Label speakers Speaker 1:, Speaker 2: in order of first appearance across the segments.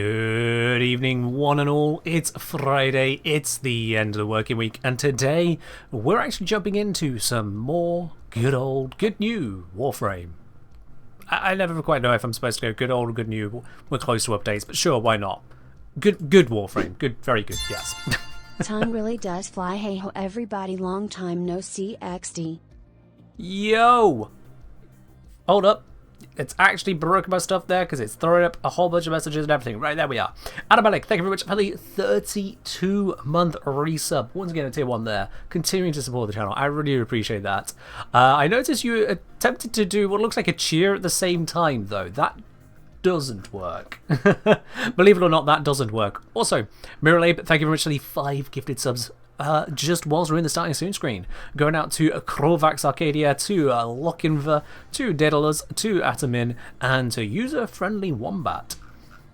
Speaker 1: Good evening, one and all. It's Friday, it's the end of the working week, and today we're actually jumping into some more good new Warframe. I never quite know if I'm supposed to go good old or good new. We're close to updates, but sure, why not? Good Warframe. Good, very good, yes.
Speaker 2: Time really does fly. Hey ho everybody, long time no see XD.
Speaker 1: Yo! Hold up. It's actually broken my stuff there because it's throwing up a whole bunch of messages and everything. Right, there we are. Adamalic, thank you very much for the 32-month resub. Once again, a tier 1 there. Continuing to support the channel. I really appreciate that. I noticed you attempted to do what looks like a cheer at the same time, though. That doesn't work. Believe it or not, that doesn't work. Also, Miralabe, thank you very much for the 5 gifted subs. Just whilst we're in the starting soon screen, going out to Krovax Arcadia, to Lockinver, to Daedalus, to Atamin, and to user-friendly Wombat,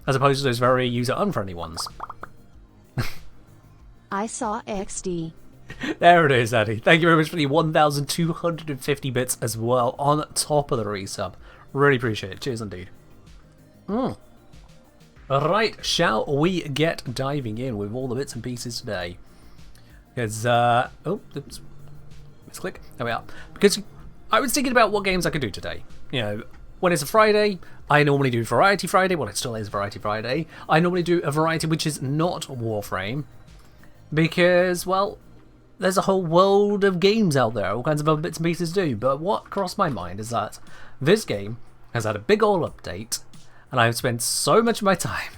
Speaker 1: as opposed to those very user-unfriendly ones.
Speaker 2: I saw XD.
Speaker 1: There it is, Eddie. Thank you very much for the 1,250 bits as well, on top of the resub. Really appreciate it. Cheers indeed. Right, shall we get diving in with all the bits and pieces today? Because, oh, oops, misclick, there we are. Because I was thinking about what games I could do today. You know, when it's a Friday, I normally do Variety Friday. Well, it still is Variety Friday. I normally do a variety which is not Warframe. Because, well, there's a whole world of games out there, all kinds of other bits and pieces to do. But what crossed my mind is that this game has had a big old update, and I've spent so much of my time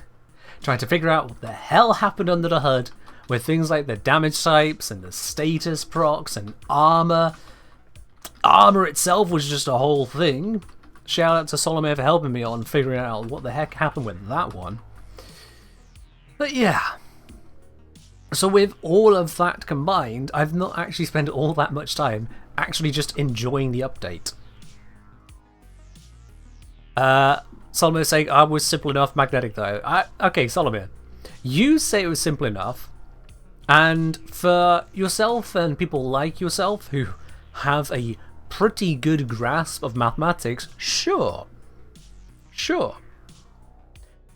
Speaker 1: trying to figure out what the hell happened under the hood, with things like the damage types and the status procs and armor. Armor itself was just a whole thing. Shout out to Solomir for helping me on figuring out what the heck happened with that one. But yeah. So with all of that combined, I've not actually spent all that much time actually just enjoying the update. Solomir saying I was simple enough, magnetic though. Okay, Solomir. You say it was simple enough. And for yourself and people like yourself who have a pretty good grasp of mathematics, sure. Sure.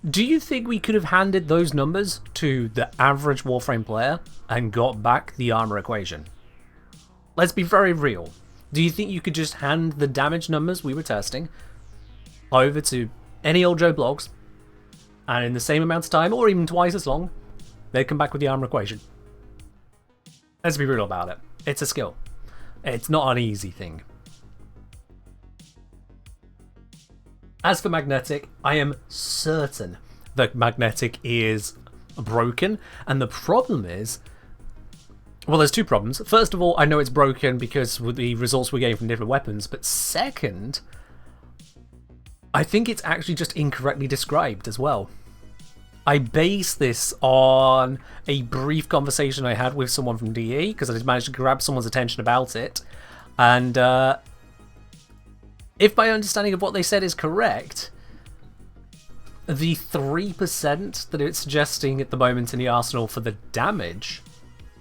Speaker 1: Do you think we could have handed those numbers to the average Warframe player and got back the armor equation? Let's be very real. Do you think you could just hand the damage numbers we were testing over to any old Joe Blogs, and in the same amount of time, or even twice as long, they'd come back with the armor equation? Let's be real about it. It's a skill. It's not an easy thing. As for magnetic, I am certain that magnetic is broken, and the problem is, well, there's two problems. First of all, I know it's broken because with the results we're getting from different weapons, but second, I think it's actually just incorrectly described as well. I base this on a brief conversation I had with someone from DE, because I just managed to grab someone's attention about it. And if my understanding of what they said is correct, the 3% that it's suggesting at the moment in the arsenal for the damage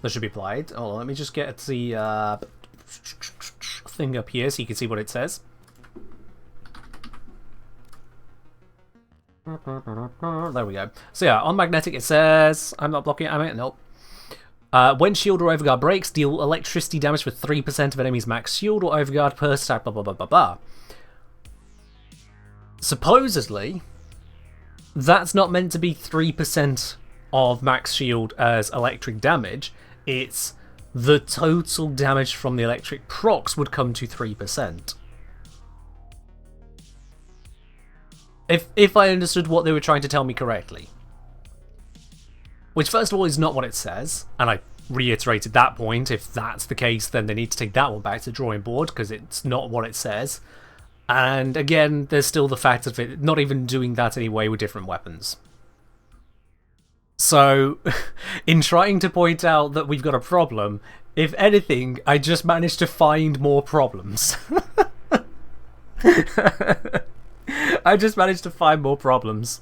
Speaker 1: that should be applied... Hold on, let me just get the thing up here so you can see what it says. There we go. So yeah, on magnetic it says, I'm not blocking it, am I? Nope. When shield or overguard breaks, deal electricity damage for 3% of enemy's max shield or overguard per stack, blah blah blah blah blah. Supposedly, that's not meant to be 3% of max shield as electric damage. It's the total damage from the electric procs would come to 3%. If I understood what they were trying to tell me correctly. Which, first of all, is not what it says, and I reiterated that point. If that's the case, then they need to take that one back to the drawing board, because it's not what it says. And again, there's still the fact of it not even doing that anyway with different weapons. So, in trying to point out that we've got a problem, if anything, I just managed to find more problems. I just managed to find more problems.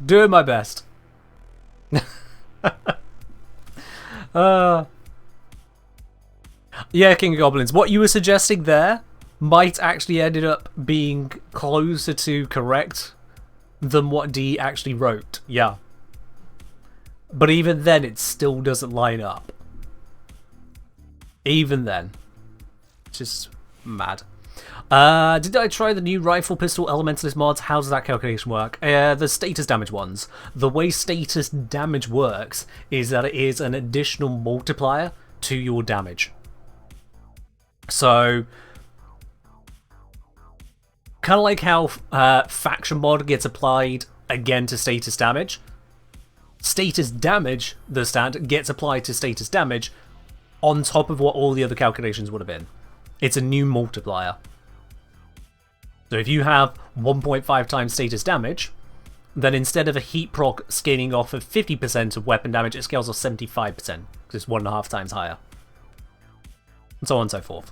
Speaker 1: Doing my best. Yeah, King of Goblins. What you were suggesting there might actually ended up being closer to correct than what D actually wrote. Yeah. But even then, it still doesn't line up. Even then. It's just mad. Did I try the new rifle pistol elementalist mods? How does that calculation work? The status damage ones. The way status damage works is that it is an additional multiplier to your damage. So, kind of like how faction mod gets applied again to status damage. Status damage, the stat, gets applied to status damage on top of what all the other calculations would have been. It's a new multiplier. So if you have 1.5 times status damage, then instead of a heat proc scaling off of 50% of weapon damage, it scales off 75%, because it's 1.5 times higher. And so on and so forth.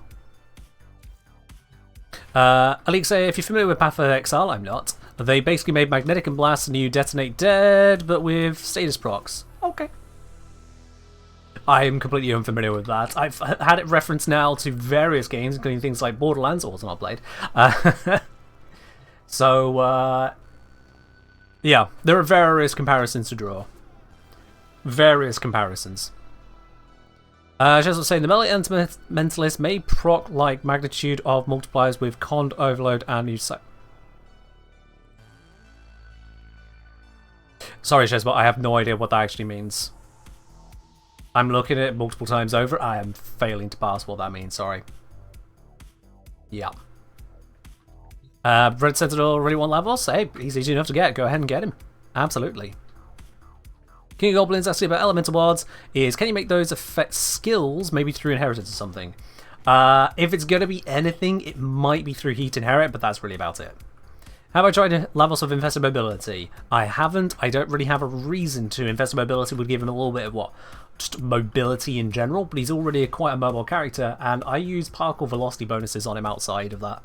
Speaker 1: Alexa, if you're familiar with Path of Exile, I'm not. They basically made Magnetic and Blast and you detonate dead, but with status procs. Okay. I am completely unfamiliar with that. I've had it referenced now to various games, including things like Borderlands, also not played. So, yeah, there are various comparisons to draw. Various comparisons. Just was saying, the melee mentalist may proc like magnitude of multipliers with Cond Overload and use. Sorry, Shezbot, I have no idea what that actually means. I'm looking at it multiple times over. I am failing to pass what that means, sorry. Yeah. Red Sentinel really want Lavos? Hey, he's easy enough to get. Go ahead and get him. Absolutely. King of Goblins asking about elemental wards is, can you make those affect skills, maybe through inheritance or something? If it's going to be anything, it might be through heat inherit, but that's really about it. Have I tried Lavos of Infested Mobility? I haven't. I don't really have a reason to. Infested Mobility would give him a little bit of what? Just mobility in general, but he's already quite a mobile character, and I use parkour velocity bonuses on him outside of that.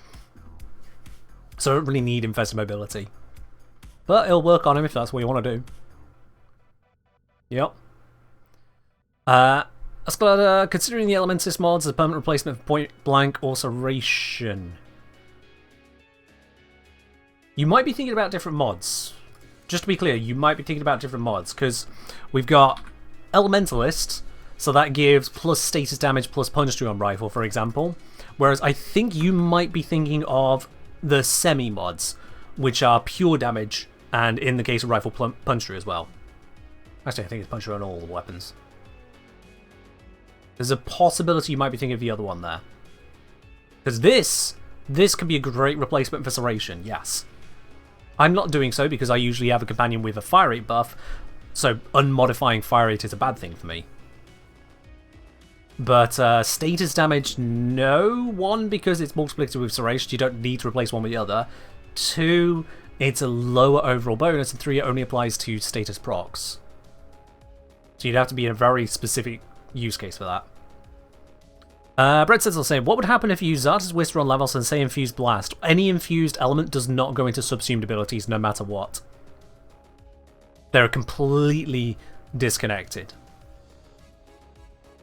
Speaker 1: So I don't really need Infested Mobility. But it'll work on him if that's what you want to do. Yep. Ascalada, considering the Elementalist mods as a permanent replacement for Point Blank Ulceration. You might be thinking about different mods. Just to be clear, you might be thinking about different mods, because we've got Elementalist, so that gives plus status damage plus punch through on rifle, for example. Whereas I think you might be thinking of the semi-mods, which are pure damage, and in the case of rifle, punch through as well. Actually, I think it's punch through on all the weapons. There's a possibility you might be thinking of the other one there. Because this could be a great replacement for Serration, yes. I'm not doing so because I usually have a companion with a fire rate buff, so unmodifying fire rate is a bad thing for me. But status damage, no. One, because it's multiplicative with Serration, you don't need to replace one with the other. Two, it's a lower overall bonus, and three, it only applies to status procs. So you'd have to be in a very specific use case for that. Brett says, I'll say, what would happen if you use Zarta's Whisper on Lavos and say Infused Blast? Any infused element does not go into subsumed abilities no matter what. They're completely disconnected.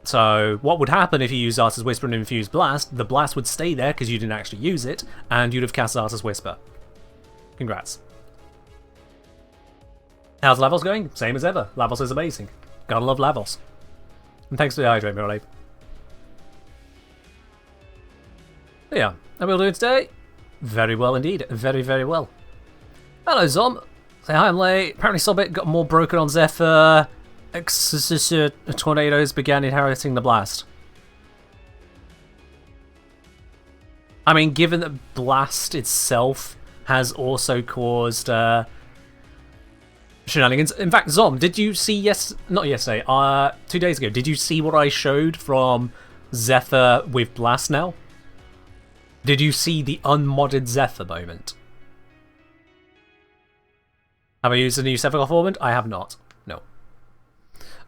Speaker 1: So what would happen if you use Zarta's Whisper and Infused Blast? The blast would stay there because you didn't actually use it, and you'd have cast Zarta's Whisper. Congrats. How's Lavos going? Same as ever. Lavos is amazing. Gotta love Lavos. And thanks for the hydrate, Miralabe. Yeah, how are we all doing today? Very well indeed. Very, very well. Hello, Zom. Say hi, I'm late. Apparently Sobit got more broken on Zephyr. Tornadoes began inheriting the blast. I mean, given that blast itself has also caused shenanigans. In fact, Zom, did you see not yesterday, 2 days ago, did you see what I showed from Zephyr with blast now? Did you see the unmodded Zephyr moment? Have I used the new Zephyr formant? I have not. No.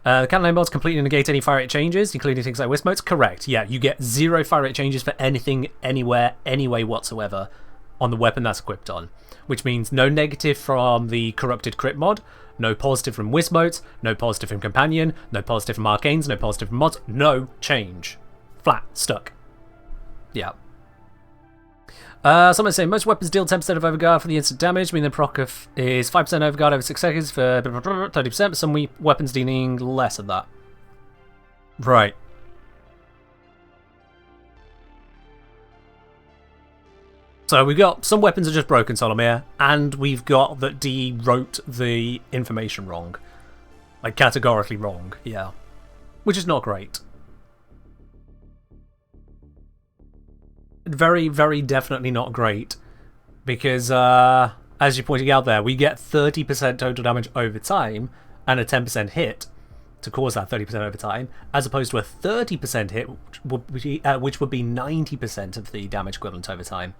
Speaker 1: The Catalan mods completely negate any fire rate changes, including things like Wisp modes. Correct. Yeah, you get 0 fire rate changes for anything, anywhere, anyway whatsoever on the weapon that's equipped on. Which means no negative from the Corrupted Crit mod, no positive from Wisp modes, no positive from Companion, no positive from Arcanes, no positive from mods, no change. Flat. Stuck. Yeah. Someone saying most weapons deal 10% of overguard for the instant damage, meaning the proc is 5% overguard over 6 seconds for 30%, but some weapons dealing less of that. Right. So we've got some weapons are just broken, Solomir, and we've got that D wrote the information wrong. Like, categorically wrong, yeah. Which is not great. Very, very definitely not great. Because, as you're pointing out there, we get 30% total damage over time and a 10% hit to cause that 30% over time, as opposed to a 30% hit, which would be 90% of the damage equivalent over time.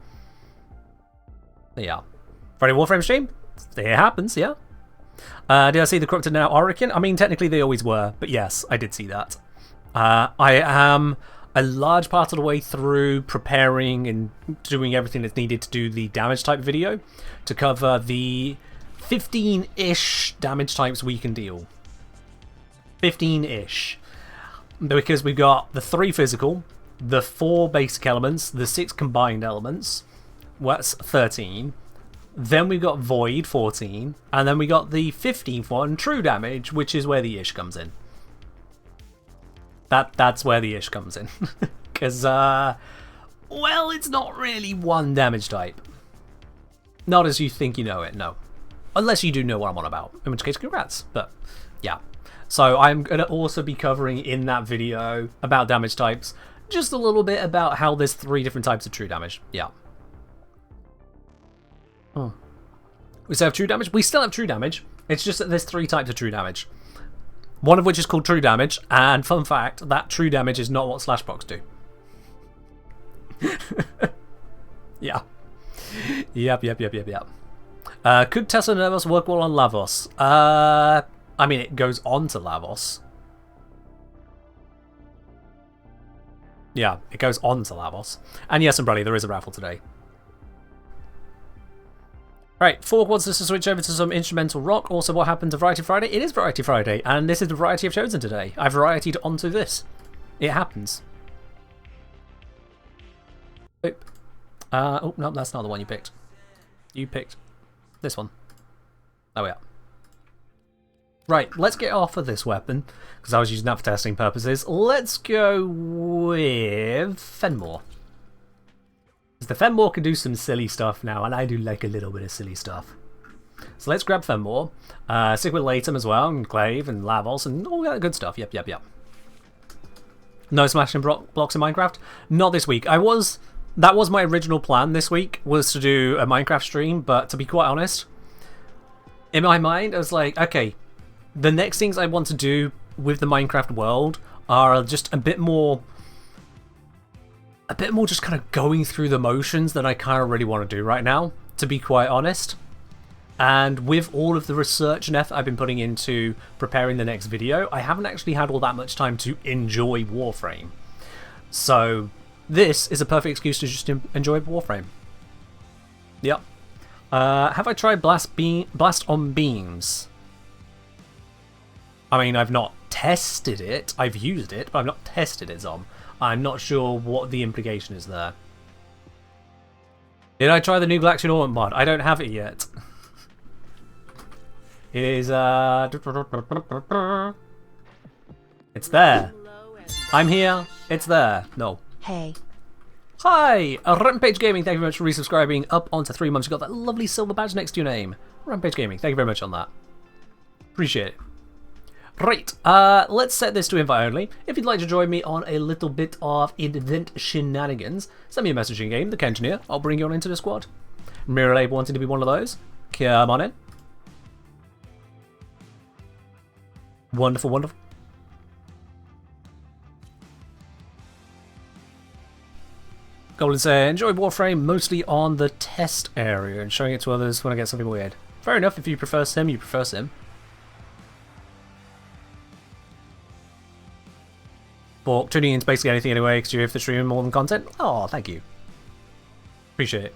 Speaker 1: Yeah. Friday Warframe stream? It happens, yeah. Did I see the Corrupted now Orican? I mean, technically they always were, but yes, I did see that. I am a large part of the way through preparing and doing everything that's needed to do the damage type video to cover the 15-ish damage types we can deal. 15-ish. Because we've got the 3 physical, the 4 basic elements, the 6 combined elements. Well, that's 13. Then we've got Void, 14. And then we got the 15th one, True Damage, which is where the ish comes in. That's where the ish comes in. Because, well, it's not really one damage type. Not as you think you know it, no. Unless you do know what I'm on about. In which case, congrats. But, yeah. So I'm going to also be covering in that video about damage types just a little bit about how there's 3 different types of true damage. Yeah. Oh. We still have true damage? We still have true damage. It's just that there's 3 types of true damage. One of which is called true damage, and fun fact, that true damage is not what slashbox do. Yeah. Yep. Could Tesla Nervos work well on Lavos? I mean, it goes on to Lavos. Yeah, it goes on to Lavos. And yes, Umbrella, there is a raffle today. Right, Fork wants us to switch over to some instrumental rock. Also, what happened to Variety Friday? It is Variety Friday, and this is the variety I've chosen today. I've varietied onto this. It happens. Oh, no, that's not the one you picked. You picked this one. There we are. Right, let's get off of this weapon, because I was using that for testing purposes. Let's go with Fenmore. The Fenmore can do some silly stuff now, and I do like a little bit of silly stuff. So let's grab Fenmore. Stick with Latum as well, and Clave, and Lavos, and all that good stuff. Yep. No smashing blocks in Minecraft? Not this week. That was my original plan this week, was to do a Minecraft stream, but to be quite honest, in my mind, I was like, okay, the next things I want to do with the Minecraft world are just a bit more just kind of going through the motions than I kind of really want to do right now, to be quite honest. And with all of the research and effort I've been putting into preparing the next video, I haven't actually had all that much time to enjoy Warframe. So this is a perfect excuse to just enjoy Warframe. Yep. Have I tried Blast on Beams? I mean, I've not tested it. I've used it, but I've not tested it, Zom. I'm not sure what the implication is there. Did I try the new Galaxian Ornament mod? I don't have it yet. It is, it's there. I'm here. It's there. No.
Speaker 2: Hey.
Speaker 1: Hi! Rampage Gaming, thank you very much for resubscribing up onto 3 months. You got that lovely silver badge next to your name. Rampage Gaming, thank you very much on that. Appreciate it. Right, let's set this to invite only. If you'd like to join me on a little bit of event shenanigans, send me a message in game, the Kengineer. I'll bring you on into the squad. Mirror Label wanting to be one of those. Come on in. Wonderful, wonderful. Golden say, enjoy Warframe mostly on the test area and showing it to others when I get something weird. Fair enough, if you prefer Sim, you prefer Sim. But tuning into basically anything anyway, because you're here for the stream more than content. Oh, thank you. Appreciate it.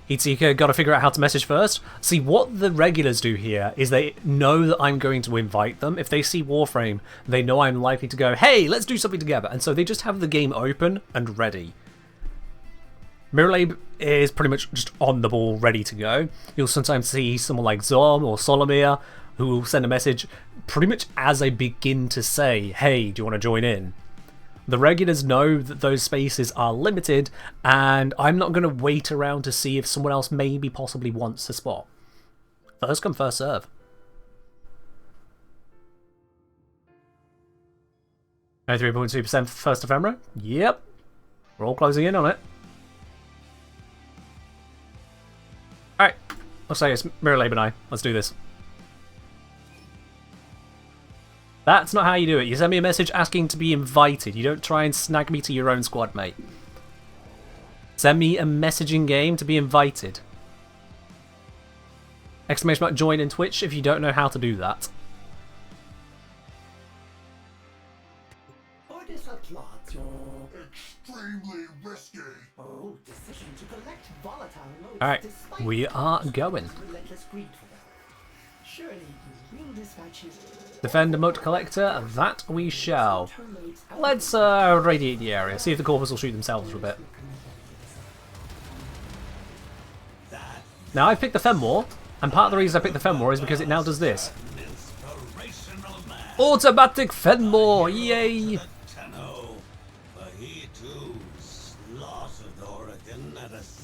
Speaker 1: Heatseeker, gotta figure out how to message first. See, what the regulars do here is they know that I'm going to invite them. If they see Warframe, they know I'm likely to go, hey, let's do something together. And so they just have the game open and ready. Mirrorlab is pretty much just on the ball, ready to go. You'll sometimes see someone like Zom or Solomir who will send a message pretty much as I begin to say, hey, do you want to join in? The regulars know that those spaces are limited, and I'm not going to wait around to see if someone else maybe possibly wants a spot. First come, first serve. 93.2% first ephemera? Yep. We're all closing in on it. Alright. Looks like it's Mirrorlab and I. Let's do this. That's not how you do it. You send me a message asking to be invited. You don't try and snag me to your own squad, mate. Send me a messaging game to be invited. Exclamation mark join in Twitch if you don't know how to do that.
Speaker 3: Extremely risky. Oh, decision to collect volatile notes.
Speaker 1: Alright, we are going.
Speaker 3: Surely you will dispatch his...
Speaker 1: Defend emote collector, that we shall. Let's radiate the area, see if the corpus will shoot themselves for a bit. Now I've picked the Fenwar, and part of the reason I picked the Fenwar is because it now does this. Automatic Fenwar, yay!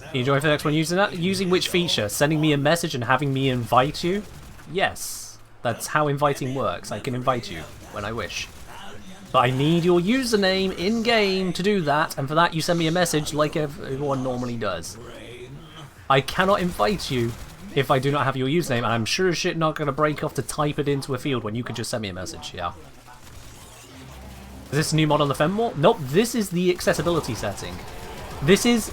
Speaker 1: Can you join for the next one using that? Using which feature? Sending me a message and having me invite you? Yes. That's how inviting works. I can invite you when I wish. But I need your username in-game to do that, and for that you send me a message like everyone normally does. I cannot invite you if I do not have your username, and I'm sure as shit not going to break off to type it into a field when you could just send me a message, yeah. Is this a new mod on the Fenwar? Nope, this is the accessibility setting. This is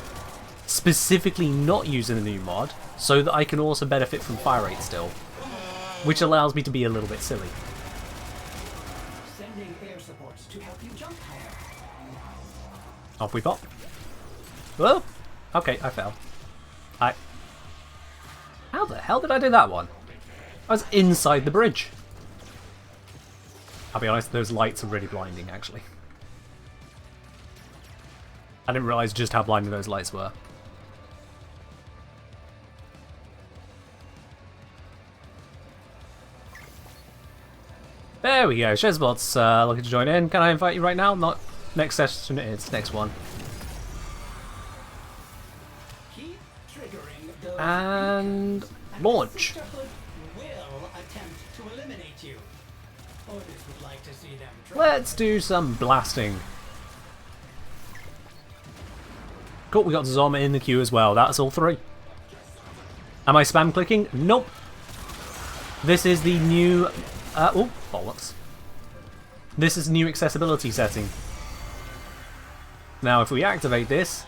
Speaker 1: specifically not using the new mod, so that I can also benefit from fire rate still. Which allows me to be a little bit silly.
Speaker 3: Sending air supports to help you jump higher.
Speaker 1: Off we pop. Whoa! Okay, I fell. How the hell did I do that one? I was inside the bridge. I'll be honest, those lights are really blinding, actually. I didn't realise just how blinding those lights were. There we go. Shezbot's looking to join in. Can I invite you right now? Not next session, it's next one. And launch. Let's do some blasting. Cool, we got Zom in the queue as well. That's all three. Am I spam clicking? Nope. This is the new... oh, bollocks. This is new accessibility setting. Now, if we activate this,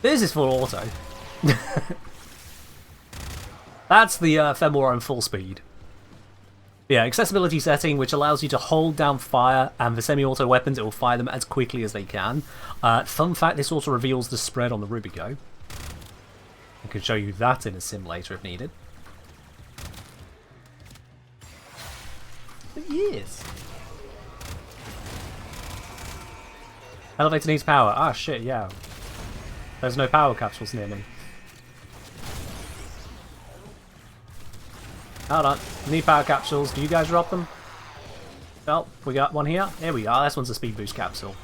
Speaker 1: this is full auto. That's the Fenwar on full speed. Yeah, accessibility setting, which allows you to hold down fire, and for semi-auto weapons, it will fire them as quickly as they can. Fun fact, this also reveals the spread on the Rubigo. I can show you that in a sim later if needed. But yes. Elevator needs power. Ah, shit, yeah. There's no power capsules near me. Hold on. Need power capsules. Do you guys drop them? Oh, we got one here. There we are. This one's a speed boost capsule.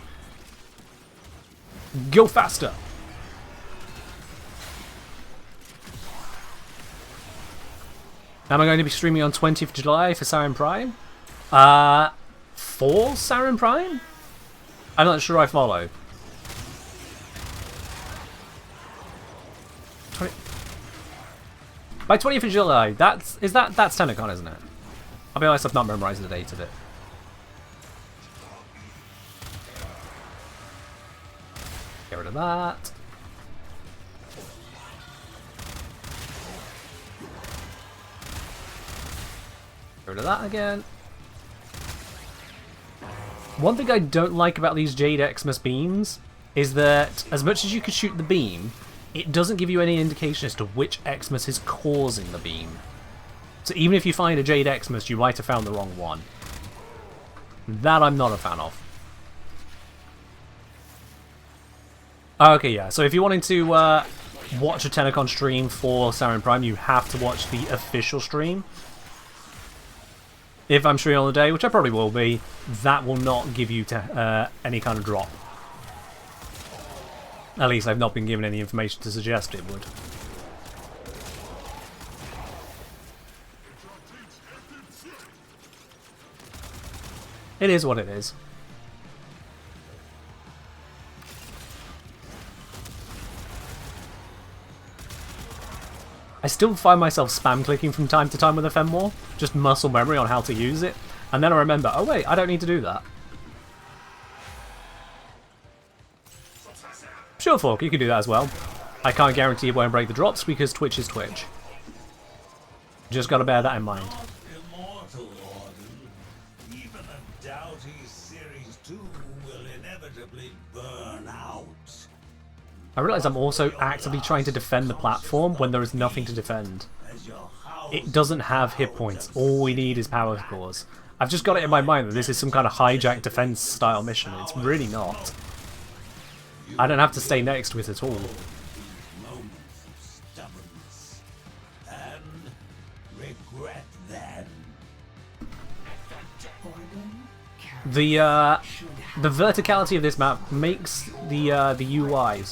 Speaker 1: Go faster! Am I going to be streaming on 20th of July for Siren Prime? For Siren Prime? I'm not sure I follow. 20... By 20th of July, that's TennoCon, isn't it? I'll be honest, I've not memorised the date of it. Get rid of that. Get rid of that again. One thing I don't like about these Jade Xmas beams is that as much as you could shoot the beam, it doesn't give you any indication as to which Xmas is causing the beam. So even if you find a Jade Xmas, you might have found the wrong one. That I'm not a fan of. Oh, okay, yeah. So if you're wanting to watch a Tenacon stream for Sarin Prime, you have to watch the official stream. If I'm streaming on the day, which I probably will be, that will not give you any kind of drop. At least I've not been given any information to suggest it would. It is what it is. I still find myself spam clicking from time to time with Ephemeral, just muscle memory on how to use it, and then I remember, oh wait, I don't need to do that. Sure, Fork, you can do that as well. I can't guarantee it won't break the drops because Twitch is Twitch. Just gotta bear that in mind.
Speaker 4: Immortal Warden. Even a doughty Series 2 will inevitably burn out.
Speaker 1: I realise I'm also actively trying to defend the platform when there is nothing to defend. It doesn't have hit points. All we need is power scores. I've just got it in my mind that this is some kind of hijack defense style mission. It's really not. I don't have to stay next to it at all. The verticality of this map makes the UI,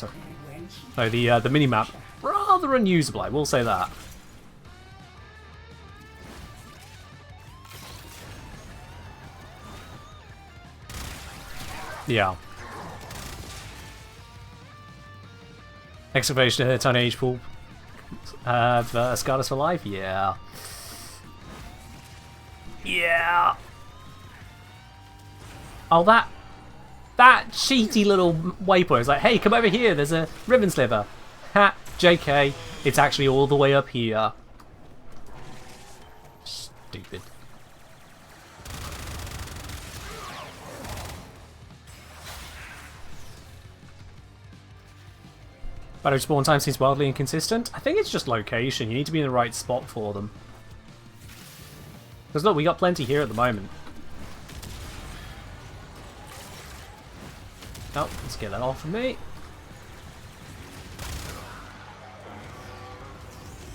Speaker 1: the mini map rather unusable. I will say that. Yeah. Excavation hit on age pool. Scarred us for life? Yeah. Yeah. Oh, that cheaty little waypoint is like, hey, come over here, there's a ribbon sliver. Ha, JK, it's actually all the way up here. Stupid. Battle spawn time seems wildly inconsistent. I think it's just location. You need to be in the right spot for them. Because look, we got plenty here at the moment. Oh, let's get that off of me.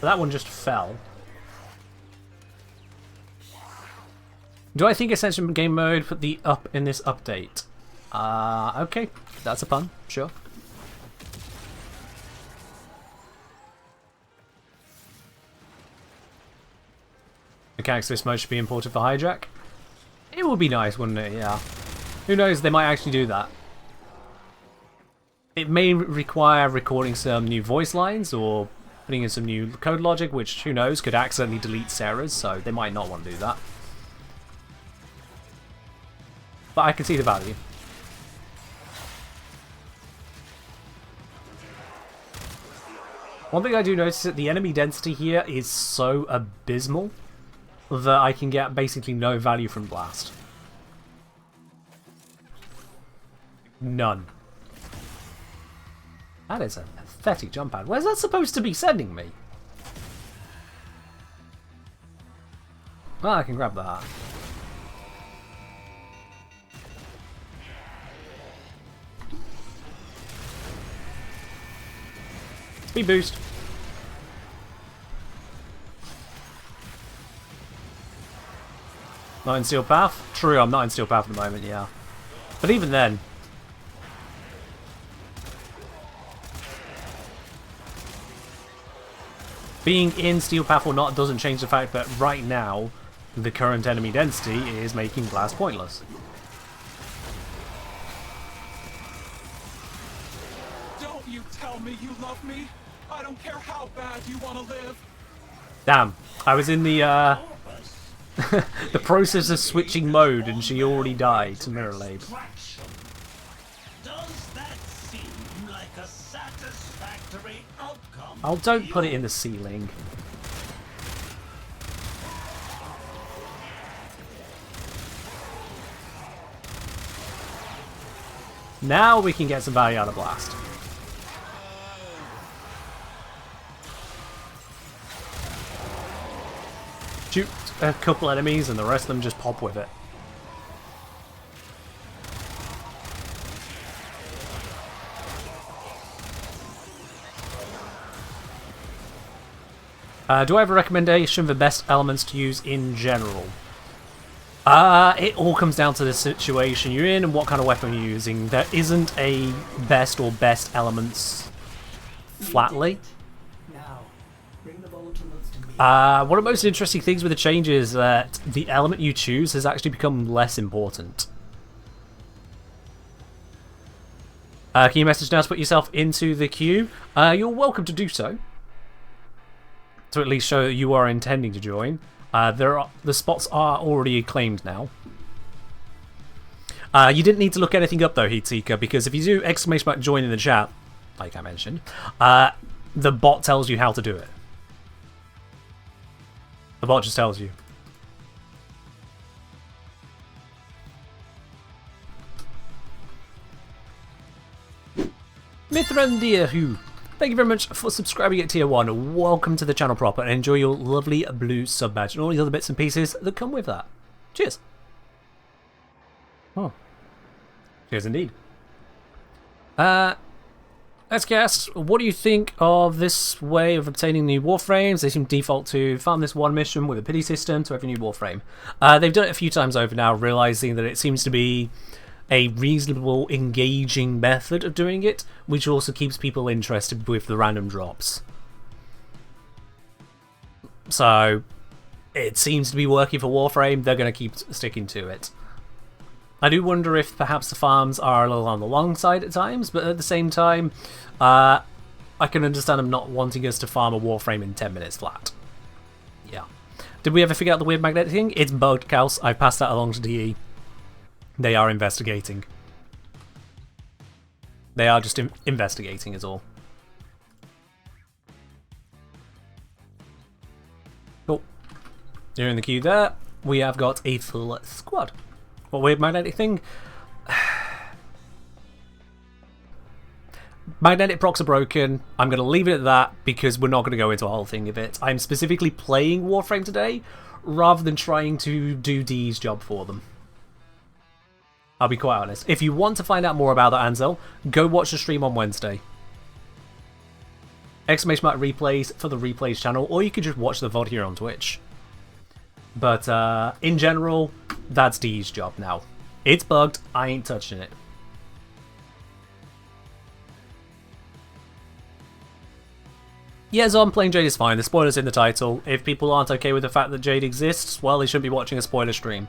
Speaker 1: That one just fell. Do I think Ascension game mode put the up in this update? Okay, that's a pun, sure. Mechanics of this mode should be imported for hijack. It would be nice, wouldn't it? Yeah. Who knows, they might actually do that. It may require recording some new voice lines or putting in some new code logic, which, who knows, could accidentally delete Sarah's, so they might not want to do that. But I can see the value. One thing I do notice is that the enemy density here is so abysmal that I can get basically no value from Blast. None. That is a pathetic jump pad. Where's that supposed to be sending me? Well, I can grab that. Speed boost. Not in Steel Path? True, I'm not in Steel Path at the moment, yeah. But even then... being in Steel Path or not doesn't change the fact that right now, the current enemy density is making Blast pointless.
Speaker 5: Don't you tell me you love me? I don't care how bad you want to live.
Speaker 1: Damn, I was in the the process of switching mode and she already died to Mirror Lade.
Speaker 4: Does that seem like a satisfactory outcome?
Speaker 1: Oh, don't put it in the ceiling. Now we can get some value out of Blast. Shoot a couple enemies and the rest of them just pop with it. Do I have a recommendation for best elements to use in general? It all comes down to the situation you're in and what kind of weapon you're using. There isn't a best or best elements flatly.
Speaker 3: Now, bring the volatile notes to me.
Speaker 1: One of the most interesting things with the change is that the element you choose has actually become less important. Can you message now to put yourself into the queue? You're welcome to do so. To at least show that you are intending to join. The spots are already claimed now. You didn't need to look anything up though, Heatseeker, because if you do ! join in the chat, like I mentioned, the bot tells you how to do it. The bot just tells you. Mithrandiahu, thank you very much for subscribing at Tier 1. Welcome to the channel proper and enjoy your lovely blue sub badge and all the other bits and pieces that come with that. Cheers. Oh. Cheers indeed. Let's guess, what do you think of this way of obtaining new Warframes? They seem to default to farm this one mission with a pity system to every new Warframe. They've done it a few times over now, realising that it seems to be a reasonable, engaging method of doing it, which also keeps people interested with the random drops. So, it seems to be working for Warframe, they're going to keep sticking to it. I do wonder if perhaps the farms are a little on the long side at times, but at the same time, I can understand them not wanting us to farm a Warframe in 10 minutes flat. Yeah. Did we ever figure out the weird magnetic thing? It's bugged, Kaus. I passed that along to DE. They are investigating. They are just investigating is all. Cool. You're in the queue there. We have got a full squad. What weird magnetic thing? Magnetic procs are broken. I'm going to leave it at that because we're not going to go into a whole thing of it. I'm specifically playing Warframe today rather than trying to do D's job for them. I'll be quite honest. If you want to find out more about that, Ansel, go watch the stream on Wednesday. ! Replays for the Replays channel, or you could just watch the VOD here on Twitch. But in general, that's D's job now. It's bugged, I ain't touching it. Yeah, so I'm playing Jade is fine, the spoiler's in the title. If people aren't okay with the fact that Jade exists, well, they shouldn't be watching a spoiler stream.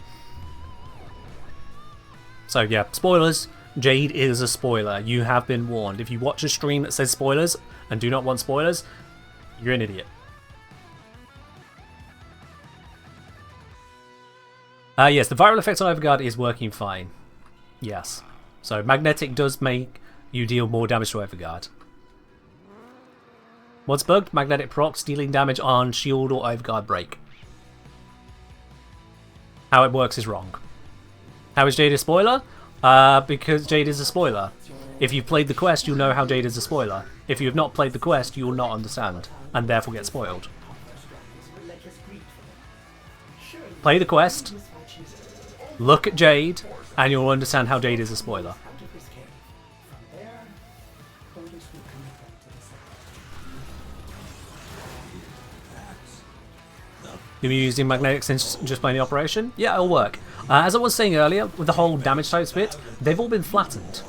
Speaker 1: So yeah, spoilers. Jade is a spoiler. You have been warned. If you watch a stream that says spoilers and do not want spoilers, you're an idiot. Yes, the viral effect on Overguard is working fine. Yes. So magnetic does make you deal more damage to Overguard. What's bugged? Magnetic procs dealing damage on shield or Overguard break. How it works is wrong. How is Jade a spoiler? Because Jade is a spoiler. If you've played the quest, you'll know how Jade is a spoiler. If you have not played the quest, you will not understand, and therefore get spoiled. Play the quest, look at Jade, and you'll understand how Jade is a spoiler. You'll be using magnetic since just playing the operation? Yeah, it'll work. As I was saying earlier, with the whole damage types bit, they've all been flattened.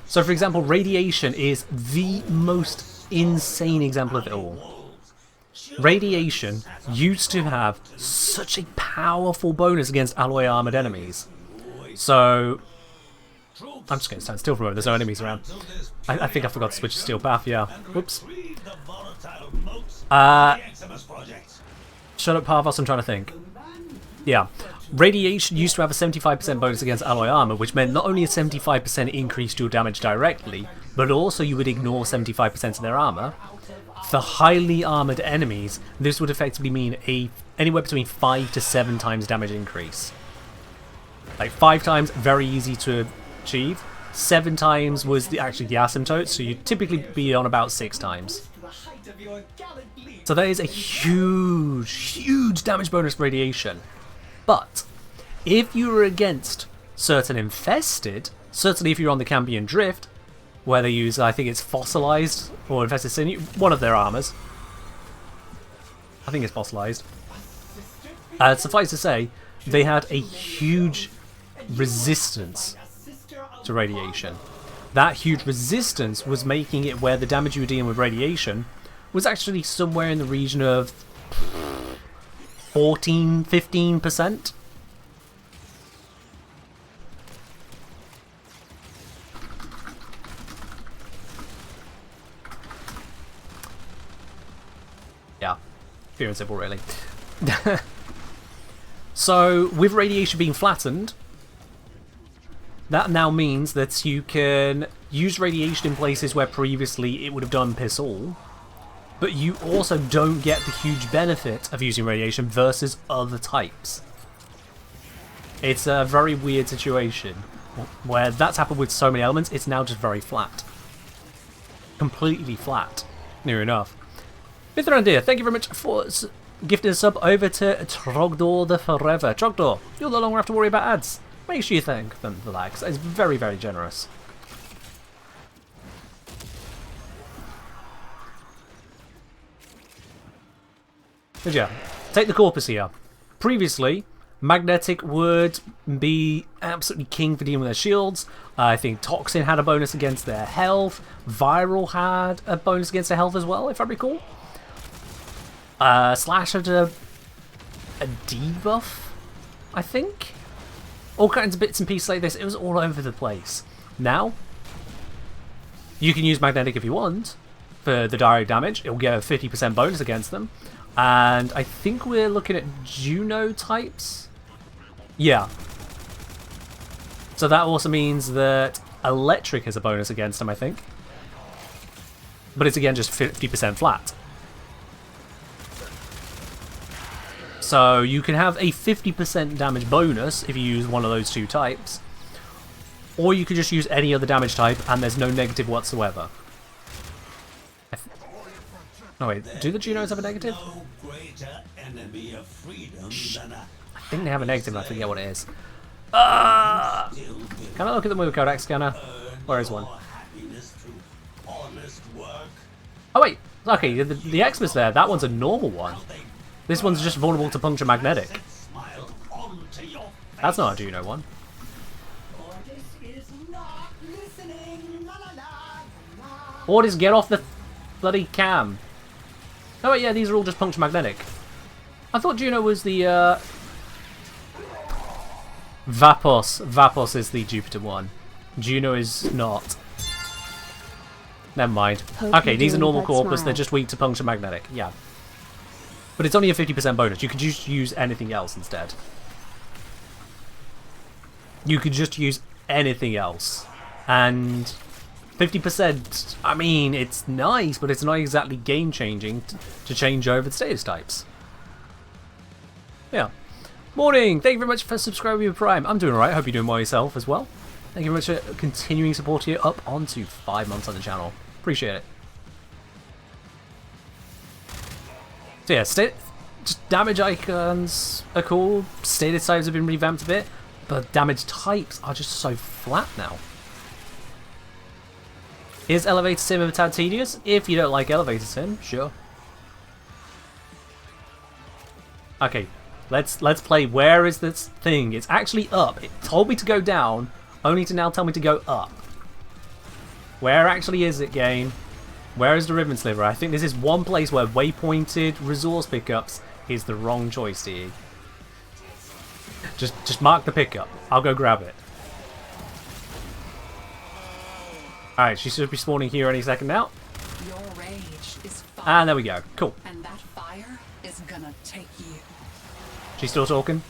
Speaker 1: So for example, radiation is the most insane example of it all. Radiation used to have such a powerful bonus against alloy armored enemies. So I'm just going to stand still for a moment, there's no enemies around. I think I forgot to switch to steel path, yeah. Whoops. Shut up, Parvos, I'm trying to think. Yeah. Radiation used to have a 75% bonus against alloy armor, which meant not only a 75% increase to your damage directly, but also you would ignore 75% of their armor. For highly armored enemies, this would effectively mean anywhere between 5 to 7 times damage increase. Like 5 times, very easy to achieve. 7 times was actually the asymptote, so you'd typically be on about 6 times. So that is a huge, huge damage bonus for radiation. But if you were against certain infested, certainly if you're on the Cambion Drift, where they use, I think it's fossilized or infested sinew, one of their armors, I think it's fossilized. Suffice to say, they had a huge resistance to radiation. That huge resistance was making it where the damage you were dealing with radiation was actually somewhere in the region of 14–15%. Yeah, pure and simple, really. So, with radiation being flattened, that now means that you can use radiation in places where previously it would have done piss all, but you also don't get the huge benefit of using radiation versus other types. It's a very weird situation where that's happened with so many elements. It's now just very flat. Completely flat. Near enough. Mithrandir, thank you very much for gifting a sub over to Trogdor the Forever. Trogdor, you'll no longer have to worry about ads. Make sure you thank them for that, 'cause it's very, very generous. But yeah, take the corpus here. Previously, magnetic would be absolutely king for dealing with their shields. I think Toxin had a bonus against their health. Viral had a bonus against their health as well, if I recall. Slash had a debuff, I think. All kinds of bits and pieces like this. It was all over the place. Now, you can use magnetic if you want for the direct damage. It will get a 50% bonus against them. And I think we're looking at Juno types. Yeah. So that also means that electric has a bonus against them, I think. But it's again just 50% flat. So you can have a 50% damage bonus if you use one of those two types. Or you could just use any other damage type and there's no negative whatsoever. No wait, do the Junos have a negative? I think they have a negative and I forget what it is. Can I look at them with a Codex scanner? Where is one? Oh wait, okay, the Xmas there, that one's a normal one. This one's just vulnerable to puncture magnetic. That's not a Juno one. Orders, get off the bloody cam. Oh wait, yeah, these are all just puncture magnetic. I thought Juno was the Vapos. Vapos is the Jupiter one. Juno is not. Never mind. Okay, these are normal corpus, they're just weak to puncture magnetic. Yeah. But it's only a 50% bonus. You could just use anything else instead. You could just use anything else. And 50%, I mean, it's nice, but it's not exactly game-changing to change over the status types. Yeah. Morning! Thank you very much for subscribing with Prime. I'm doing alright. Hope you're doing well yourself as well. Thank you very much for continuing support here up onto 5 months on the channel. Appreciate it. So yeah, just damage icons are cool. Status types have been revamped a bit, but damage types are just so flat now. Is Elevator Sim a tad tedious? If you don't like Elevator Sim, sure. Okay, let's play. Where is this thing? It's actually up. It told me to go down, only to now tell me to go up. Where actually is it, game? Where is the ribbon sliver? I think this is one place where waypointed resource pickups is the wrong choice, DE. Just mark the pickup. I'll go grab it. Alright, she should be spawning here any second now.
Speaker 6: Your rage is fire.
Speaker 1: And there we go. Cool.
Speaker 6: And that fire is gonna take you.
Speaker 1: She's still talking?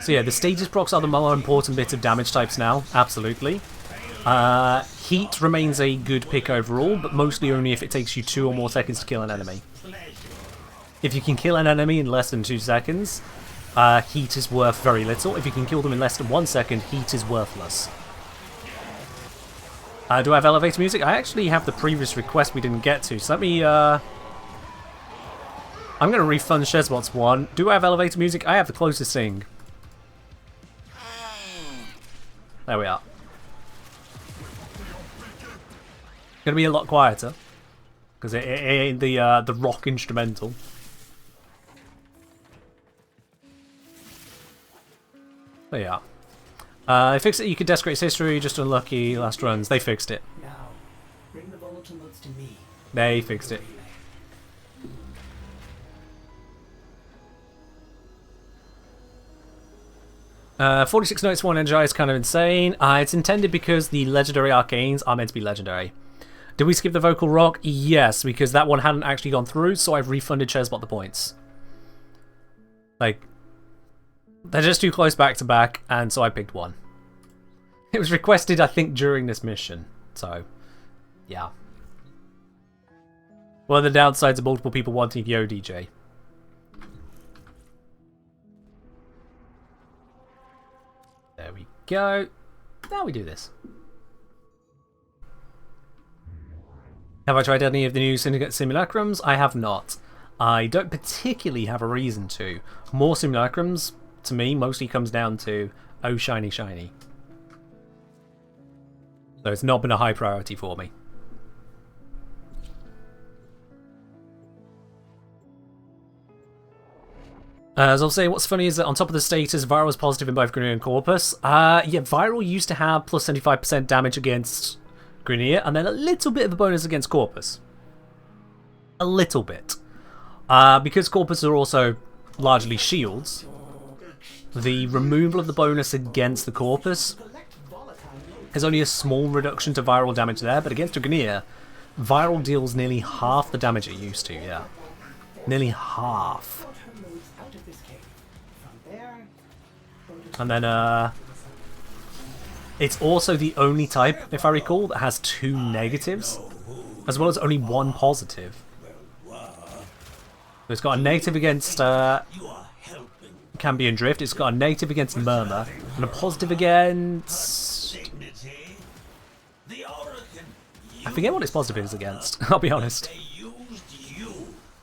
Speaker 1: So yeah, the status procs are the more important bit of damage types now. Absolutely. Heat remains a good pick overall, but mostly only if it takes you 2 or more seconds to kill an enemy. If you can kill an enemy in less than 2 seconds, heat is worth very little. If you can kill them in less than 1 second, heat is worthless. Do I have elevator music? I actually have the previous request we didn't get to, so let me... I'm going to refund Shezbot's one. Do I have elevator music? I have the closest thing. There we are. Gonna be a lot quieter. because it ain't the rock instrumental. There you are. They fixed it. You could desecrate history. Just unlucky last runs. They fixed it.
Speaker 3: Now, bring the volatile notes to me.
Speaker 1: They fixed it. 46 notes, 1 energy is kind of insane. It's intended because the legendary arcanes are meant to be legendary. Did we skip the vocal rock? Yes, because that one hadn't actually gone through, so I've refunded Chesbot the points. Like, they're just too close back to back, and so I picked one. It was requested, I think, during this mission, so yeah. What are the downsides of multiple people wanting Yo DJ? There we go. Now we do this. Have I tried any of the new Syndicate simulacrums? I have not. I don't particularly have a reason to. More simulacrums, to me, mostly comes down to, oh, shiny, shiny. So it's not been a high priority for me. As I'll say, what's funny is that on top of the status, Viral was positive in both Grineer and Corpus. Yeah, Viral used to have plus 75% damage against Grineer, and then a little bit of a bonus against Corpus. A little bit. Because Corpus are also largely shields, the removal of the bonus against the Corpus has only a small reduction to Viral damage there, but against a Grineer, Viral deals nearly half the damage it used to, yeah. Nearly half. And then, it's also the only type, if I recall, that has 2 negatives, as well as only 1 positive. So it's got a negative against Cambion Drift, it's got a negative against Murmur, and a positive against... I forget what its positive is against, I'll be honest.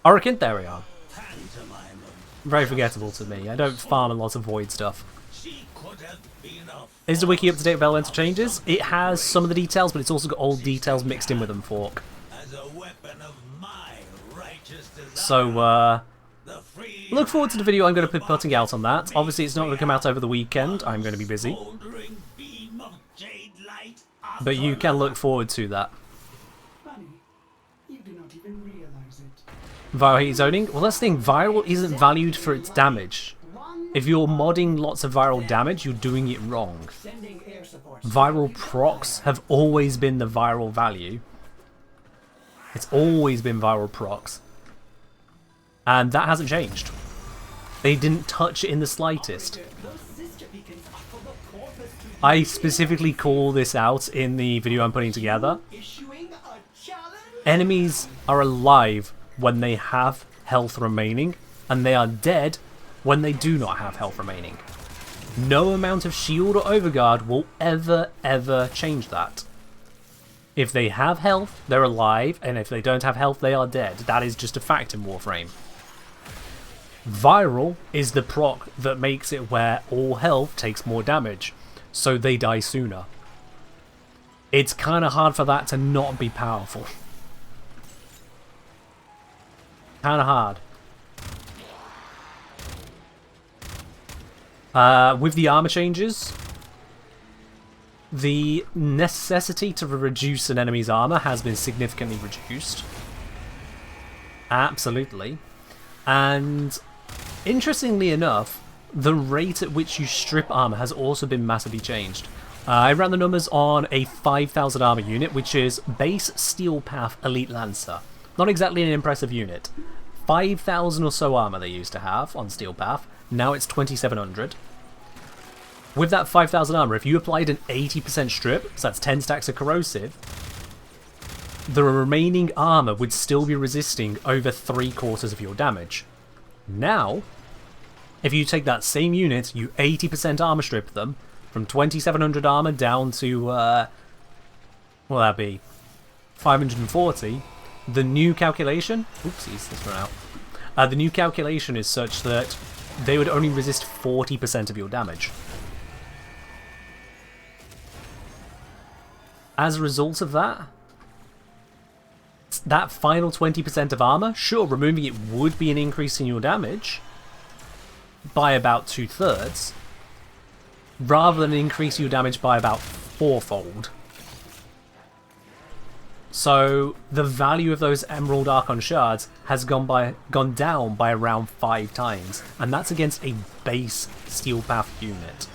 Speaker 1: Hurricane? There we are. Very forgettable to me. I don't farm a lot of void stuff. Is the wiki up to date with elemental changes? It has some of the details, but it's also got old details mixed in with them, Fork. So, look forward to the video I'm going to be putting out on that. Obviously, it's not going to come out over the weekend. I'm going to be busy. But you can look forward to that. Viral heat zoning? Well, that's the thing. Viral isn't valued for its damage. If you're modding lots of viral damage, you're doing it wrong. Viral procs have always been the viral value. It's always been viral procs. And that hasn't changed. They didn't touch it in the slightest. I specifically call this out in the video I'm putting together. Enemies are alive when they have health remaining, and they are dead when they do not have health remaining. No amount of shield or overguard will ever change that. If they have health, they're alive, and if they don't have health, they are dead. That is just a fact in Warframe. Viral is the proc that makes it where all health takes more damage, so they die sooner. It's kind of hard for that to not be powerful. Kind of hard. With the armor changes, the necessity to reduce an enemy's armor has been significantly reduced. Absolutely. And interestingly enough, the rate at which you strip armor has also been massively changed. I ran the numbers on a 5,000 armor unit, which is base Steel Path Elite Lancer. Not exactly an impressive unit. 5,000 or so armor they used to have on Steel Path. Now it's 2,700. With that 5,000 armor, if you applied an 80% strip, so that's 10 stacks of corrosive, the remaining armor would still be resisting over 3/4 of your damage. Now, if you take that same unit, you 80% armor strip them, from 2,700 armor down to, what will that be? 540. The new calculation... Oopsies, this ran out. The new calculation is such that they would only resist 40% of your damage. As a result of that, that final 20% of armor, sure, removing it would be an increase in your damage by about 2/3, rather than increase your damage by about 4-fold. So the value of those Emerald Archon shards has gone down by around 5 times, and that's against a base Steel Path unit.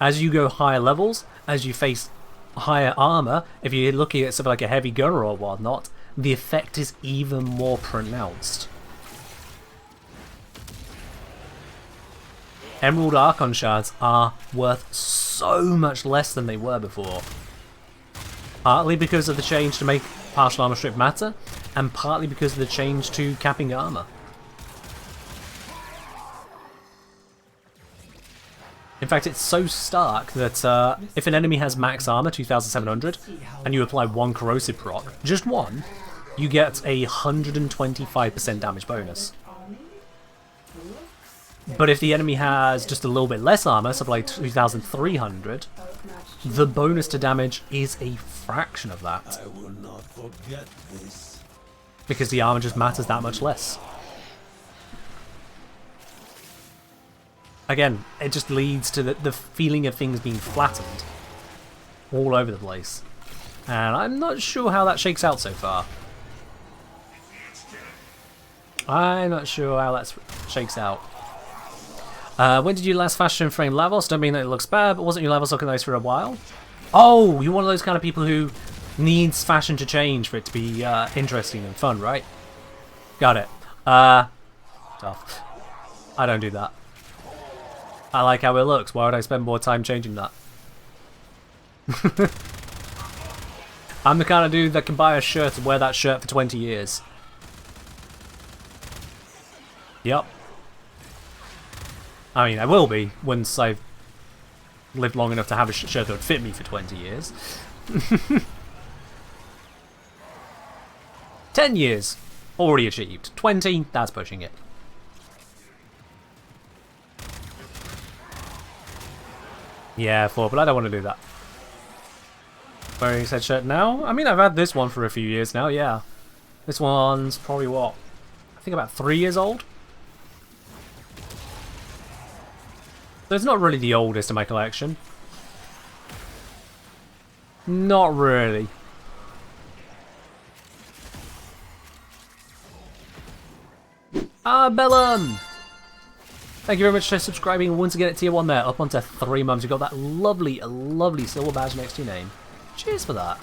Speaker 1: As you go higher levels, as you face higher armor, if you're looking at something like a heavy gunner or whatnot, the effect is even more pronounced. Emerald Archon shards are worth so much less than they were before. Partly because of the change to make partial armor strip matter, and partly because of the change to capping armor. In fact, it's so stark that if an enemy has max armor, 2700, and you apply 1 corrosive proc, just 1, you get a 125% damage bonus. But if the enemy has just a little bit less armor, so like 2300, the bonus to damage is a fraction of that.
Speaker 4: I will not forget this.
Speaker 1: Because the armor just matters that much less. Again, it just leads to the feeling of things being flattened all over the place. And I'm not sure how that shakes out so far. I'm not sure how that shakes out. When did you last fashion frame Lavos? Don't mean that it looks bad, but wasn't your Lavos looking nice for a while? Oh, you're one of those kind of people who needs fashion to change for it to be interesting and fun, right? Got it. Tough. I don't do that. I like how it looks. Why would I spend more time changing that? I'm the kind of dude that can buy a shirt and wear that shirt for 20 years. Yep. I mean, I will be once I've lived long enough to have a shirt that would fit me for 20 years. 10 years. Already achieved. 20, that's pushing it. Yeah, 4, but I don't want to do that. Wearing said shirt now? I mean, I've had this one for a few years now, yeah. This one's probably what? I think about 3 years old? So it's not really the oldest in my collection. Not really. Ah, Bellum! Thank you very much for subscribing once again at tier 1 there, up onto 3 months. You've got that lovely, lovely silver badge next to your name. Cheers for that.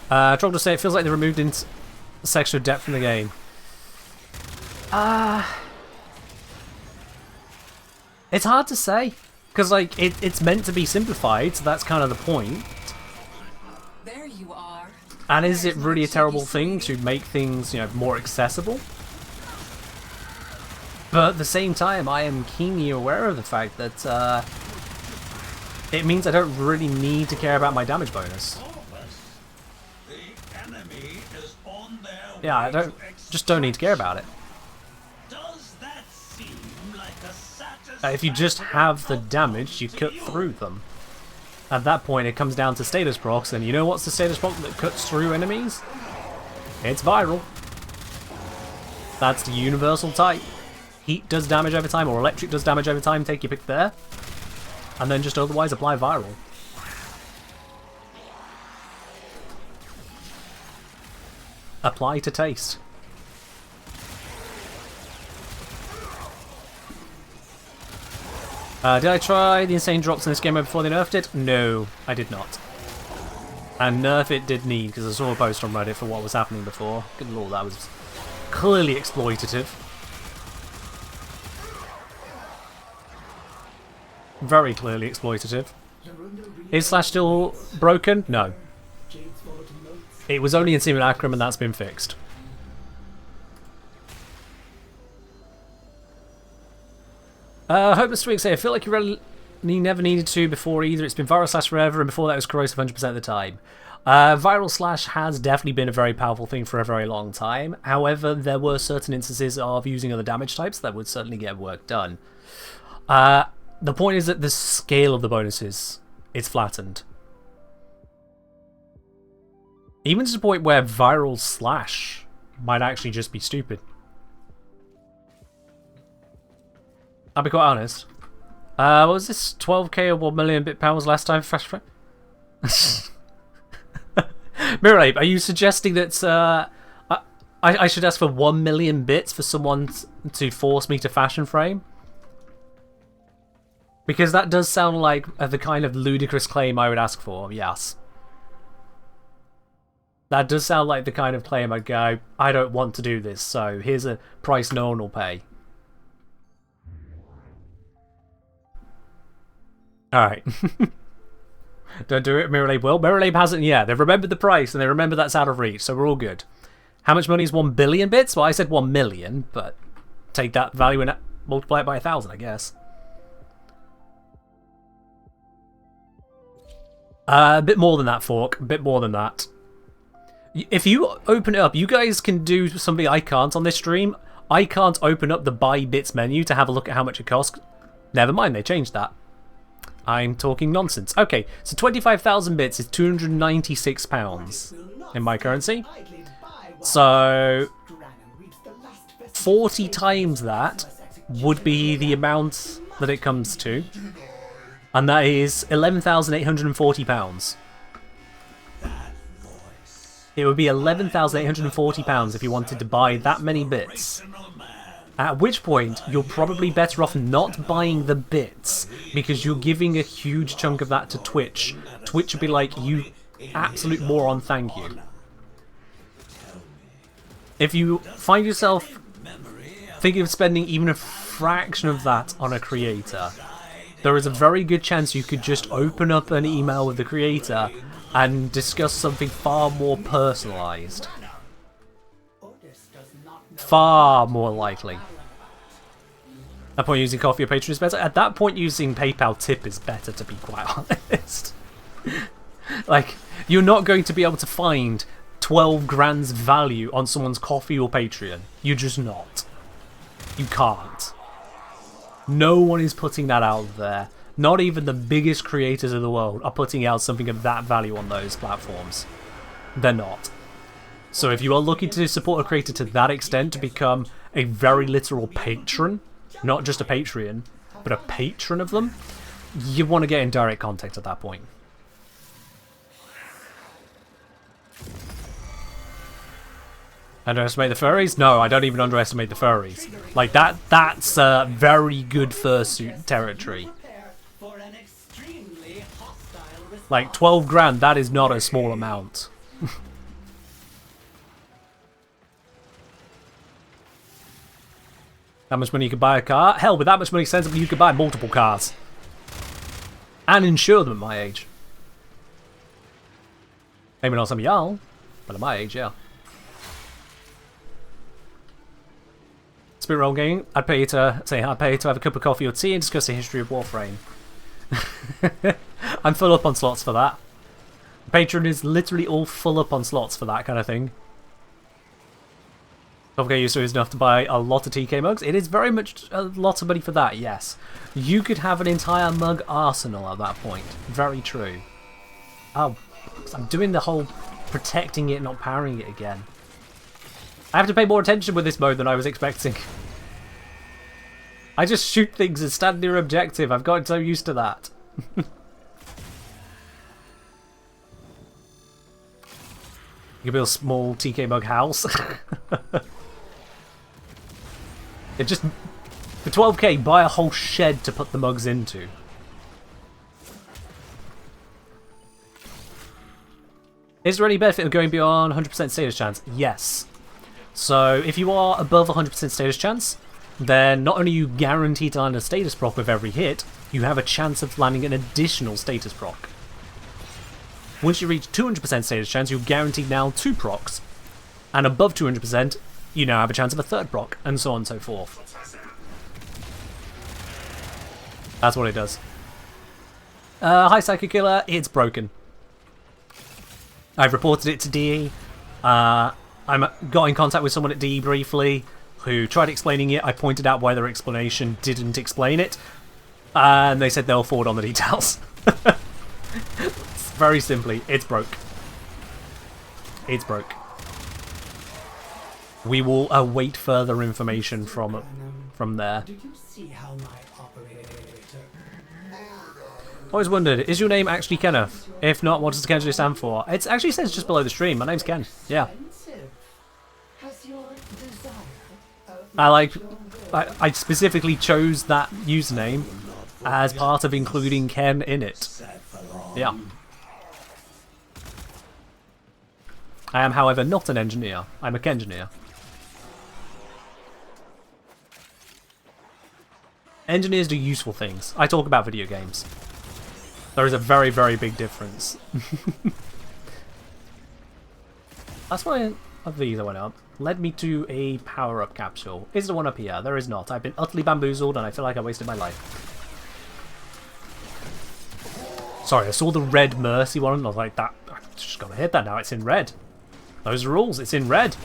Speaker 1: Trog to say it feels like they removed sexual depth from the game. It's hard to say, because like it's meant to be simplified, so that's kind of the point.
Speaker 6: There you are.
Speaker 1: And is it really a terrible thing to make things, you know, more accessible? But at the same time, I am keenly aware of the fact that it means I don't really need to care about my damage bonus.
Speaker 4: The enemy is on their
Speaker 1: Yeah, I
Speaker 4: way
Speaker 1: just don't need to care about it.
Speaker 4: Does that seem like a satisfactory
Speaker 1: If you just have the damage, you cut through them. At that point, it comes down to status procs, and you know what's the status proc that cuts through enemies? It's viral. That's the universal type. Heat does damage over time, or electric does damage over time, take your pick there. And then just otherwise apply viral. Apply to taste. Did I try the insane drops in this game before they nerfed it? No, I did not. And nerf it did need, because I saw a post on Reddit for what was happening before. Good lord, that was clearly exploitative. Very clearly exploitative. Is Slash still broken? No. It was only in Simulacrum and that's been fixed. Hopeless Twig say, I feel like you really never needed to before either. It's been Viral Slash forever, and before that it was Corrosive 100% of the time. Viral Slash has definitely been a very powerful thing for a very long time. However, there were certain instances of using other damage types that would certainly get work done. The point is that the scale of the bonuses is flattened. Even to the point where viral slash might actually just be stupid. I'll be quite honest. What was this? 12k or 1 million bit pounds last time? Fresh frame? Miralabe, are you suggesting that I should ask for 1 million bits for someone to force me to fashion frame? Because that does sound like the kind of ludicrous claim I would ask for, yes. That does sound like the kind of claim I'd go, I don't want to do this, so here's a price no one will pay. Alright. Don't do it, Miralabe will. Miralabe hasn't yet. They've remembered the price and they remember that's out of reach, so we're all good. How much money is 1 billion bits? Well, I said 1 million, but take that value and multiply it by 1,000, I guess. A bit more than that, Fork. A bit more than that. If you open it up, you guys can do something I can't on this stream. I can't open up the buy bits menu to have a look at how much it costs. Never mind, they changed that. I'm talking nonsense. Okay, so 25,000 bits is £296 in my currency. So 40 times that would be the amount that it comes to. And that is £11,840. It would be £11,840 if you wanted to buy that many bits. At which point, you're probably better off not buying the bits, because you're giving a huge chunk of that to Twitch. Twitch would be like, you absolute moron, thank you. If you find yourself thinking of spending even a fraction of that on a creator, there is a very good chance you could just open up an email with the creator and discuss something far more personalised. Far more likely. At that point, using Coffee or Patreon is better. At that point, using PayPal tip is better, to be quite honest. Like, you're not going to be able to find 12 grand's value on someone's Coffee or Patreon. You're just not. You can't. No one is putting that out there. Not even the biggest creators of the world are putting out something of that value on those platforms. They're not. So if you are looking to support a creator to that extent, to become a very literal patron, not just a Patreon, but a patron of them, you want to get in direct contact at that point. Underestimate the furries? No, I don't even underestimate the furries. Like, that's very good fursuit territory. Like, 12 grand, that is not a small amount. How much money you could buy a car? Hell, with that much money, sensibly, you could buy multiple cars. And insure them at my age. Maybe not some of y'all, but at my age, yeah. Spirit Roll Gaming, I'd pay you to have a cup of coffee or tea and discuss the history of Warframe. I'm full up on slots for that. Patreon is literally all full up on slots for that kind of thing. Don't get used to it enough to buy a lot of TK mugs. It is very much a lot of money for that, yes. You could have an entire mug arsenal at that point. Very true. Oh, I'm doing the whole protecting it, not powering it again. I have to pay more attention with this mode than I was expecting. I just shoot things and stand near objective. I've gotten so used to that. You can build a small TK mug house. It just, for 12k, buy a whole shed to put the mugs into. Is there any benefit of going beyond 100% status chance? Yes. So if you are above 100% status chance, then not only are you guaranteed to land a status proc with every hit, you have a chance of landing an additional status proc. Once you reach 200% status chance, you're guaranteed now 2 procs. And above 200%, you now have a chance of a 3rd proc, and so on and so forth. That's what it does. Hi Psycho Killer, it's broken. I've reported it to DE. I got in contact with someone at DE briefly who tried explaining it. I pointed out why their explanation didn't explain it. And they said they'll forward on the details. Very simply, it's broke. It's broke. We will await further information from there.
Speaker 3: Do you see how my operator?
Speaker 1: Always wondered, is your name actually Kenneth? If not, what does the Ken stand for? It actually says just below the stream. My name's Ken. Yeah.
Speaker 3: Has your desire?
Speaker 1: I specifically chose that username as part of including Ken in it. Yeah. I am, however, not an engineer. I'm a Kengineer. Engineers do useful things. I talk about video games. There is a very, very big difference. That's why of these I went up. Led me to a power-up capsule. Is there one up here? There is not. I've been utterly bamboozled and I feel like I wasted my life. Sorry, I saw the red Mercy one and I was like, that, I'm just gonna hit that now. It's in red. Those are rules. It's in red.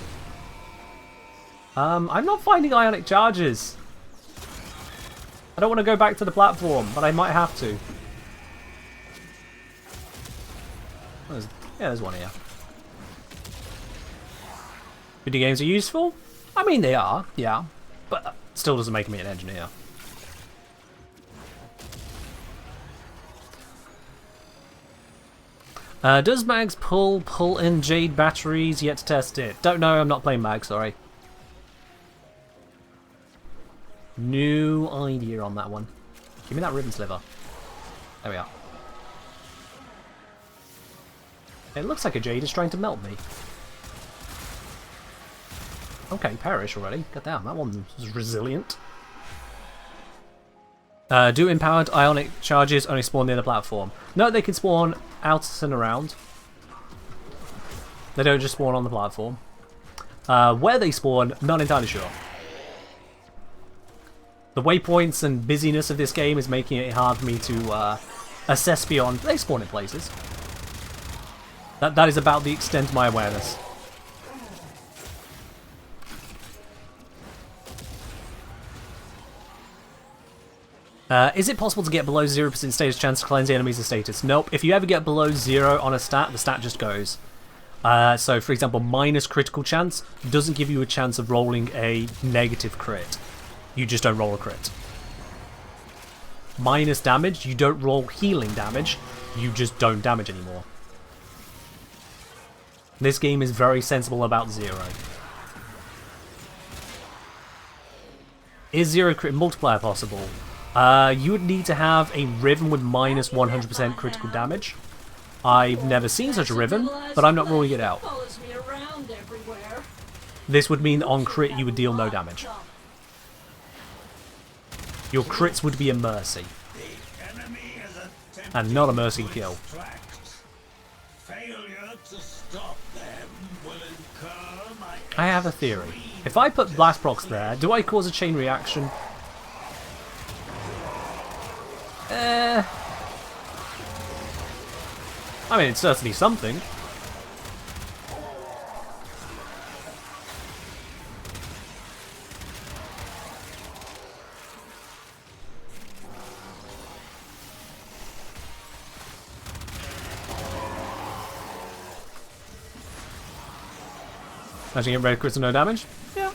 Speaker 1: I'm not finding ionic charges. I don't want to go back to the platform, but I might have to. Yeah, there's one here. Video games are useful? I mean, they are, yeah. But that still doesn't make me an engineer. Does Mags pull in Jade batteries? Yet to test it. Don't know, I'm not playing Mag, sorry. No idea on that one. Give me that ribbon sliver. There we are. It looks like a Jade is trying to melt me. Okay, perish already. God damn, that one was resilient. Do empowered ionic charges only spawn near the platform? No, they can spawn out and around. They don't just spawn on the platform. Where they spawn, not entirely sure. The waypoints and busyness of this game is making it hard for me to assess beyond. They spawn in places. That is about the extent of my awareness. Is it possible to get below 0% status chance to cleanse the enemies' status? Nope. If you ever get below 0 on a stat, the stat just goes. So, for example, minus critical chance doesn't give you a chance of rolling a negative crit. You just don't roll a crit. Minus damage, you don't roll healing damage. You just don't damage anymore. This game is very sensible about 0. Is 0 crit multiplier possible? You would need to have a Riven with minus 100% critical damage. I've never seen such a Riven, but I'm not ruling it out. This would mean that on crit you would deal no damage. Your crits would be a mercy. And not a mercy kill. I have a theory. If I put blast procs there, do I cause a chain reaction? I mean, it's certainly something. Imagine getting red crits and no damage? Yeah.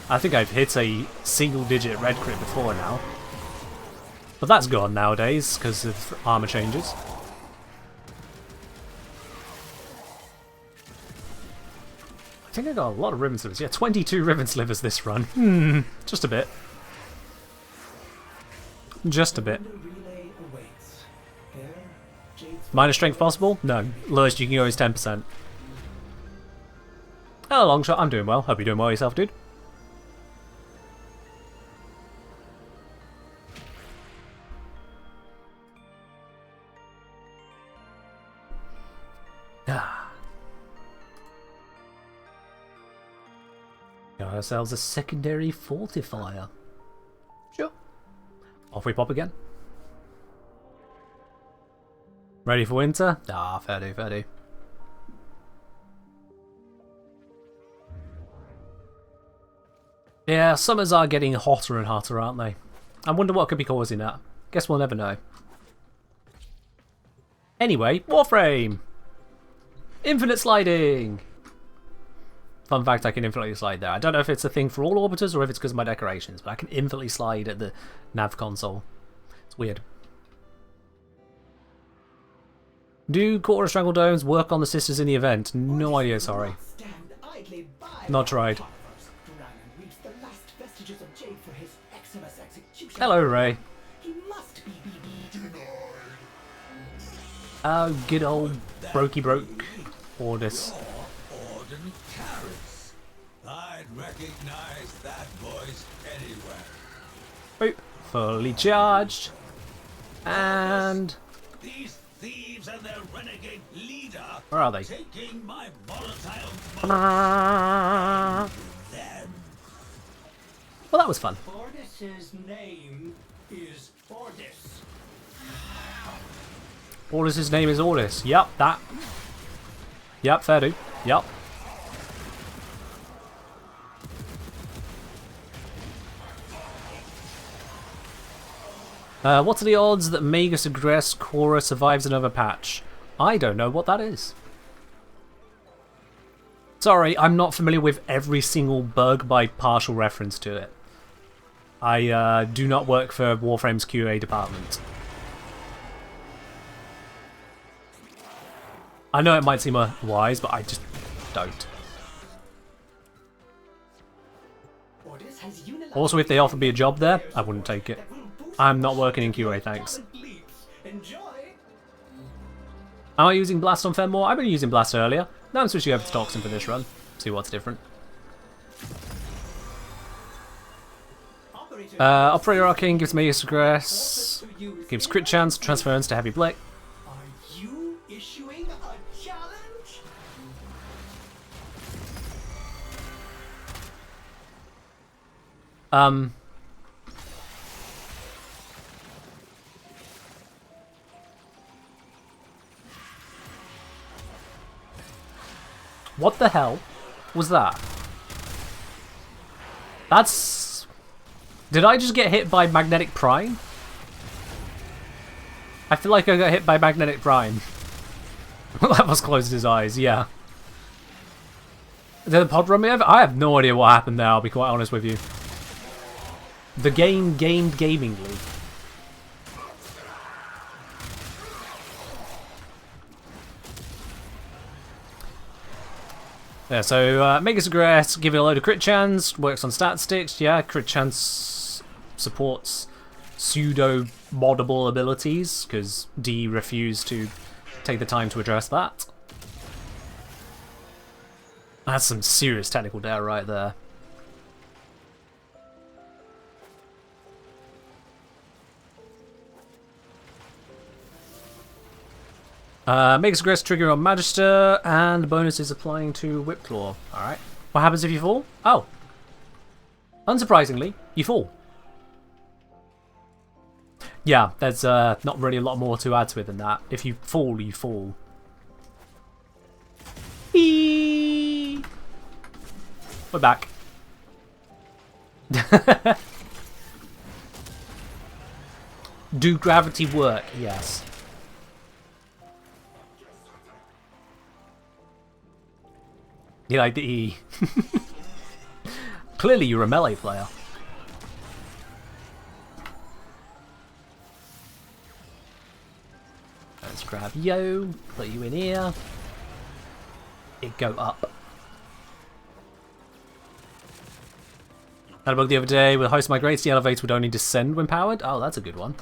Speaker 1: I think I've hit a single-digit red crit before now. But that's gone nowadays, because of armor changes. I think I got a lot of ribbon slivers. Yeah, 22 ribbon slivers this run. Just a bit. Just a bit. Minus strength possible? No. Lowest you can go is 10%. Hello, Longshot. I'm doing well. Hope you're doing well yourself, dude. Got ourselves a secondary fortifier. Sure. Off we pop again. Ready for winter? Ah, fair do, fair do. Yeah, summers are getting hotter and hotter, aren't they? I wonder what could be causing that. Guess we'll never know. Anyway, Warframe! Infinite sliding! Fun fact, I can infinitely slide there. I don't know if it's a thing for all orbiters or if it's because of my decorations, but I can infinitely slide at the nav console. It's weird. Do Quarter Strangle Domes work on the sisters in the event? No idea, sorry. Not tried. Hello, Ray. Oh, good old brokey broke. Ordis.
Speaker 4: Orden carrots. I'd recognize that voice anywhere.
Speaker 1: Boop. Fully charged. And...
Speaker 4: These thieves and their renegade leader
Speaker 1: where are they?
Speaker 4: taking my volatile them.
Speaker 1: Well, that was fun.
Speaker 3: Ordis's name is Ordis.
Speaker 1: Ordis' name is Ordis. Yep, that. Yep, fair do. Yep. What are the odds that Magus Aggress Cora survives another patch? I don't know what that is. Sorry, I'm not familiar with every single bug by partial reference to it. I do not work for Warframe's QA department. I know it might seem wise, but I just don't. Also, if they offered me a job there, I wouldn't take it. I'm not working in QA, thanks. Am I using Blast on Fenmore? I've been using Blast earlier. Now I'm switching over to Toxin for this run. See what's different. Operator Arcane gives me Aggress. Gives crit chance, transference to Heavy Blick.
Speaker 3: Are you issuing a challenge?
Speaker 1: What the hell was that? That's... Did I just get hit by Magnetic Prime? I feel like I got hit by Magnetic Prime. That was closed his eyes, yeah. Did the pod run me over? I have no idea what happened there, I'll be quite honest with you. The game gamed gamingly. Yeah, so Magus Aggress, give it a load of crit chance, works on stat sticks, yeah, crit chance supports pseudo moddable abilities, because D refused to take the time to address that. That's some serious technical debt right there. Makes aggress trigger on Magister, and the bonus is applying to Whip Claw. Alright. What happens if you fall? Oh. Unsurprisingly, you fall. Yeah, there's not really a lot more to add to it than that. If you fall, you fall. Eee! We're back. Do gravity work? Yes. You like the E. Clearly you're a melee player. Let's grab Yo, put you in here. It go up. Had a bug the other day with host migrates, the elevator would only descend when powered. Oh, that's a good one.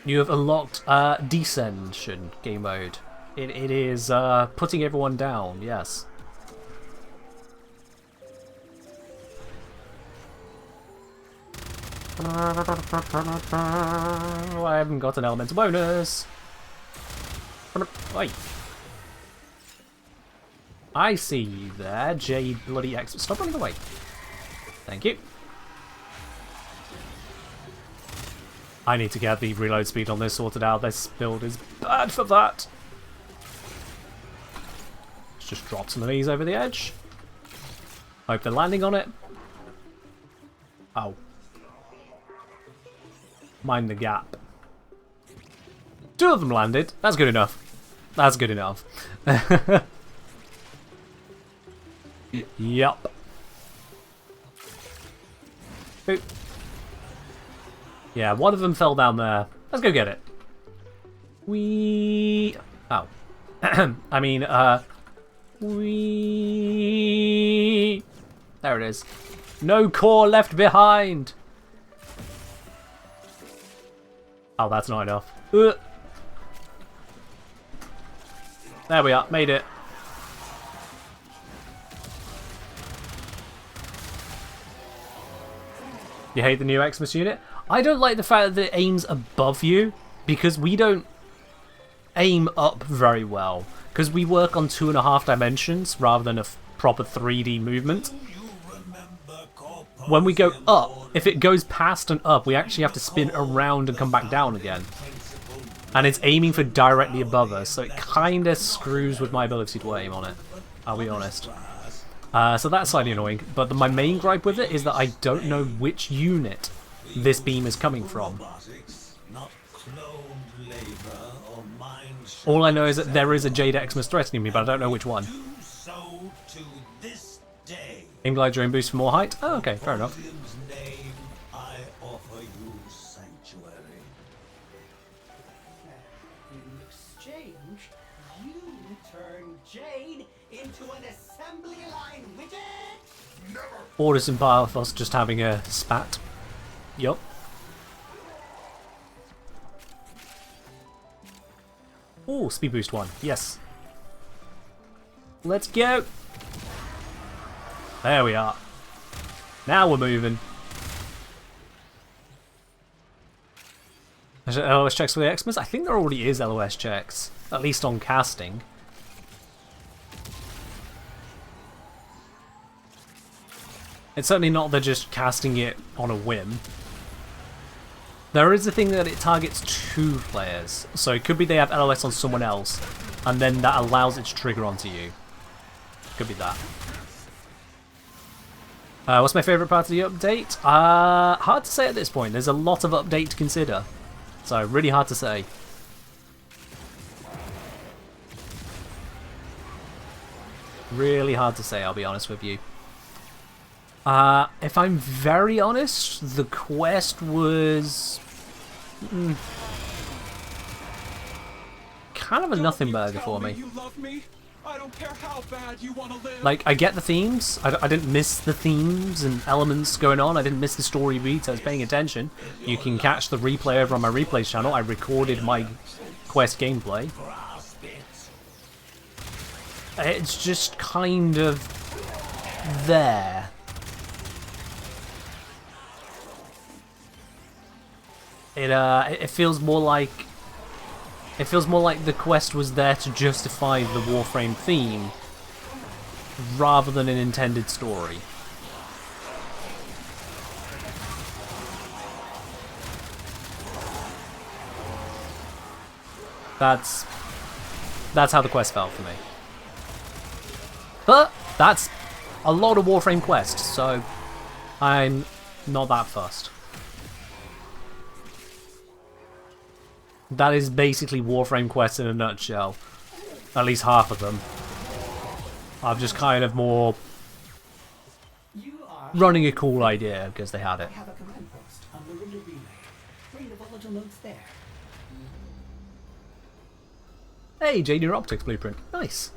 Speaker 1: You have unlocked Descension game mode. It is putting everyone down, yes. Oh, I haven't got an elemental bonus. Oi. I see you there, J bloody X. Stop running away. Thank you. I need to get the reload speed on this sorted out. This build is bad for that. Let's just drop some of these over the edge. Hope they're landing on it. Oh. Mind the gap. 2 of them landed. That's good enough. That's good enough. Yup. Boop. Yeah, one of them fell down there. Let's go get it. Oh. I mean, there it is. No core left behind. Oh, that's not enough. There we are. Made it. You hate the new Xmas unit? I don't like the fact that it aims above you, because we don't aim up very well. Because we work on 2.5 dimensions rather than a proper 3D movement. When we go up, if it goes past and up, we actually have to spin around and come back down again. And it's aiming for directly above us, so it kind of screws with my ability to aim on it, I'll be honest. So that's slightly annoying, but my main gripe with it is that I don't know which unit this beam is coming from. All I know is that there is a Jade Xmas threatening me, but I don't know which one. Aim glide during boost for more height? Oh, okay, fair enough.
Speaker 3: In exchange, you turn Jade into an assembly line widget? Never!
Speaker 1: Orders in bar of us just having a spat. Yup. Ooh, speed boost 1. Yes. Let's go. There we are. Now we're moving. Is there LOS checks for the Xmas? I think there already is LOS checks. At least on casting. It's certainly not they're just casting it on a whim. There is a thing that it targets 2 players, so it could be they have LOS on someone else, and then that allows it to trigger onto you. Could be that. What's my favourite part of the update? Hard to say at this point. There's a lot of update to consider, so really hard to say. Really hard to say, I'll be honest with you. If I'm very honest, the quest was kind of a nothing burger for me.
Speaker 5: You love me? I don't care how bad you want to live.
Speaker 1: Like, I get the themes. I didn't miss the themes and elements going on. I didn't miss the story beats. I was paying attention. You can catch the replay over on my replays channel. I recorded my quest gameplay. It's just kind of there. It feels more like the quest was there to justify the Warframe theme rather than an intended story. That's how the quest felt for me. But that's a lot of Warframe quests, so I'm not that fussed. That is basically Warframe quests in a nutshell. At least half of them. I've just kind of more running a cool idea because they had it.
Speaker 3: I have a command post on the relay. Bring the volatile notes there.
Speaker 1: Hey, Jade Optics blueprint. Nice.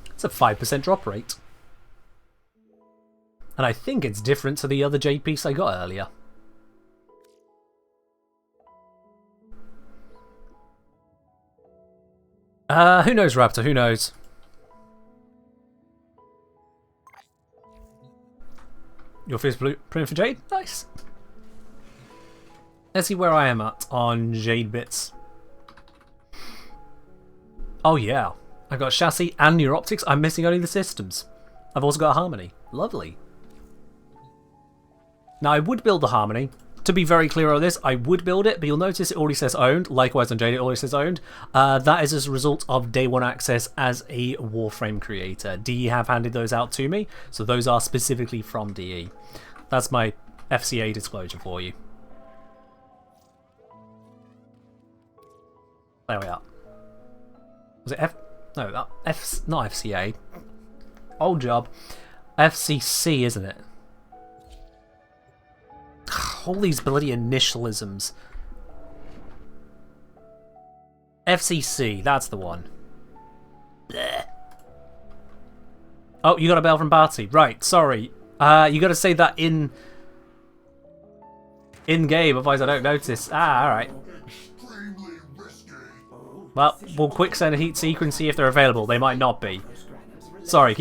Speaker 1: It's a 5% drop rate. And I think it's different to the other Jade piece I got earlier. Who knows, Raptor? Who knows? Your first blueprint for Jade? Nice. Let's see where I am at on Jade bits. Oh yeah, I got chassis and new optics. I'm missing only the systems. I've also got Harmony. Lovely. Now I would build the Harmony. To be very clear on this, I would build it, but you'll notice it already says owned. Likewise on Jade, it already says owned. That is as a result of day 1 access as a Warframe creator. DE have handed those out to me, so those are specifically from DE. That's my FCA disclosure for you. There we are. Was it F? No, not FCA. Old job. FCC, isn't it? All these bloody initialisms. FCC, that's the one. Blech. Oh, you got a bell from Barty. Right, sorry. You got to say that in game, otherwise I don't notice. Ah, alright.
Speaker 3: Extremely risky.
Speaker 1: Well, we'll quick send a heat seeker and see if they're available. They might not be. Sorry,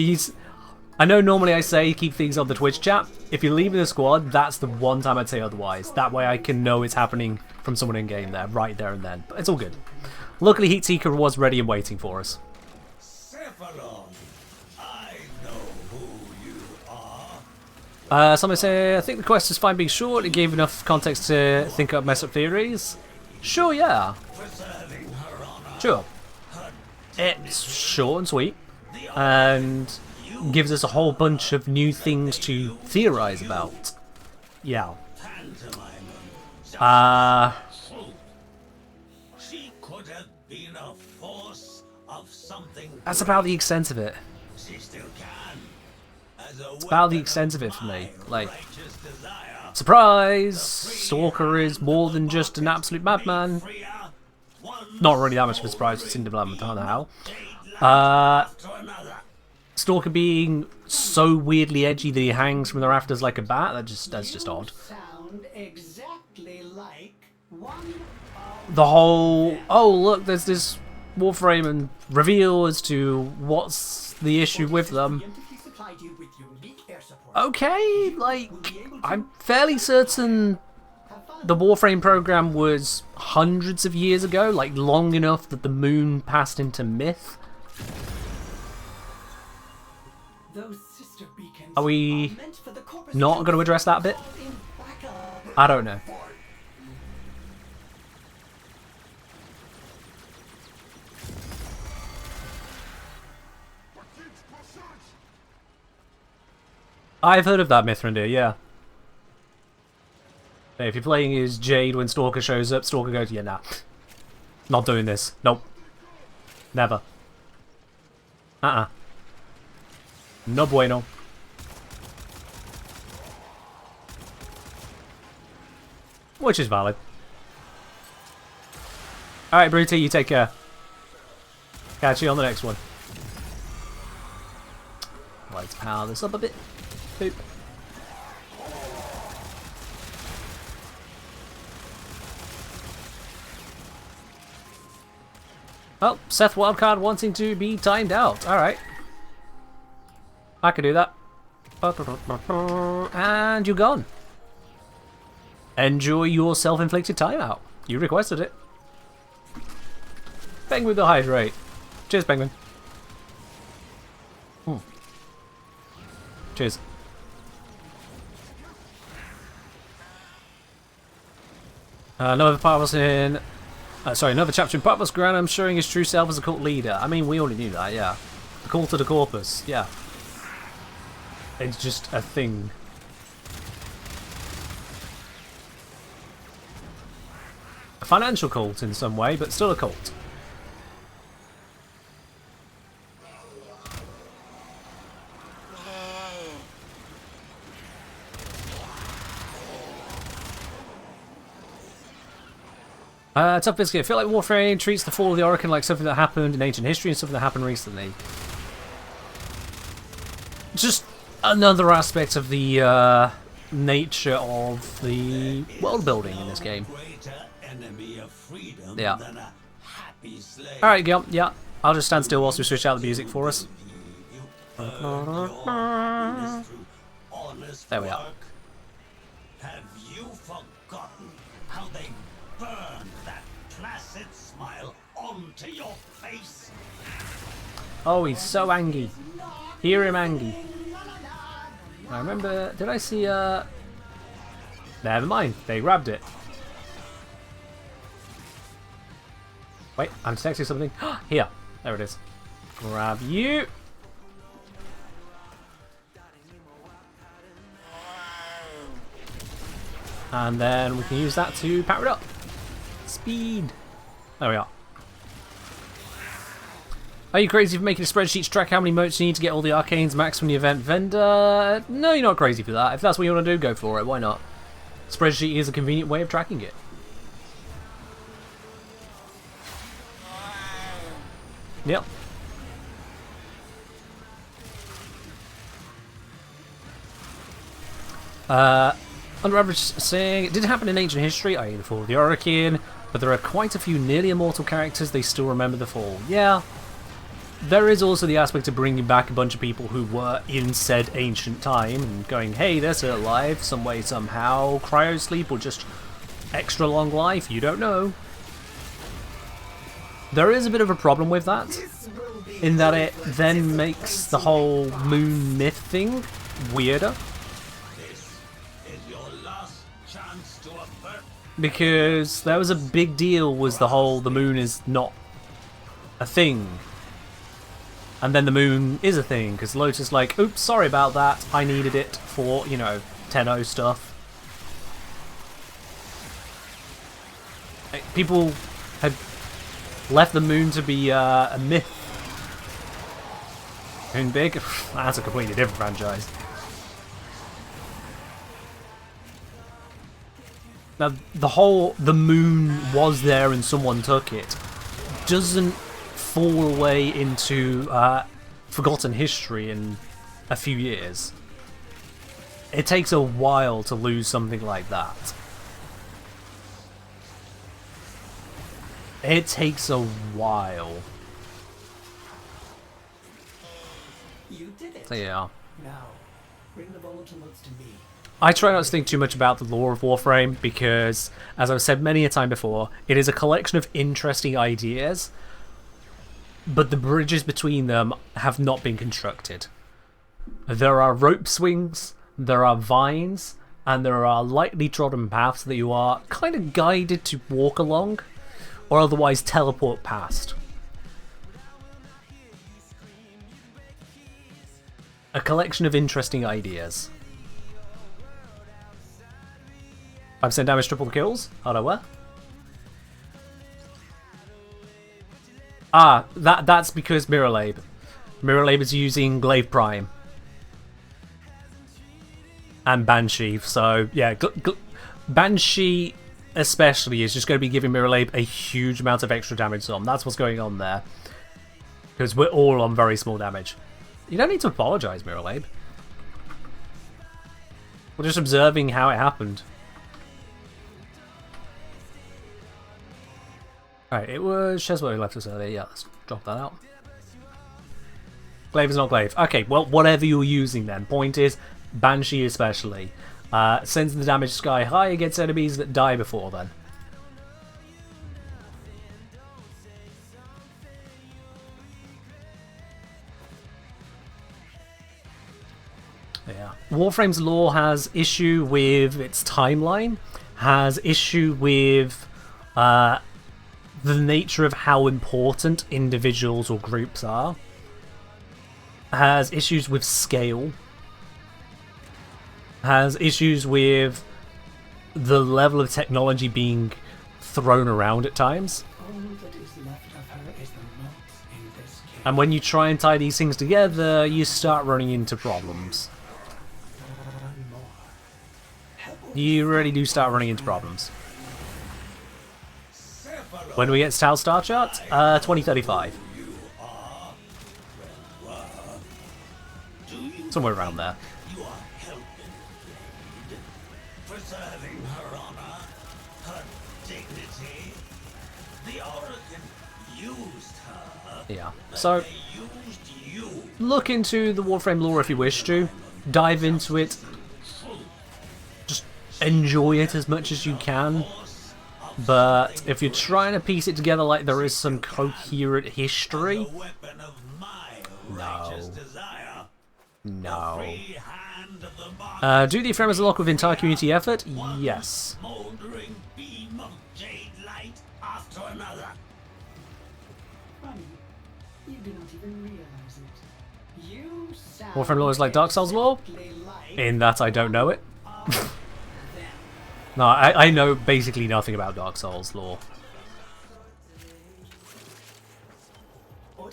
Speaker 1: I know normally I say keep things on the Twitch chat. If you're leaving the squad, that's the one time I'd say otherwise. That way I can know it's happening from someone in game there, right there and then. But it's all good. Luckily, Heat Seeker was ready and waiting for us.
Speaker 4: Cephalon, I know who you are.
Speaker 1: Somebody say, I think the quest is fine being short. It gave enough context to think up mess up theories. Sure, yeah.
Speaker 4: Preserving her honor.
Speaker 1: Sure. It's short and sweet. And gives us a whole bunch of new things to theorize about. Yeah.
Speaker 4: She could have been a force of something.
Speaker 1: That's about the extent of it.
Speaker 4: She still can.
Speaker 1: It's about the extent of it for me. Like, surprise! Stalker is more than just an absolute madman. Not really that much of a surprise. It's in development, I don't know how. Stalker being so weirdly edgy that he hangs from the rafters like a bat, that's just odd.
Speaker 3: Sound exactly like one
Speaker 1: The whole, oh look, there's this Warframe and reveal as to what's the issue with them.
Speaker 3: scientifically supplied you with unique air support.
Speaker 1: Okay, like, I'm fairly certain the Warframe program was hundreds of years ago, like long enough that the moon passed into myth.
Speaker 3: Those sister beacons
Speaker 1: Are we
Speaker 3: meant for the corpus
Speaker 1: not going to address that bit?
Speaker 3: in backup.
Speaker 1: I don't know. I've heard of that Mithrandir, yeah. Hey, if you're playing as Jade when Stalker shows up, Stalker goes, yeah, nah. Not doing this. Nope. Never. No bueno. Which is valid. Alright, Bruty, you take care. Catch you on the next one. Let's power this up a bit. Boop. Oh, Seth Wildcard wanting to be timed out. Alright. I could do that. And you're gone. Enjoy your self-inflicted timeout. You requested it. Penguin will hydrate. Cheers, Penguin. Cheers. Another part in. Another chapter in Purpose Granum showing his true self as a cult leader. I mean, we already knew that, yeah. The cult of the corpus, yeah. It's just a thing. A financial cult in some way, but still a cult. Tough Biscuit. I feel like Warframe treats the fall of the Oracle like something that happened in ancient history and something that happened recently. Just another aspect of the nature of the world building in this game. Yeah. Alright, Gil. Yeah. I'll just stand still whilst we switch out the music for us. There we are.
Speaker 4: Have you forgotten how they burned that placid smile onto your face?
Speaker 1: Oh, he's so angry. Hear him angry. I remember, did I see, never mind, they grabbed it. Wait, I'm detecting something. Here, there it is. Grab you. And then we can use that to power it up. Speed. There we are. Are you crazy for making a spreadsheet to track how many motes you need to get all the arcanes max from the event vendor? No, you're not crazy for that. If that's what you want to do, go for it. Why not? Spreadsheet is a convenient way of tracking it. Yep. Under average saying, it did happen in ancient history, i.e. the fall of the Orokin, but there are quite a few nearly immortal characters, they still remember the fall. Yeah. There is also the aspect of bringing back a bunch of people who were in said ancient time and going, hey, they're still alive, some way, somehow, cryosleep or just extra long life, you don't know. There is a bit of a problem with that, in that it then makes the whole moon myth thing weirder. Because there was a big deal was the whole the moon is not a thing. And then the moon is a thing, because Lotus like, oops, sorry about that, I needed it for, you know, Tenno stuff. People had left the moon to be a myth. Moon big? That's a completely different franchise. Now, the moon was there and someone took it doesn't fall away into forgotten history in a few years. It takes a while to lose something like that. It takes a while.
Speaker 3: You did it.
Speaker 1: So yeah.
Speaker 3: Now, bring the volatile notes to me.
Speaker 1: I try not to think too much about the lore of Warframe because, as I've said many a time before, it is a collection of interesting ideas, but the bridges between them have not been constructed. There are rope swings, there are vines, and there are lightly trodden paths that you are kind of guided to walk along, or otherwise teleport past. A collection of interesting ideas. 5% damage, triple the kills. Hold on, what? Ah, that's because Mirrorlabe. Mirrorlabe is using Glaive Prime. And Banshee, so yeah, Banshee especially is just going to be giving Mirrorlabe a huge amount of extra damage on. That's what's going on there. Because we're all on very small damage. You don't need to apologise, Mirrorlabe. We're just observing how it happened. Alright, it was Cheswell who left us earlier. Yeah, let's drop that out. Glaive is not Glaive. Okay, well, whatever you're using then. Point is, Banshee especially. Sends the damage sky high against enemies that die before then. Yeah. Warframe's lore has issue with its timeline, has issue with the nature of how important individuals or groups are, has issues with scale, has issues with the level of technology being thrown around at times.
Speaker 3: All that is left of her is the knots in this cave.
Speaker 1: And when you try and tie these things together, you start running into problems. You really do start running into problems. When do we get Sal Star Chart? 2035. Somewhere around there.
Speaker 4: You are helping Blade, preserving her honor, her dignity. The Orokin used her.
Speaker 1: Yeah. So,
Speaker 4: They used you.
Speaker 1: look into the Warframe lore if you wish to. Dive into it. Just enjoy it as much as you can. But if you're trying to piece it together like there is some coherent history,
Speaker 4: The weapon of my
Speaker 1: No.
Speaker 4: righteous desire.
Speaker 1: no.
Speaker 4: Free hand of the mark.
Speaker 1: Do the Ephraim as a lock with entire community effort? Yes.
Speaker 4: Smoldering beam of jade light after another.
Speaker 3: Funny, you do not even realize it. You sound
Speaker 1: Warframe lore is like Dark Souls lore?
Speaker 3: exactly like
Speaker 1: In that I don't know it. No, I know basically nothing about Dark Souls lore.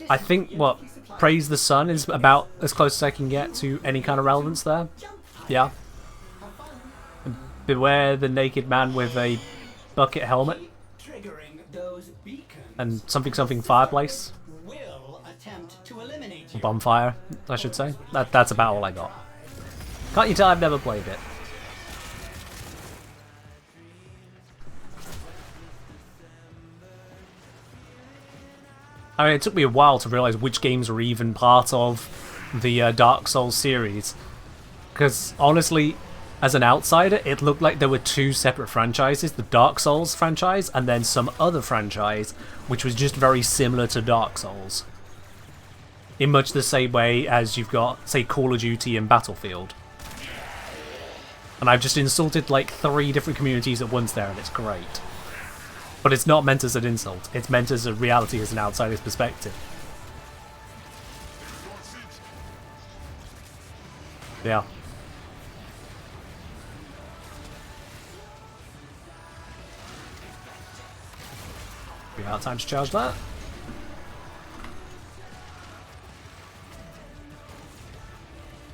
Speaker 1: I think, what, Praise the Sun is about as close as I can get to any kind of relevance there. Yeah. Beware the naked man with a bucket helmet.
Speaker 3: Triggering those beacons
Speaker 1: And something fireplace.
Speaker 3: will attempt to eliminate you.
Speaker 1: Bonfire, I should say. That's about all I got. Can't you tell I've never played it? I mean, it took me a while to realise which games were even part of the Dark Souls series. Because, honestly, as an outsider, it looked like there were two separate franchises. The Dark Souls franchise, and then some other franchise, which was just very similar to Dark Souls. In much the same way as you've got, say, Call of Duty and Battlefield. And I've just insulted, like, 3 different communities at once there, and it's great. But it's not meant as an insult. It's meant as a reality, as an outsider's perspective. Yeah. Be out of time to charge that.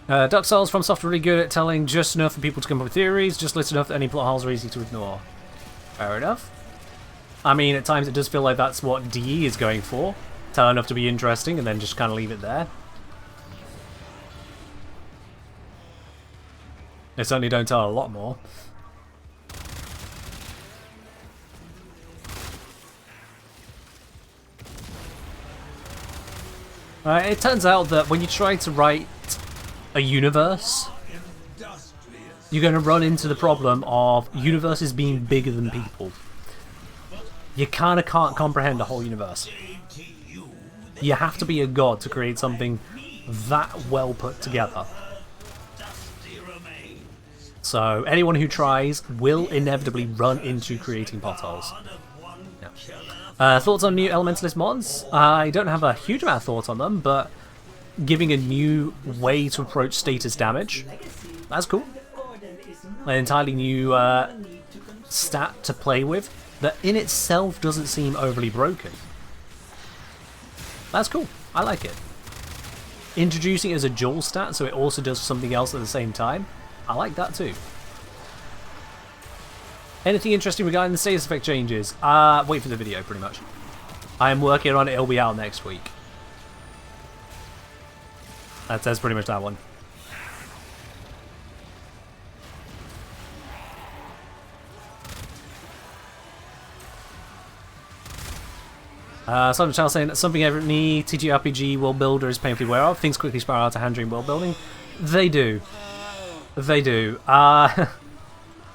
Speaker 1: Dark Souls from Software really good at telling just enough for people to come up with theories, just little enough that any plot holes are easy to ignore. Fair enough. I mean, at times it does feel like that's what DE is going for. Tell enough to be interesting and then just kind of leave it there. They certainly don't tell a lot more. It turns out that when you try to write a universe, you're going to run into the problem of universes being bigger than people. You kind of can't comprehend a whole universe. You have to be a god to create something that well put together. So anyone who tries will inevitably run into creating potholes. Yeah. Thoughts on new Elementalist mods? I don't have a huge amount of thoughts on them, but giving a new way to approach status damage, that's cool. An entirely new stat to play with that in itself doesn't seem overly broken. That's cool. I like it. Introducing it as a dual stat so it also does something else at the same time, I like that too. Anything interesting regarding the status effect changes? Wait for the video, pretty much. I am working on it, it'll be out next week. That's pretty much that one. Simon Child saying that something every TTRPG world builder is painfully aware of. Things quickly spiral to hand-dream world building. They do. They do. I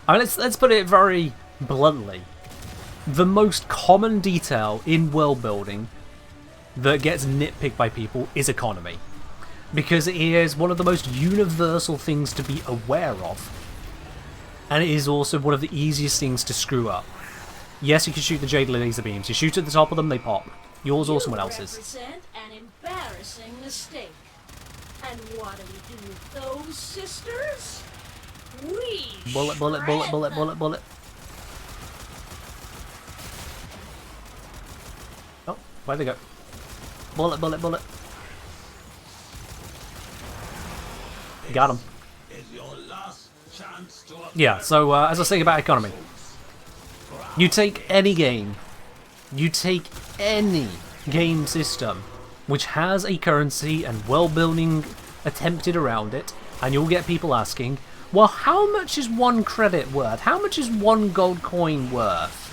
Speaker 1: mean, let's put it very bluntly. The most common detail in world building that gets nitpicked by people is economy. Because it is one of the most universal things to be aware of. And it is also one of the easiest things to screw up. Yes, you can shoot the jade laser beams. You shoot at the top of them, they pop. Yours or someone else's.
Speaker 7: Represent an embarrassing mistake. And what do we do with those sisters? We
Speaker 1: Bullet, bullet, bullet, bullet, bullet, bullet. Oh, where'd they go? Bullet, bullet, bullet. Got him. Yeah, so as I was saying about economy. You take any game, you take any game system which has a currency and world building attempted around it, and you'll get people asking, well, how much is 1 credit worth? How much is 1 gold coin worth?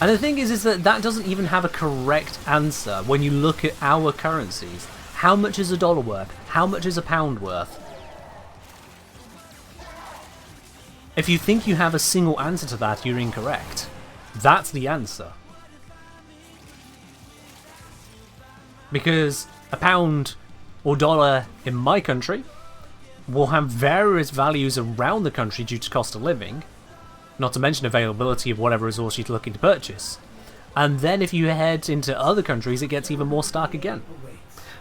Speaker 1: And the thing is that that doesn't even have a correct answer when you look at our currencies. How much is $1 worth? How much is £1 worth? If you think you have a single answer to that, you're incorrect. That's the answer. Because £1 or dollar in my country will have various values around the country due to cost of living, not to mention availability of whatever resource you're looking to purchase. And then if you head into other countries, it gets even more stark again.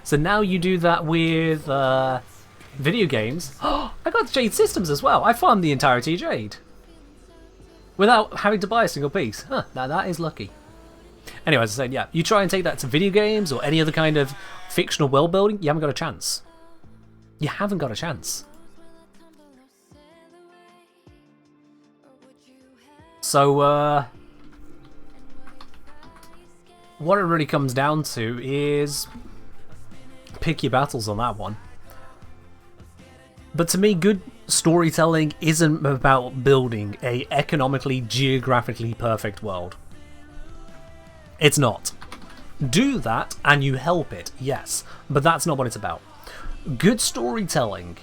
Speaker 1: So now you do that with video games. Oh, I got Jade Systems as well. I farmed the entirety of Jade without having to buy a single piece. Huh, now that is lucky. Anyway, as I said, yeah, you try and take that to video games or any other kind of fictional world building, you haven't got a chance. You haven't got a chance. So, what it really comes down to is pick your battles on that one. But to me, good storytelling isn't about building a economically, geographically perfect world. It's not. Do that and you help it, yes, but that's not what it's about. Good storytelling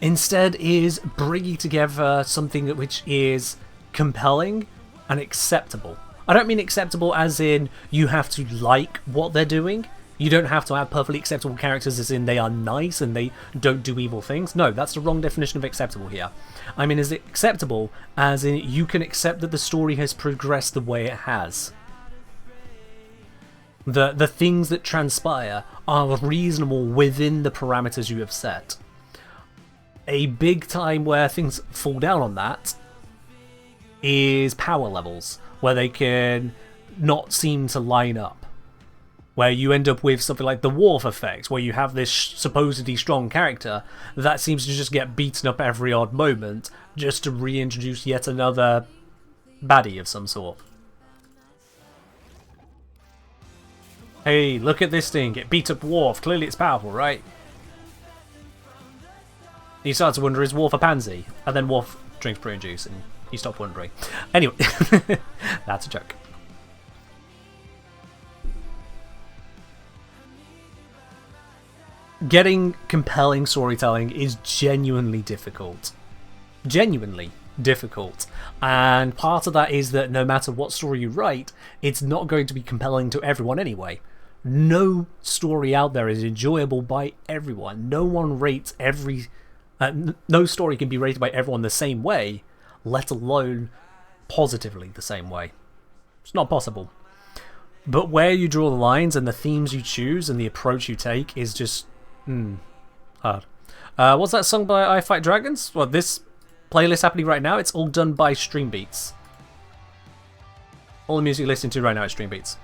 Speaker 1: instead is bringing together something which is compelling and acceptable. I don't mean acceptable as in you have to like what they're doing. You don't have to have perfectly acceptable characters as in they are nice and they don't do evil things. No, that's the wrong definition of acceptable here. I mean, is it acceptable as in you can accept that the story has progressed the way it has? The things that transpire are reasonable within the parameters you have set. A big time where things fall down on that is power levels, where they can not seem to line up. Where you end up with something like the Worf effect, where you have this supposedly strong character that seems to just get beaten up every odd moment, just to reintroduce yet another baddie of some sort. Hey, look at this thing, it beat up Worf, clearly it's powerful, right? You start to wonder, is Worf a pansy? And then Worf drinks prune juice and you stop wondering. Anyway, that's a joke. Getting compelling storytelling is genuinely difficult. Genuinely difficult. And part of that is that no matter what story you write, it's not going to be compelling to everyone anyway. No story out there is enjoyable by everyone. No one rates every... no story can be rated by everyone the same way, let alone positively the same way. It's not possible. But where you draw the lines and the themes you choose and the approach you take is just... hard. What's that song by I Fight Dragons? Well, this playlist happening right now, it's all done by Stream Beats. All the music listening to right now is Stream Beats.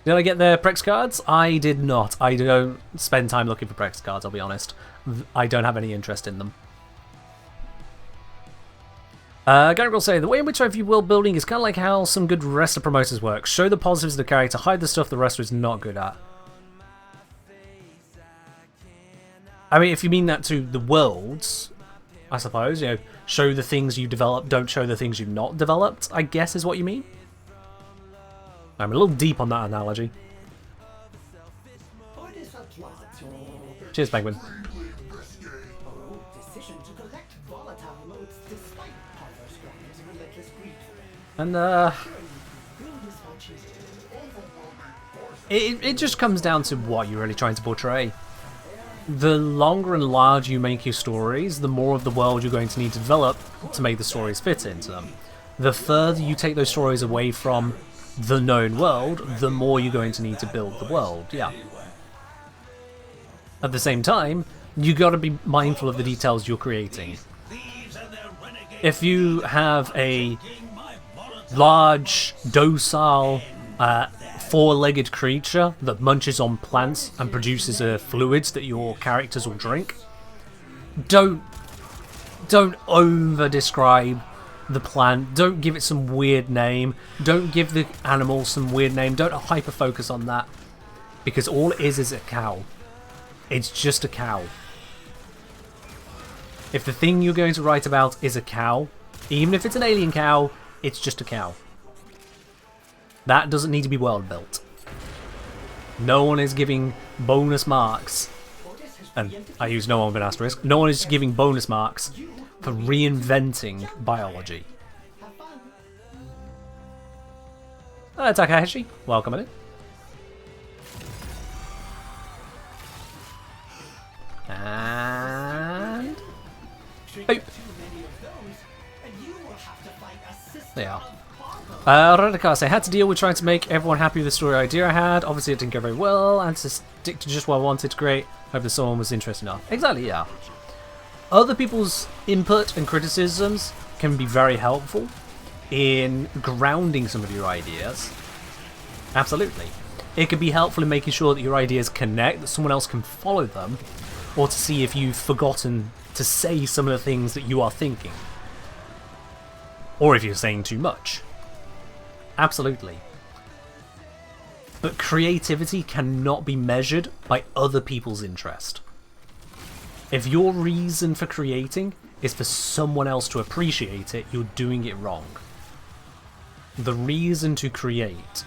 Speaker 1: Did I get the Prex cards? I did not. I don't spend time looking for Prex cards, I'll be honest. I don't have any interest in them. Gary will say, the way in which I view world building is kind of like how some good wrestler promoters work. Show the positives of the character, hide the stuff the wrestler is not good at. I mean, if you mean that to the worlds, I suppose, you know, show the things you developed, don't show the things you've not developed, I guess is what you mean. I'm a little deep on that analogy. Cheers, Penguin. And, it just comes down to what you're really trying to portray. The longer and larger you make your stories, the more of the world you're going to need to develop to make the stories fit into them. The further you take those stories away from the known world, the more you're going to need to build the world, yeah. At the same time, you got to be mindful of the details you're creating. If you have a large, docile, four-legged creature that munches on plants and produces fluids that your characters will drink, don't over-describe the plant, don't give it some weird name, don't give the animal some weird name, don't hyper-focus on that, because all it is a cow. It's just a cow. If the thing you're going to write about is a cow, even if it's an alien cow, it's just a cow. That doesn't need to be world built. No one is giving bonus marks, and I use no one with an asterisk, no one is giving bonus marks for reinventing biology. Takahashi, welcome in. And... oh. They are. Radikase, I had to deal with trying to make everyone happy with the story idea I had. Obviously it didn't go very well, and to stick to just what I wanted, great. Hope that someone was interested enough. Exactly, yeah. Other people's input and criticisms can be very helpful, in grounding some of your ideas. Absolutely. It could be helpful in making sure that your ideas connect, that someone else can follow them, or to see if you've forgotten to say some of the things that you are thinking. Or if you're saying too much. Absolutely. But creativity cannot be measured by other people's interest. If your reason for creating is for someone else to appreciate it, you're doing it wrong. The reason to create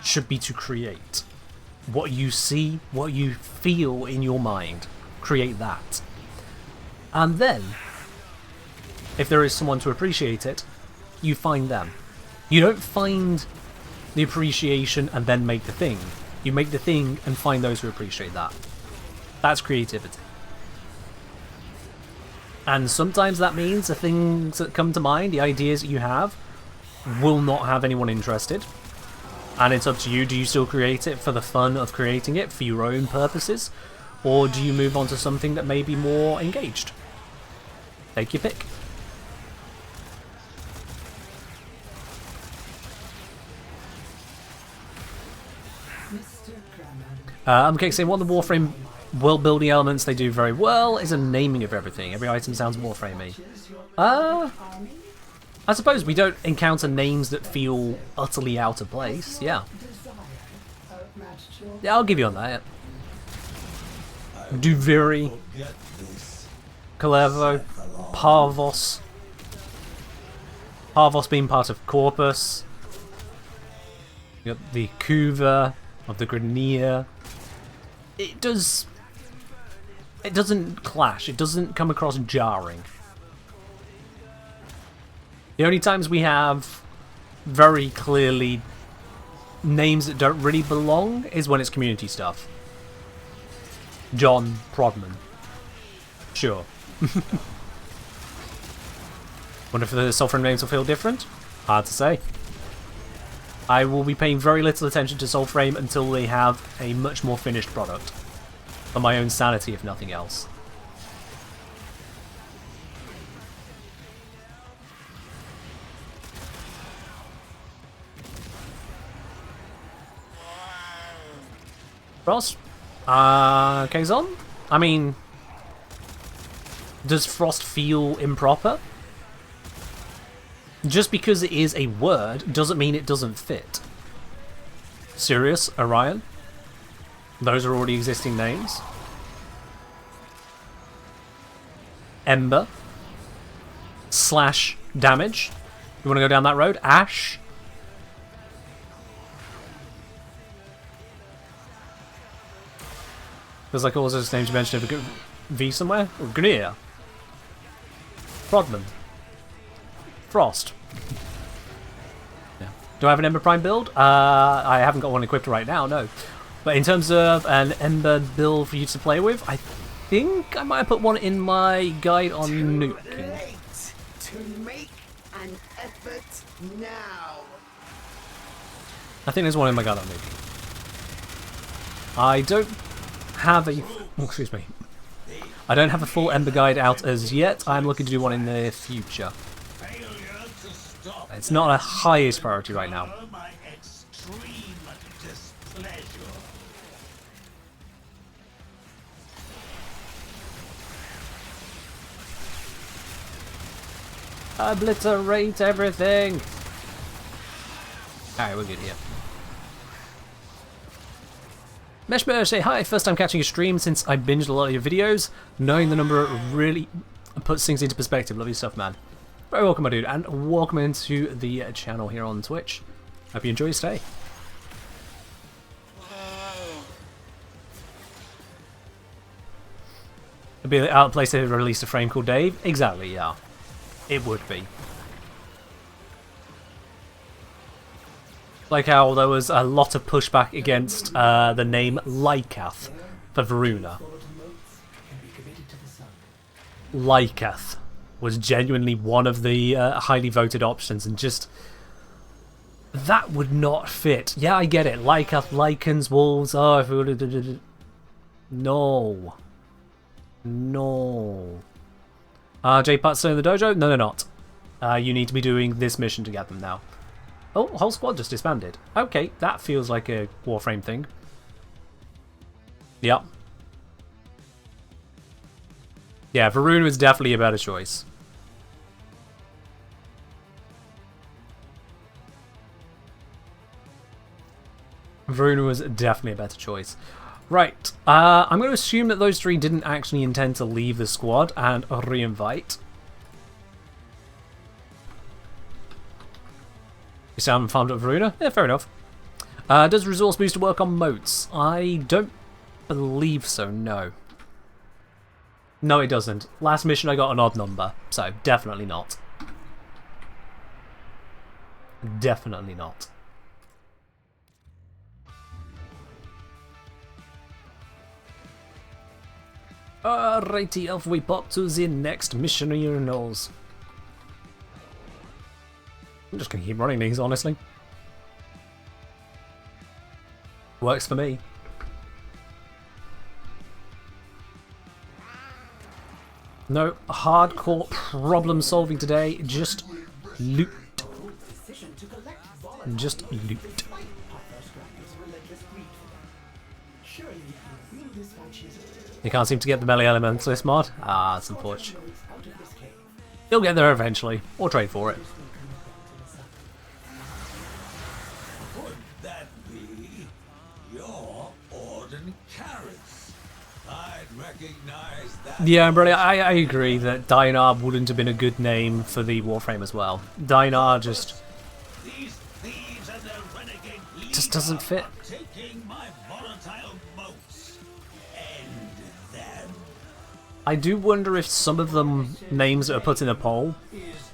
Speaker 1: should be to create. What you see, what you feel in your mind, create that. And then, if there is someone to appreciate it, you find them. You don't find the appreciation and then make the thing. You make the thing and find those who appreciate that. That's creativity. And sometimes that means the things that come to mind, the ideas that you have, will not have anyone interested. And it's up to you. Do you still create it for the fun of creating it, for your own purposes? Or do you move on to something that may be more engaged? Take your pick. I'm okay saying one of the Warframe world building elements they do very well is a naming of everything. Every item sounds Warframey. I suppose we don't encounter names that feel utterly out of place. Yeah. Yeah, I'll give you on that. Yeah. Duviri, Calevo, Parvos. Parvos being part of Corpus. You got the Kuva of the Grenier. It doesn't clash. It doesn't come across jarring. The only times we have very clearly names that don't really belong is when it's community stuff. John Prodman. Sure. Wonder if the Soulframe names will feel different? Hard to say. I will be paying very little attention to Soulframe until they have a much more finished product. For my own sanity, if nothing else. Frost? Kazon? I mean, does Frost feel improper? Just because it is a word doesn't mean it doesn't fit. Sirius, Orion? Those are already existing names. Ember. Slash damage. You want to go down that road? Ash. Feels like all those names you mentioned have a V somewhere. Or Grenier. Prodman. Frost. Yeah. Do I have an Ember Prime build? I haven't got one equipped right now, no. But in terms of an Ember build for you to play with, I think I might have put one in my guide on nuking.
Speaker 8: To make an effort now.
Speaker 1: I think there's one in my guide on nuking. I don't have a... Oh, excuse me. I don't have a full Ember guide out as yet. I'm looking to do one in the future. It's not a highest priority right now. Obliterate everything! Alright, we're good here. Meshmer say hi, first time catching a stream since I binged a lot of your videos. Knowing the number really puts things into perspective. Love your stuff, man. Very welcome, my dude, and welcome into the channel here on Twitch. Hope you enjoy your stay. It'd be out of place if they released a frame called Dave. Exactly, yeah. It would be. Like how there was a lot of pushback against the name Lycath for Varuna. Lycath was genuinely one of the highly voted options, and just... that would not fit. Yeah, I get it. Lycath, Lycans, Wolves... oh, no. No. J-Pat still in the dojo? No, they're not. You need to be doing this mission to get them now. Oh, whole squad just disbanded. Okay, that feels like a Warframe thing. Yep. Yeah, Varuna is definitely a better choice. Varuna was definitely a better choice. Right, I'm going to assume that those three didn't actually intend to leave the squad and re-invite. You still haven't farmed up Varuna? Yeah, fair enough. Does resource booster work on moats? I don't believe so, no. No, it doesn't. Last mission I got an odd number, so definitely not. Definitely not. Alrighty, off we pop to the next mission urinals. I'm just going to keep running these, honestly. Works for me. No hardcore problem solving today, just loot. Just loot. You can't seem to get the melee elementalist mod? Ah, that's unfortunate. You'll get there eventually, or trade for it.
Speaker 4: Could that be your ordering carrots? I'd recognize that.
Speaker 1: Yeah, but I agree that Dynar wouldn't have been a good name for the Warframe as well. Dynar just
Speaker 4: These thieves and their renegade
Speaker 1: just doesn't fit.
Speaker 4: taking my volatile moats. End them.
Speaker 1: I do wonder if some of them names that are put in a poll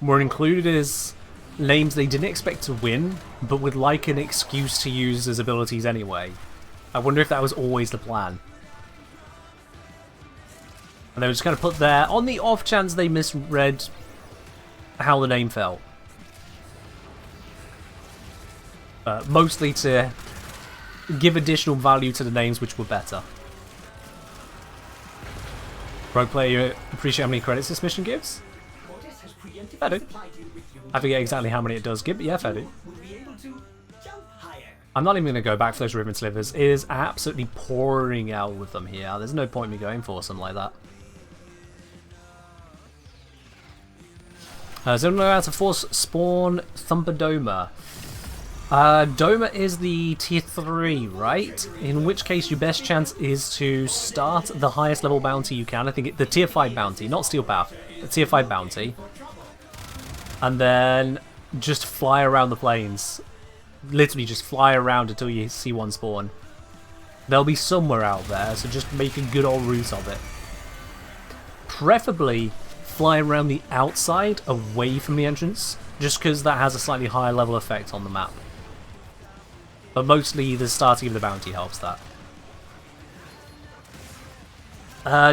Speaker 1: were included as names they didn't expect to win, but would like an excuse to use as abilities anyway. I wonder if that was always the plan. And they were just kind of put there on the off chance they misread how the name felt. Mostly to give additional value to the names which were better. Rogue player, you appreciate how many credits this mission gives? I do. I forget exactly how many it does give, but yeah, I do. I'm not even going to go back for those ribbon slivers. It is absolutely pouring out with them here. There's no point in me going for something like that. So I'm going to know how to force spawn Thumperdoma. Doma is the tier 3, right? In which case your best chance is to start the highest level bounty you can. I think the tier 5 bounty, not Steel Path. The tier 5 bounty. And then just fly around the plains. Literally just fly around until you see one spawn. They'll be somewhere out there, so just make a good old route of it. Preferably fly around the outside, away from the entrance, just because that has a slightly higher level effect on the map. But mostly the starting of the bounty helps that.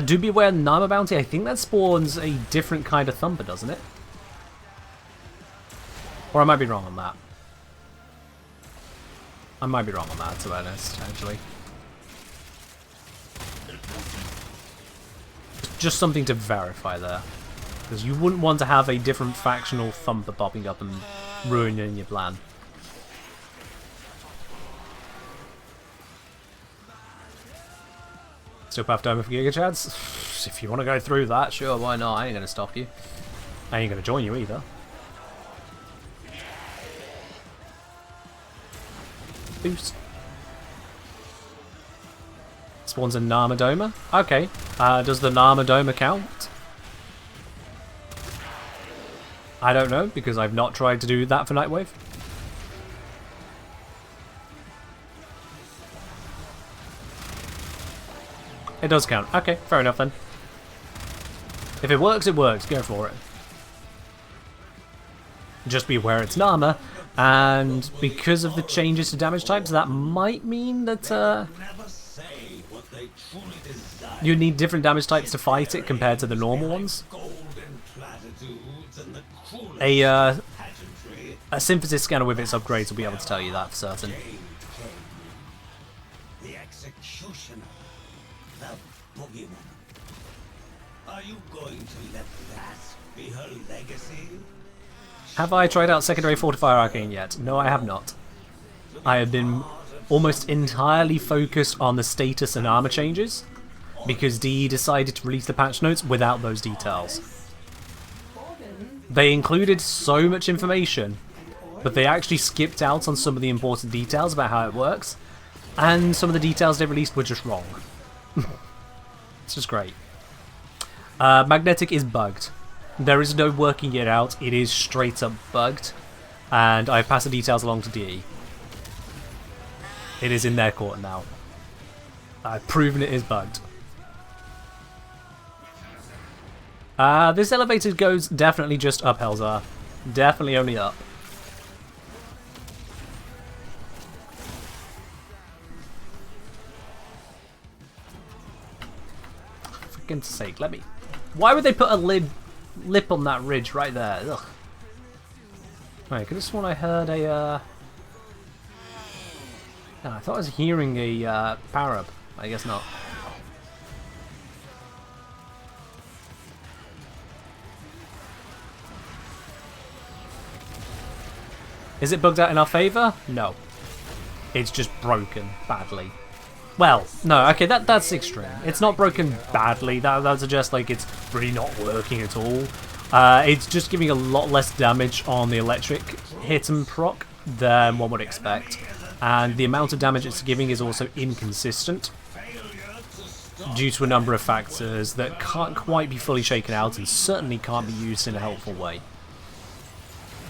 Speaker 1: Do be aware Nama bounty, I think that spawns a different kind of thumper, doesn't it? Or I might be wrong on that. I might be wrong on that, to be honest, actually. Just something to verify there. Because you wouldn't want to have a different factional thumper popping up and ruining your plan. Still Path Doma for Giga Chads? If you want to go through that, sure, why not? I ain't going to stop you. I ain't going to join you either. Boost. Spawns a Nama Doma. Okay. Does the Nama Doma count? I don't know, because I've not tried to do that for Nightwave. It does count. Okay, fair enough then. If it works, it works. Go for it. Just be aware it's Nama, and because of the changes to damage types, that might mean that you need different damage types to fight it compared to the normal ones. A synthesis scanner with its upgrades will be able to tell you that for certain.
Speaker 4: The executioner, the boogeyman. Are you going to let that be her legacy?
Speaker 1: Have I tried out secondary fortifier arcane yet? No, I have not. I have been almost entirely focused on the status and armor changes because DE decided to release the patch notes without those details. They included so much information, but they actually skipped out on some of the important details about how it works, and some of the details they released were just wrong. It's just great. Magnetic is bugged. There is no working it out, it is straight up bugged, and I've passed the details along to DE. It is in their court now. I've proven it is bugged. This elevator goes definitely just up, Helzar. Definitely only up. For goodness sake, let me... Why would they put a lip on that ridge right there? Ugh. Wait, could have sworn I heard a... No, I thought I was hearing a power up. I guess not. Is it bugged out in our favour? No. It's just broken badly. Well, no, okay, that's extreme. It's not broken badly. That suggests like it's really not working at all. It's just giving a lot less damage on the electric hit and proc than one would expect. And the amount of damage it's giving is also inconsistent due to a number of factors that can't quite be fully shaken out and certainly can't be used in a helpful way.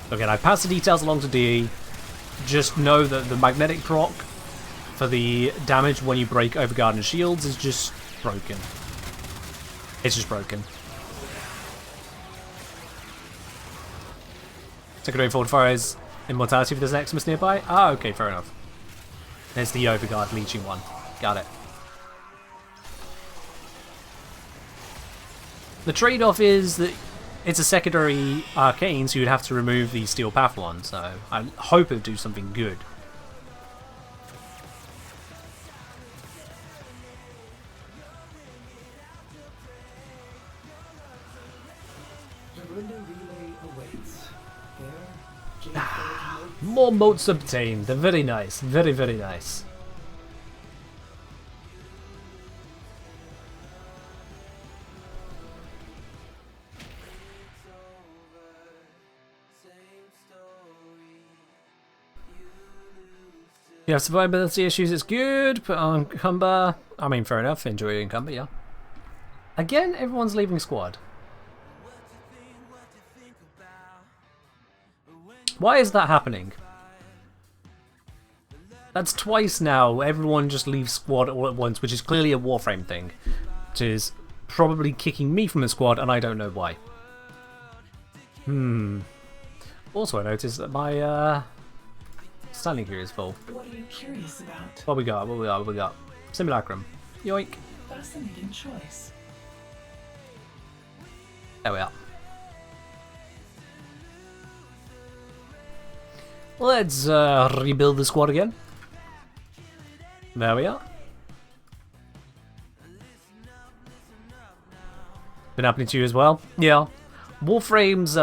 Speaker 1: Again, I passed the details along to DE. Just know that the magnetic proc for the damage when you break Overguard and shields is just broken. It's just broken. Secondary fortifiers immortality for this Xmas nearby? Ah, okay, fair enough. There's the Overguard leeching one. Got it. The trade-off is that it's a secondary arcane, so you'd have to remove the Steel Path one, so I hope it'll do something good. More motes obtained. They're very nice. Very, very nice. You have survivability issues, it's good. Put on Cumber. I mean, fair enough. Enjoy it in Cumber, yeah. Again, everyone's leaving squad. Why is that happening? That's twice now. Everyone just leaves squad all at once, which is clearly a Warframe thing. Which is probably kicking me from the squad, and I don't know why. Also, I noticed that my standing queue is full.
Speaker 3: What are you curious about?
Speaker 1: What we got? What we got? Simulacrum. Yoink.
Speaker 3: Fascinating choice.
Speaker 1: There we are. Let's rebuild the squad again. There we are. Been happening to you as well? Yeah. Warframe's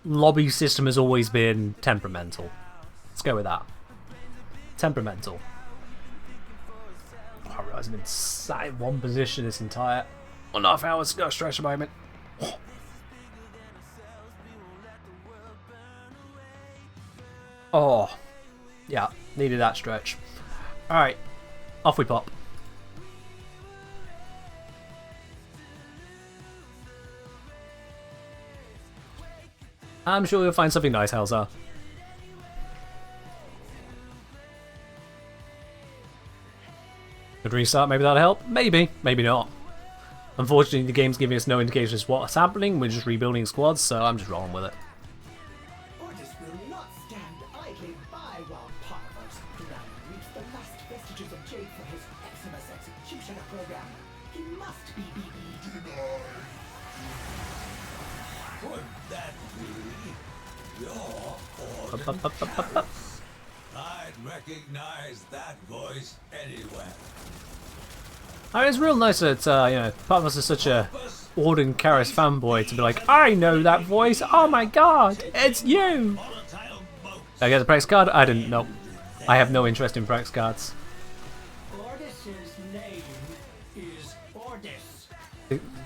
Speaker 1: lobby system has always been temperamental. Let's go with that. Temperamental. Oh, I realise I've been sat in one position this entire 1.5 hours ago stretch a moment. Oh. Oh, yeah, needed that stretch. Alright, off we pop. I'm sure you'll find something nice, Helzar. Good restart, maybe that'll help? Maybe, maybe not. Unfortunately, the game's giving us no indication as to what's happening. We're just rebuilding squads, so I'm just rolling with it.
Speaker 8: Orders will not stand idly by while Parvos reach the last vestiges of Jade for his Xmas executioner program. He must be BB.
Speaker 4: Could that be your orders? I'd recognize that voice anywhere.
Speaker 1: I mean, it's real nice that, you know, part of us is such a Auden Karras fanboy to be like, I know that voice, oh my god, it's you! Did I get the Prex card? I didn't know. I have no interest in Prex cards.
Speaker 8: Ordis's name is Ordis.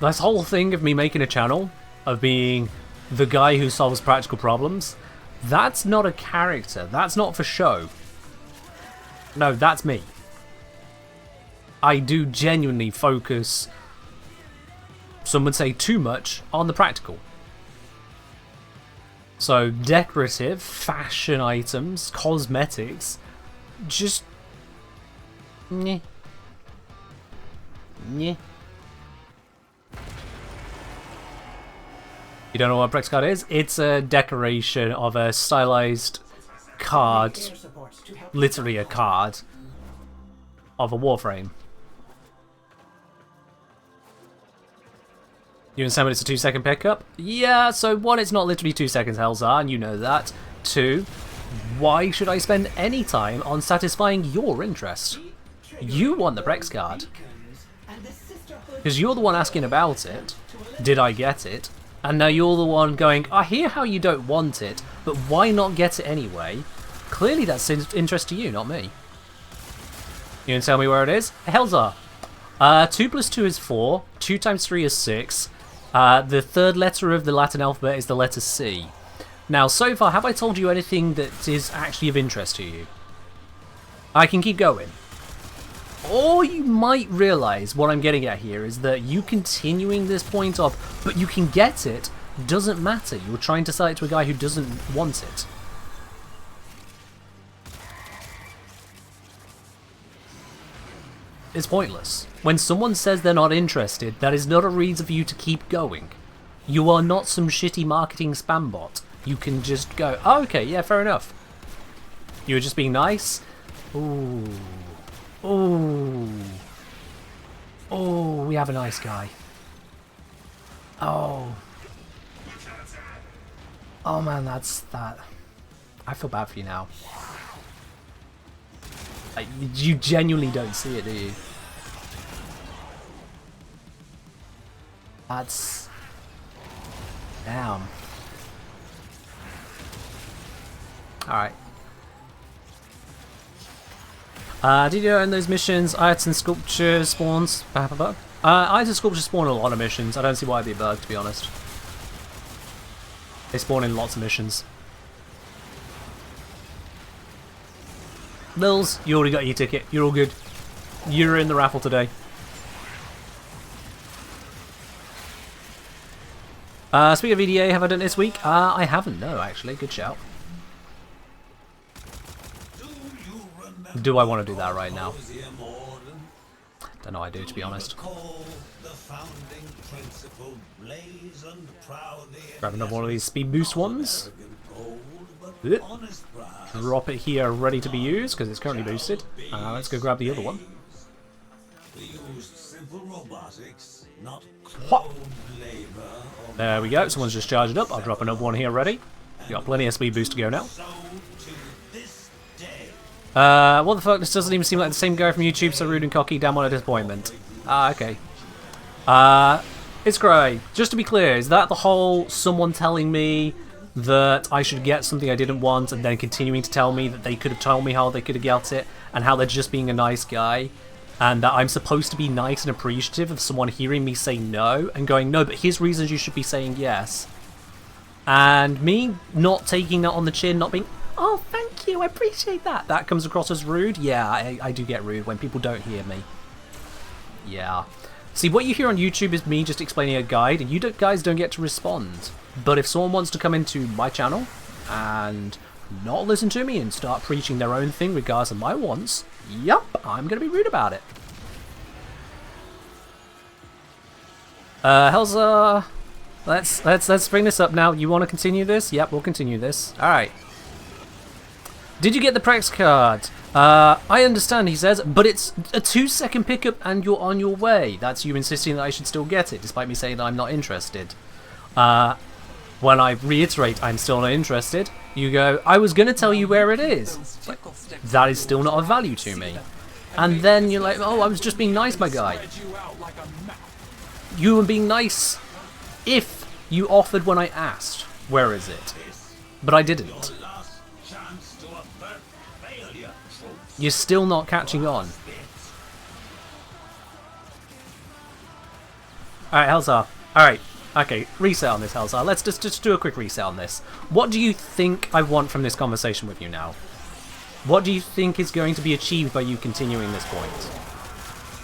Speaker 1: This whole thing of me making a channel, of being the guy who solves practical problems, that's not a character, that's not for show. No, that's me. I do genuinely focus, some would say too much, on the practical. So decorative, fashion items, cosmetics, just... Nyeh. Nyeh. You don't know what a Prex card is? It's a decoration of a stylized card, literally a card, of a Warframe. You understand when it's a 2-second pickup? Yeah, so one, it's not literally 2 seconds, Helzar, and you know that. Two, why should I spend any time on satisfying your interest? You want the Prex card. Because you're the one asking about it. Did I get it? And now you're the one going, I hear how you don't want it, but why not get it anyway? Clearly that's interest to you, not me. You can tell me where it is? Helzar. 2 plus 2 is 4, 2 times 3 is 6. The third letter of the Latin alphabet is the letter C. Now, so far, have I told you anything that is actually of interest to you? I can keep going. Or you might realise what I'm getting at here is that you continuing this point of, but you can get it, doesn't matter. You're trying to sell it to a guy who doesn't want it. It's pointless. When someone says they're not interested, that is not a reason for you to keep going. You are not some shitty marketing spam bot. You can just go, oh, okay, yeah, fair enough. You were just being nice? Ooh. Ooh. Oh, we have a nice guy. Oh. Oh man, that's that. I feel bad for you now. You genuinely don't see it, do you? That's... Damn. Alright. Did you earn those missions? Ites and Sculpture spawns? Ites and Sculpture spawn a lot of missions. I don't see why it'd be a bug, to be honest. They spawn in lots of missions. Lils, you already got your ticket. You're all good. You're in the raffle today. Speaking of EDA, have I done it this week? I haven't, no, actually. Good shout. Do I want to do that right now? Don't know I do, to be honest. Grab another one of these speed boost ones. Drop it here, ready to be used, because it's currently boosted. Let's go grab the other one. What? There we go, someone's just charged up. I'll drop another one here ready. We got plenty of speed boost to go now. What the fuck? This doesn't even seem like the same guy from YouTube, so rude and cocky. Damn, what a disappointment. Okay. It's great. Just to be clear, is that the whole someone telling me that I should get something I didn't want and then continuing to tell me that they could have told me how they could have got it and how they're just being a nice guy and that I'm supposed to be nice and appreciative of someone hearing me say no and going, no, but here's reasons you should be saying yes. And me not taking that on the chin, not being, oh, thank you, I appreciate that. That comes across as rude. Yeah, I do get rude when people don't hear me. Yeah. See, what you hear on YouTube is me just explaining a guide, and you guys don't get to respond. But if someone wants to come into my channel and not listen to me and start preaching their own thing regardless of my wants, yep, I'm going to be rude about it. Helza, let's bring this up now. You want to continue this? Yep, we'll continue this. All right. Did you get the Prex card? I understand, he says, but it's a 2-second pickup and you're on your way. That's you insisting that I should still get it, despite me saying that I'm not interested. When I reiterate I'm still not interested, you go, I was going to tell you where it is. That is still not of value to me. And then you're like, oh, I was just being nice, my guy.
Speaker 5: Spread you out like a map.
Speaker 1: You were being nice if you offered when I asked. Where is it? But I didn't.
Speaker 4: Last chance to avert failure, troops.
Speaker 1: You're still not catching on. Alright, Hellsar. Alright. Okay, reset on this, Hellsar. Let's just do a quick reset on this. What do you think I want from this conversation with you now? What do you think is going to be achieved by you continuing this point?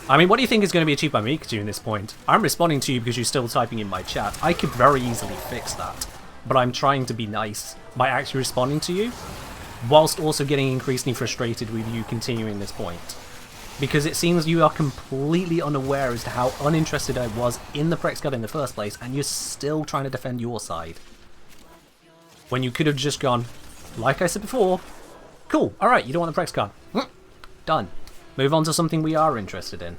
Speaker 1: I mean, what do you think is going to be achieved by me continuing this point? I'm responding to you because you're still typing in my chat. I could very easily fix that. But I'm trying to be nice by actually responding to you, whilst also getting increasingly frustrated with you continuing this point. Because it seems you are completely unaware as to how uninterested I was in the Prex card in the first place, and you're still trying to defend your side. When you could have just gone, like I said before, cool, alright, you don't want the Prex card. Done. Move on to something we are interested in.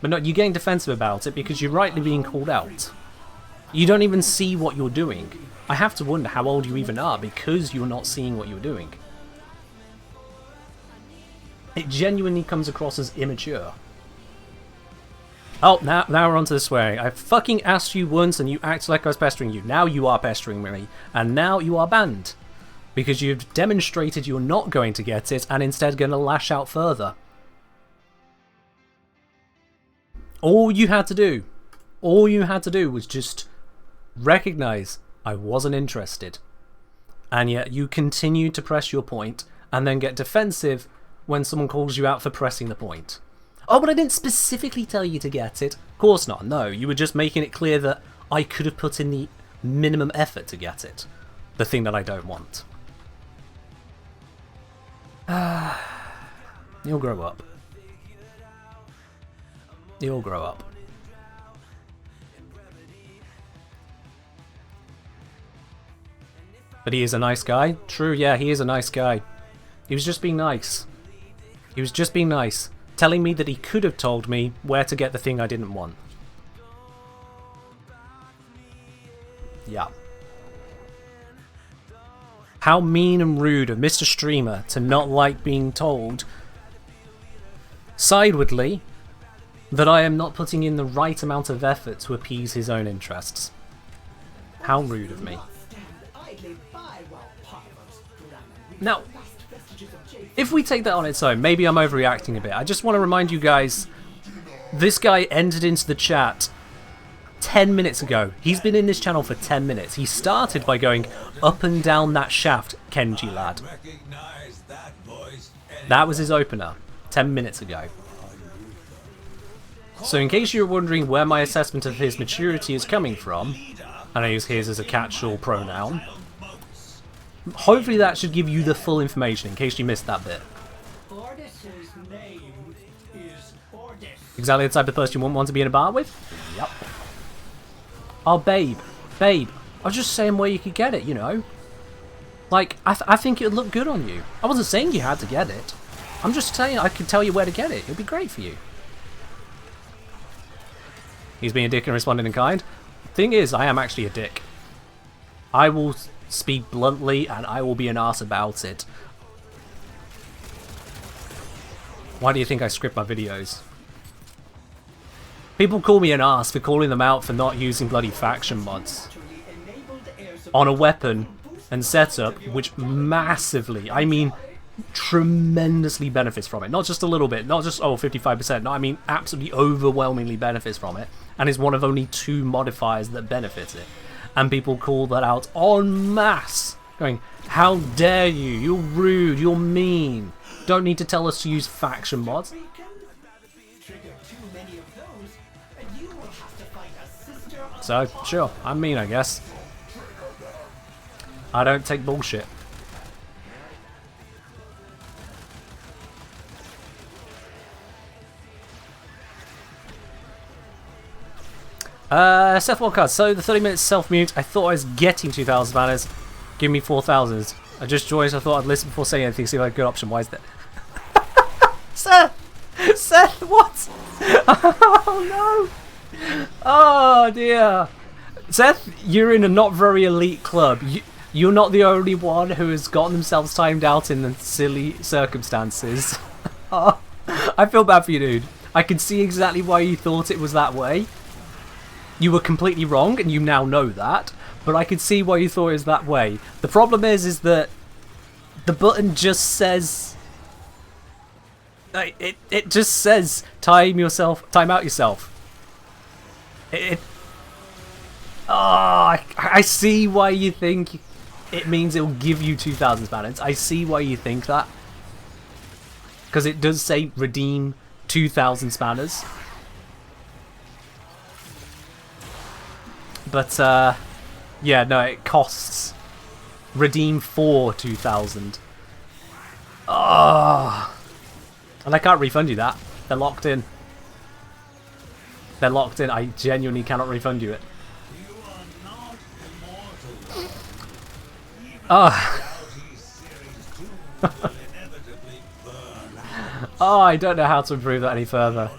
Speaker 1: But no, you're getting defensive about it because you're rightly being called out. You don't even see what you're doing. I have to wonder how old you even are because you're not seeing what you're doing. It genuinely comes across as immature. Oh, now we're on to the swearing. I fucking asked you once and you acted like I was pestering you. Now you are pestering me. And now you are banned. Because you've demonstrated you're not going to get it and instead going to lash out further. All you had to do was just recognize I wasn't interested. And yet you continue to press your point and then get defensive when someone calls you out for pressing the point. Oh, but I didn't specifically tell you to get it. Of course not, no. You were just making it clear that I could have put in the minimum effort to get it. The thing that I don't want. You'll grow up. You'll grow up. But he is a nice guy. True, yeah, he is a nice guy. He was just being nice. He was just being nice. Telling me that he could have told me where to get the thing I didn't want. Yeah. How mean and rude of Mr. Streamer to not like being told sidewardly that I am not putting in the right amount of effort to appease his own interests. How rude of me. Now, if we take that on its own, maybe I'm overreacting a bit. I just want to remind you guys, this guy entered into the chat 10 minutes ago. He's been in this channel for 10 minutes. He started by going up and down that shaft, Kenji lad. That was his opener, 10 minutes ago. So in case you're wondering where my assessment of his maturity is coming from, and I use his as a catch-all pronoun, hopefully that should give you the full information in case you missed that bit.
Speaker 8: Ordis's name is Ordis.
Speaker 1: Exactly the type of person you wouldn't want to be in a bar with? Yep. Oh, babe. Babe. I was just saying where you could get it, you know? Like, I think it would look good on you. I wasn't saying you had to get it. I'm just saying I could tell you where to get it. It would be great for you. He's being a dick and responding in kind. Thing is, I am actually a dick. I will speak bluntly and I will be an arse about it. Why do you think I script my videos? People call me an arse for calling them out for not using bloody faction mods on a weapon and setup which massively, I mean tremendously benefits from it. Not just a little bit, not just 55%, no, I mean absolutely overwhelmingly benefits from it, and is one of only 2 modifiers that benefits it. And people call that out en masse, going, how dare you, you're rude, you're mean, don't need to tell us to use faction mods. So, sure, I'm mean, I guess. I don't take bullshit. Seth Walcott, so the 30 minutes self-mute, I thought I was getting 2,000 banners. Give me 4,000. I just joined, so I thought I'd listen before saying anything, see if I had a good option. Why is that? Seth! Seth, what? Oh no! Oh dear. Seth, you're in a not very elite club. You're not the only one who has gotten themselves timed out in silly circumstances. Oh, I feel bad for you, dude. I can see exactly why you thought it was that way. You were completely wrong, and you now know that. But I can see why you thought it was that way. The problem is that the button just says... It just says time out yourself. I see why you think it means it will give you 2,000 spanners. I see why you think that. Because it does say redeem 2,000 spanners. But, yeah, no, it costs redeem for 2,000. Oh. And I can't refund you that. They're locked in. They're locked in. I genuinely cannot refund you it. Oh. Oh, I don't know how to improve that any further.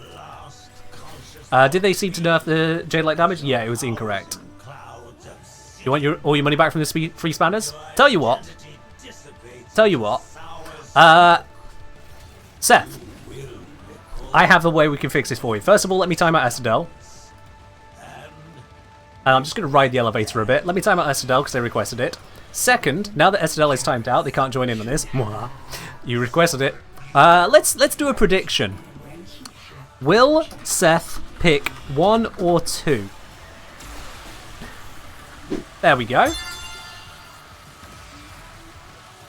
Speaker 1: Did they seem to nerf the Jade Light damage? Yeah, it was incorrect. You want all your money back from the free spanners? Tell you what. Seth, I have a way we can fix this for you. First of all, let me time out Estadel. And I'm just going to ride the elevator a bit. Let me time out Estadel because they requested it. Second, now that Estadel is timed out, they can't join in on this. You requested it. Let's do a prediction. Will Seth pick 1 or 2? There we go.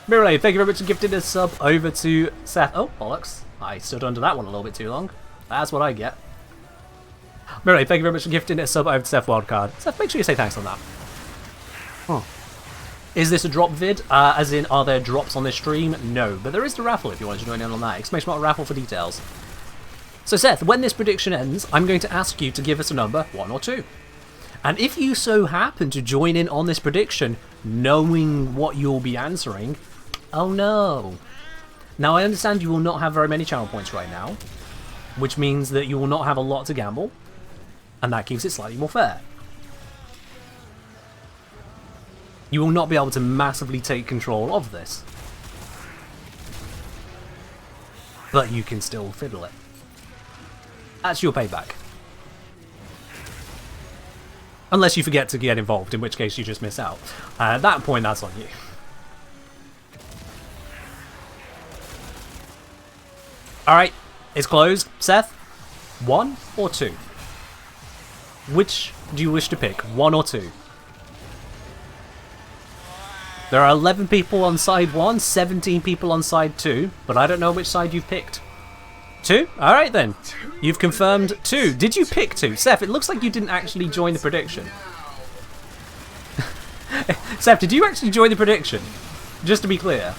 Speaker 1: Mirrorlade, thank you very much for gifting a sub over to Seth. Oh, bollocks. I stood under that one a little bit too long. That's what I get. Mirrorlade, thank you very much for gifting a sub over to Seth Wildcard. Seth, make sure you say thanks on that. Oh. Is this a drop vid? As in, are there drops on this stream? No, but there is the raffle if you want to join in on that. Exclamation mark raffle for details. So Seth, when this prediction ends, I'm going to ask you to give us a number, 1 or 2. And if you so happen to join in on this prediction, knowing what you'll be answering, oh no. Now I understand you will not have very many channel points right now, which means that you will not have a lot to gamble, and that keeps it slightly more fair. You will not be able to massively take control of this, but you can still fiddle it. That's your payback. Unless you forget to get involved, in which case you just miss out. At that point, that's on you. Alright, it's closed. Seth, 1 or 2? Which do you wish to pick, 1 or 2? There are 11 people on side 1, 17 people on side 2, but I don't know which side you've picked. 2? Alright then. You've confirmed 2. Did you pick 2? Seth, it looks like you didn't actually join the prediction. Seth, did you actually join the prediction? Just to be clear.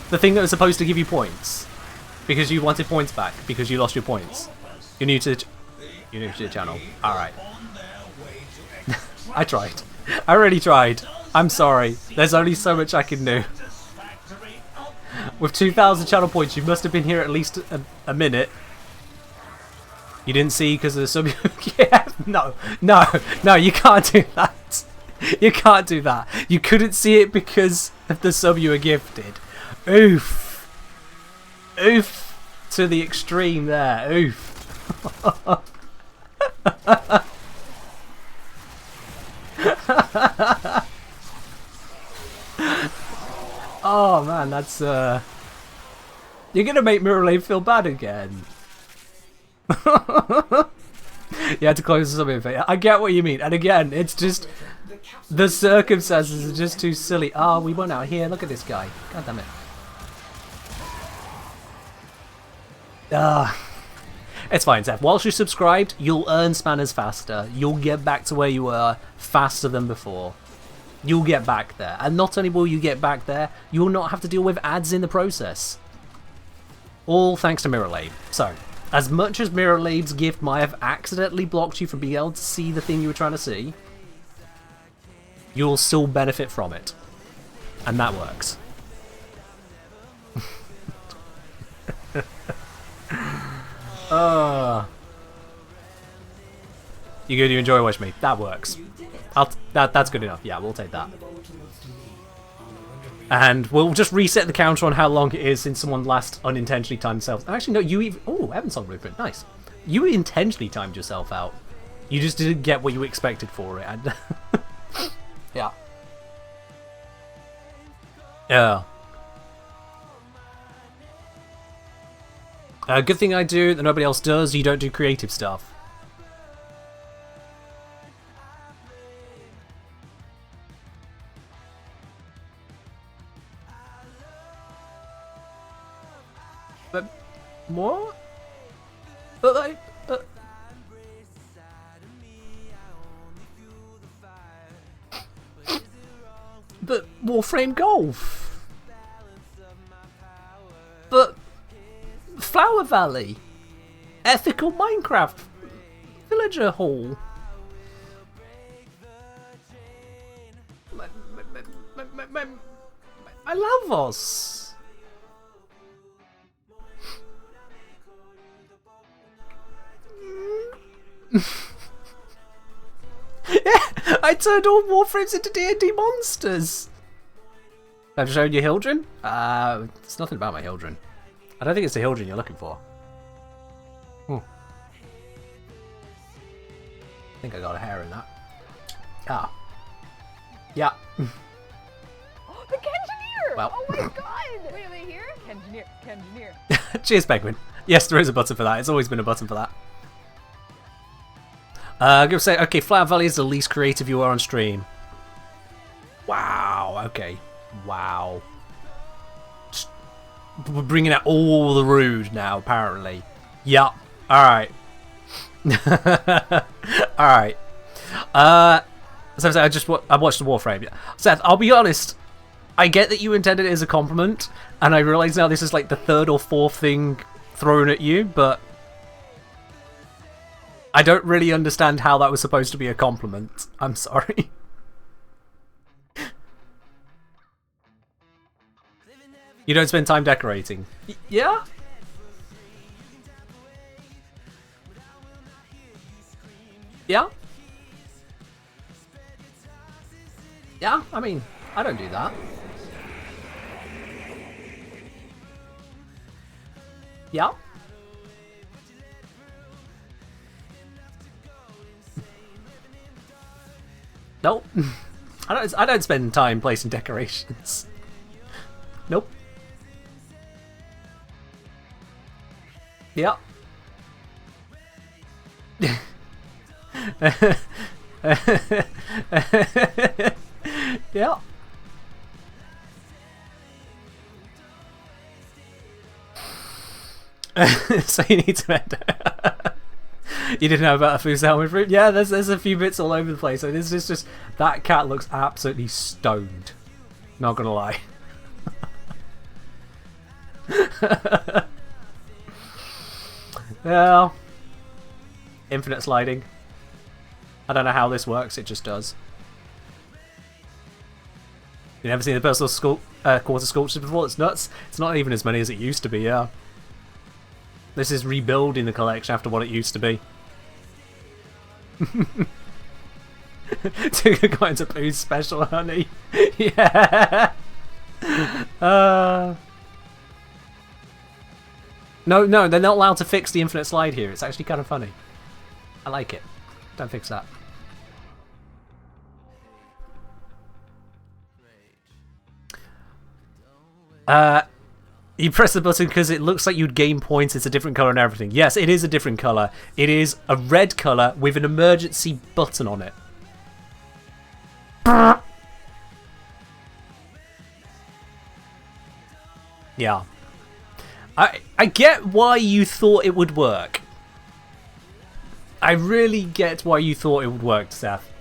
Speaker 1: The thing that was supposed to give you points. Because you wanted points back. Because you lost your points. You're new to the channel. Alright. I tried. I really tried. I'm sorry. There's only so much I can do. With 2,000 channel points, you must have been here at least a minute. You didn't see because of the sub. Yeah, no, you can't do that. You can't do that. You couldn't see it because of the sub you were gifted. Oof. Oof to the extreme there. Oof. Oh man, that's you're gonna make Mirrorlane feel bad again. You had to close something. I get what you mean, and again, it's just the circumstances are just too silly. Oh, we went out here. Look at this guy. God damn it. It's fine, Seth. Whilst you're subscribed, you'll earn spanners faster. You'll get back to where you were faster than before. You'll get back there. And not only will you get back there, you will not have to deal with ads in the process. All thanks to Mirrorlade. So, as much as Mirrorlade's gift might have accidentally blocked you from being able to see the thing you were trying to see, you'll still benefit from it. And that works. You good? You enjoy watching me? That works. That's good enough. Yeah, we'll take that. And we'll just reset the counter on how long it is since someone last unintentionally timed themselves. Actually, no, you even... Oh, Evansong Blueprint. Nice. You intentionally timed yourself out. You just didn't get what you expected for it. And yeah. Yeah. Good thing I do that nobody else does, you don't do creative stuff. But what? But like, but Warframe Golf. But Flower Valley. Ethical Minecraft. Villager Hall. I love us. Yeah, I turned all Warframes into D&D monsters. I've shown you Hildren? It's nothing about my Hildren. I don't think it's the Hildren you're looking for. I think I got a hair in that. Ah. Yeah.
Speaker 9: The Kengineer!
Speaker 1: Well.
Speaker 9: Oh my god! Wait, are they here? Kengineer.
Speaker 1: Cheers, Penguin. Yes, there is a button for that. It's always been a button for that. I'm going to say, okay, Flower Valley is the least creative you are on stream. Wow, okay. Wow. Just, we're bringing out all the rude now, apparently. Yup. Alright. Alright. So I watched the Warframe. Yeah. Seth, I'll be honest. I get that you intended it as a compliment, and I realise now this is like the third or fourth thing thrown at you, but I don't really understand how that was supposed to be a compliment. I'm sorry. You don't spend time decorating. Yeah? Yeah? Yeah, I mean, I don't do that. Yeah? Nope. I don't spend time placing decorations. Nope. Yeah. Yeah. So you need to You didn't know about a Foo Salmon fruit? Yeah, there's a few bits all over the place. So this is just that cat looks absolutely stoned. Not gonna lie. Well, infinite sliding. I don't know how this works. It just does. You never seen the personal quarter sculptures before? It's nuts. It's not even as many as it used to be. Yeah. This is rebuilding the collection after what it used to be. Two kinds of booze special, honey. Yeah. No, they're not allowed to fix the infinite slide here. It's actually kind of funny. I like it. Don't fix that. You press the button because it looks like you'd gain points. It's a different colour and everything. Yes, it is a different colour. It is a red colour with an emergency button on it. Yeah. I get why you thought it would work. I really get why you thought it would work, Seth.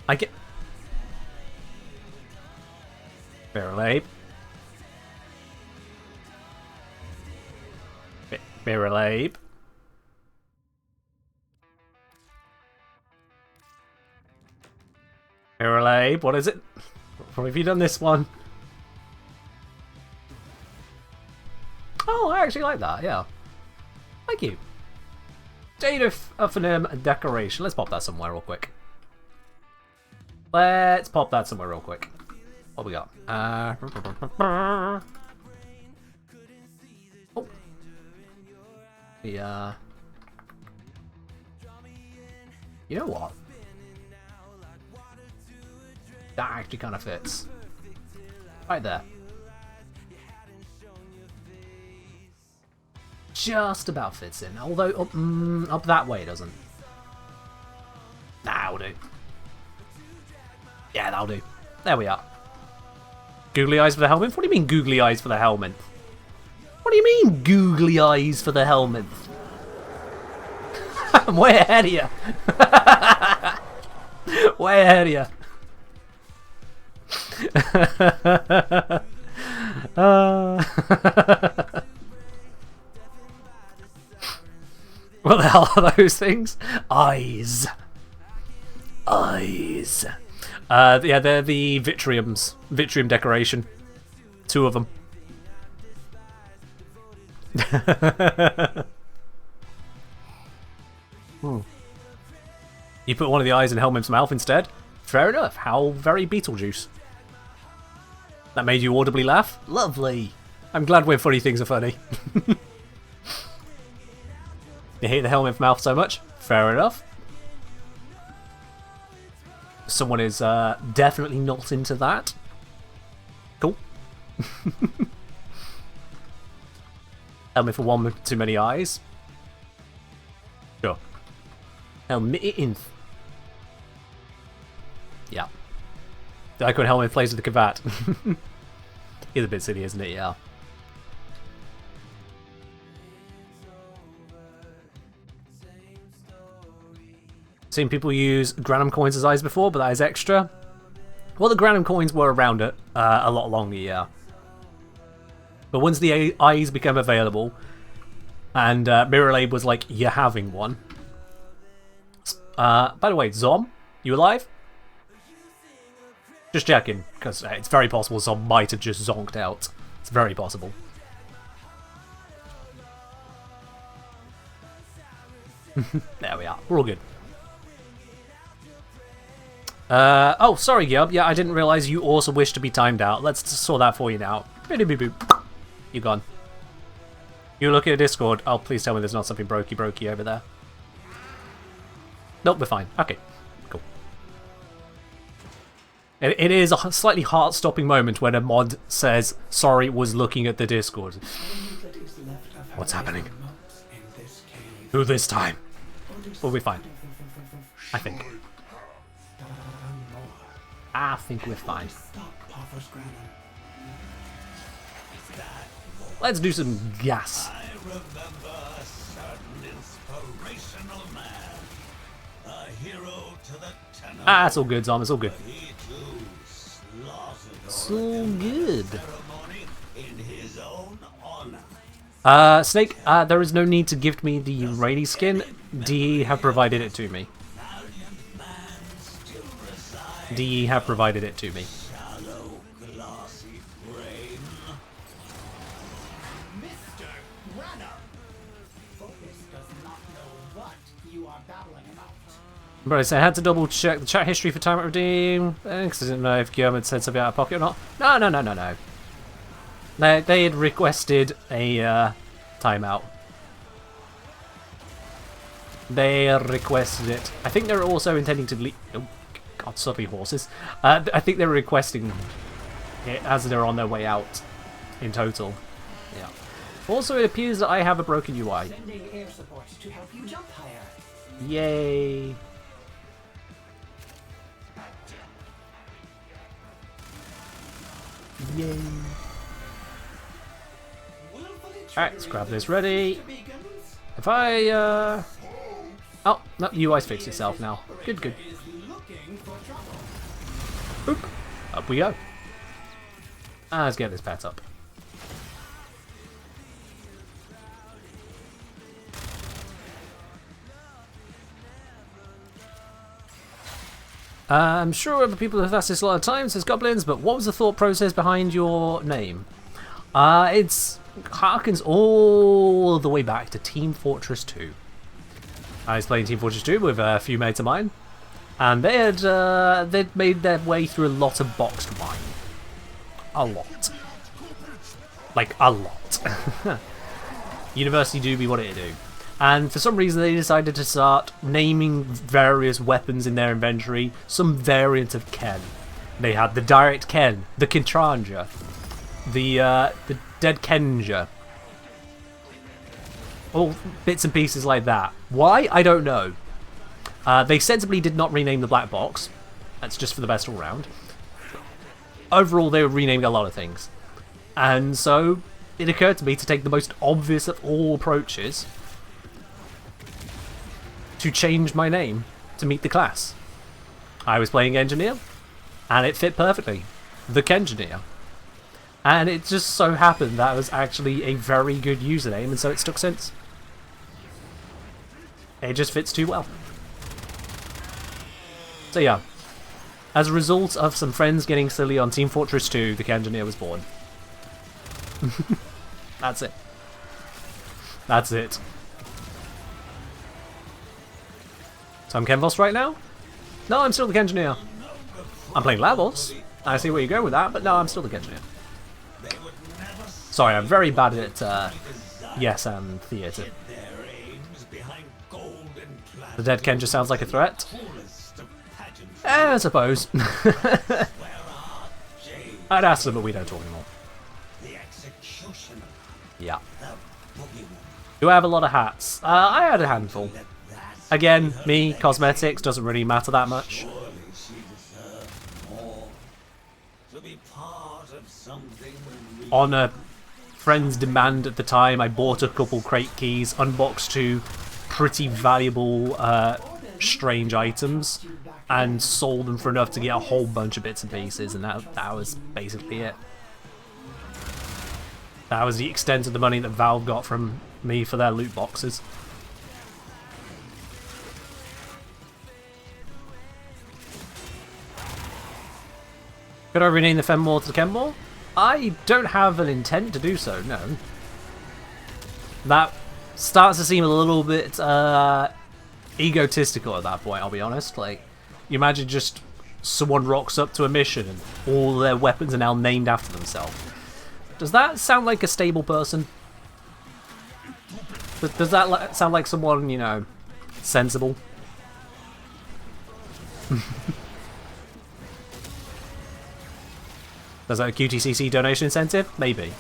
Speaker 1: I get... Barrel Barrel Barrel what is it? How have you done this one? Oh, I actually like that, yeah. Thank you. Date of an decoration. Let's pop that somewhere real quick. Let's pop that somewhere real quick. What we got? Oh. The, you know what? That actually kind of fits. Right there. Just about fits in, although up that way it doesn't. Nah, that'll do. Yeah, that'll do. There we are. Googly eyes for the helmet? What do you mean googly eyes for the helmet? What do you mean googly eyes for the helmet? I'm way ahead of you. Way ahead of you. What the hell are those things? Eyes. Eyes. Yeah, they're the Vitriums. Vitrium decoration. 2 of them. You put one of the eyes in Helmut's mouth instead? Fair enough. How very Beetlejuice. That made you audibly laugh? Lovely. I'm glad when funny things are funny. You hate the Helmut mouth so much? Fair enough. Someone is definitely not into that. Cool. Helmet for one with too many eyes. Sure. Helmet. Yeah. I like when Helmet plays with the Kavat. He's a bit silly, isn't it? Yeah. Seen people use Granum coins as eyes before, but that is extra. Well, the Granum coins were around it a lot longer, yeah. But once the eyes became available, and Mirrorlade was like, "You're having one." By the way, Zom, you alive? Just checking, because it's very possible Zom might have just zonked out. It's very possible. There we are. We're all good. Oh, sorry, Gub. Yeah, I didn't realise you also wish to be timed out. Let's sort that for you now. You're gone. You look at Discord. Oh, please tell me there's not something brokey over there. Nope, we're fine. Okay, cool. It is a slightly heart-stopping moment when a mod says, "Sorry, was looking at the Discord." What's happening? Who this time? We'll be fine. I think. I think we're fine. Let's do some gas.
Speaker 4: I remember a certain inspirational man, a hero to the tenor.
Speaker 1: Ah, it's all good, Zom. It's all good.
Speaker 4: He too slaughtered
Speaker 1: It's all good.
Speaker 4: ceremony in his own honor.
Speaker 1: Snake, there is no need to gift me the rainy skin. DE have provided it to me.
Speaker 4: Valiant man still resides.
Speaker 1: DE have provided it to me.
Speaker 4: Shallow, glassy brain.
Speaker 8: Mr. Runner! Focus does not know what you are babbling about.
Speaker 1: But I had to double check the chat history for time at redeem. Because I didn't know if Guillaume had said something out of pocket or not. No. They had requested a timeout. They requested it. I think they're also intending to leave. Oh, God, sorry, horses. I think they're requesting it as they're on their way out in total. Yeah. Also, it appears that I have a broken UI.
Speaker 8: Sending air support to help you jump higher.
Speaker 1: Yay. Yay. Alright, let's grab this ready. If I, Oh, no, UI's fixed itself now. Good. Boop. Up we go. Let's get this pet up. I'm sure other people have asked this a lot of times as goblins, but what was the thought process behind your name? It's harkens all the way back to Team Fortress 2. I was playing Team Fortress 2 with a few mates of mine, and they'd made their way through a lot of boxed wine. a lot. Like, a lot. University do be what it do. And for some reason they decided to start naming various weapons in their inventory, some variant of Ken. They had the Direct Ken, the Kintranja, the Dead Kenja. All bits and pieces like that. Why? I don't know. They sensibly did not rename the Black Box. That's just for the best all round. Overall, they were renaming a lot of things. And so, it occurred to me to take the most obvious of all approaches to change my name to meet the class. I was playing Engineer, and it fit perfectly. The Kengineer. And it just so happened that was actually a very good username, and so it stuck since. It just fits too well. So yeah, as a result of some friends getting silly on Team Fortress 2, the Kengineer was born. That's it. That's it. So I'm Kenvos right now? No, I'm still the Kengineer. I'm playing Lavos. I see where you're going with that, but no, I'm still the Kengineer. Sorry, I'm very bad at yes and theatre. The dead Ken just sounds like a threat. I suppose. I'd ask them, but we don't talk anymore. Yeah. Do I have a lot of hats? I had a handful. Again, me, cosmetics, doesn't really matter that much. On a friend's demand at the time, I bought a couple crate keys, unboxed 2 pretty valuable strange items, and sold them for enough to get a whole bunch of bits and pieces, and that was basically it. That was the extent of the money that Valve got from me for their loot boxes. Could I rename the Fenmore to the Kenmore? I don't have an intent to do so, no. That starts to seem a little bit egotistical at that point, I'll be honest. Like, you imagine just someone rocks up to a mission and all their weapons are now named after themselves. Does that sound like a stable person? Does that sound like someone, you know, sensible? Does that a QTCC donation incentive? Maybe.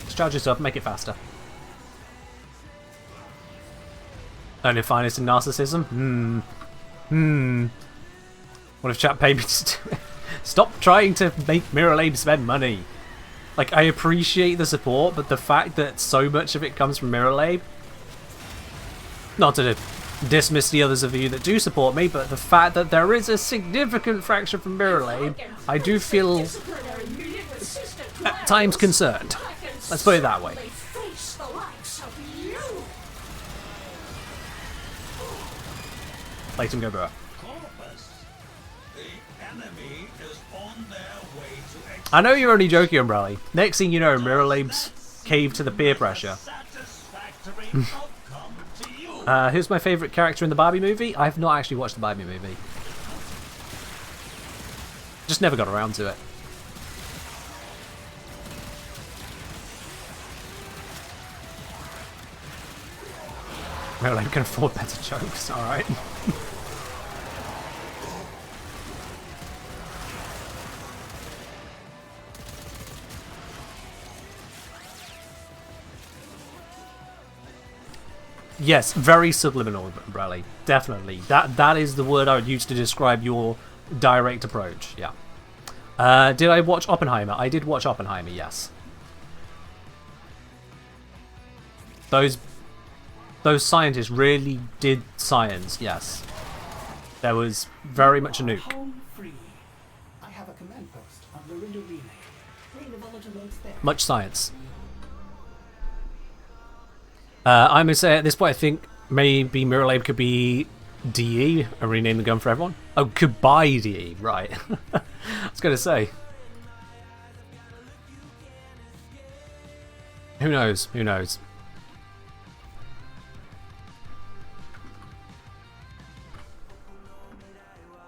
Speaker 1: Let's charge this up, make it faster. Only finest in narcissism? What if chat paid me to do it? Stop trying to make Miralabe spend money. Like, I appreciate the support, but the fact that so much of it comes from Miralabe, not to dismiss the others of you that do support me, but the fact that there is a significant fraction from Miralabe, I do feel at times concerned. Let's put it that way. Let him go, bro. I know you're only joking, Umbrella. Next thing you know, Miralabe's caved to the peer pressure. Who's my favourite character in the Barbie movie? I've not actually watched the Barbie movie. Just never got around to it. Well, I can afford better jokes, alright. Yes, very subliminal, Umbrella. Definitely. That is the word I would use to describe your direct approach, yeah. Did I watch Oppenheimer? I did watch Oppenheimer, yes. Those scientists really did science, yes. There was very much a nuke.
Speaker 8: I have a command post on Lorinda Relay. Bring the volatile loads there.
Speaker 1: Much science. I'm going to say at this point I think maybe Miralabe could be DE and rename the gun for everyone. Oh, could buy DE, right. I was going to say. Who knows? Who knows?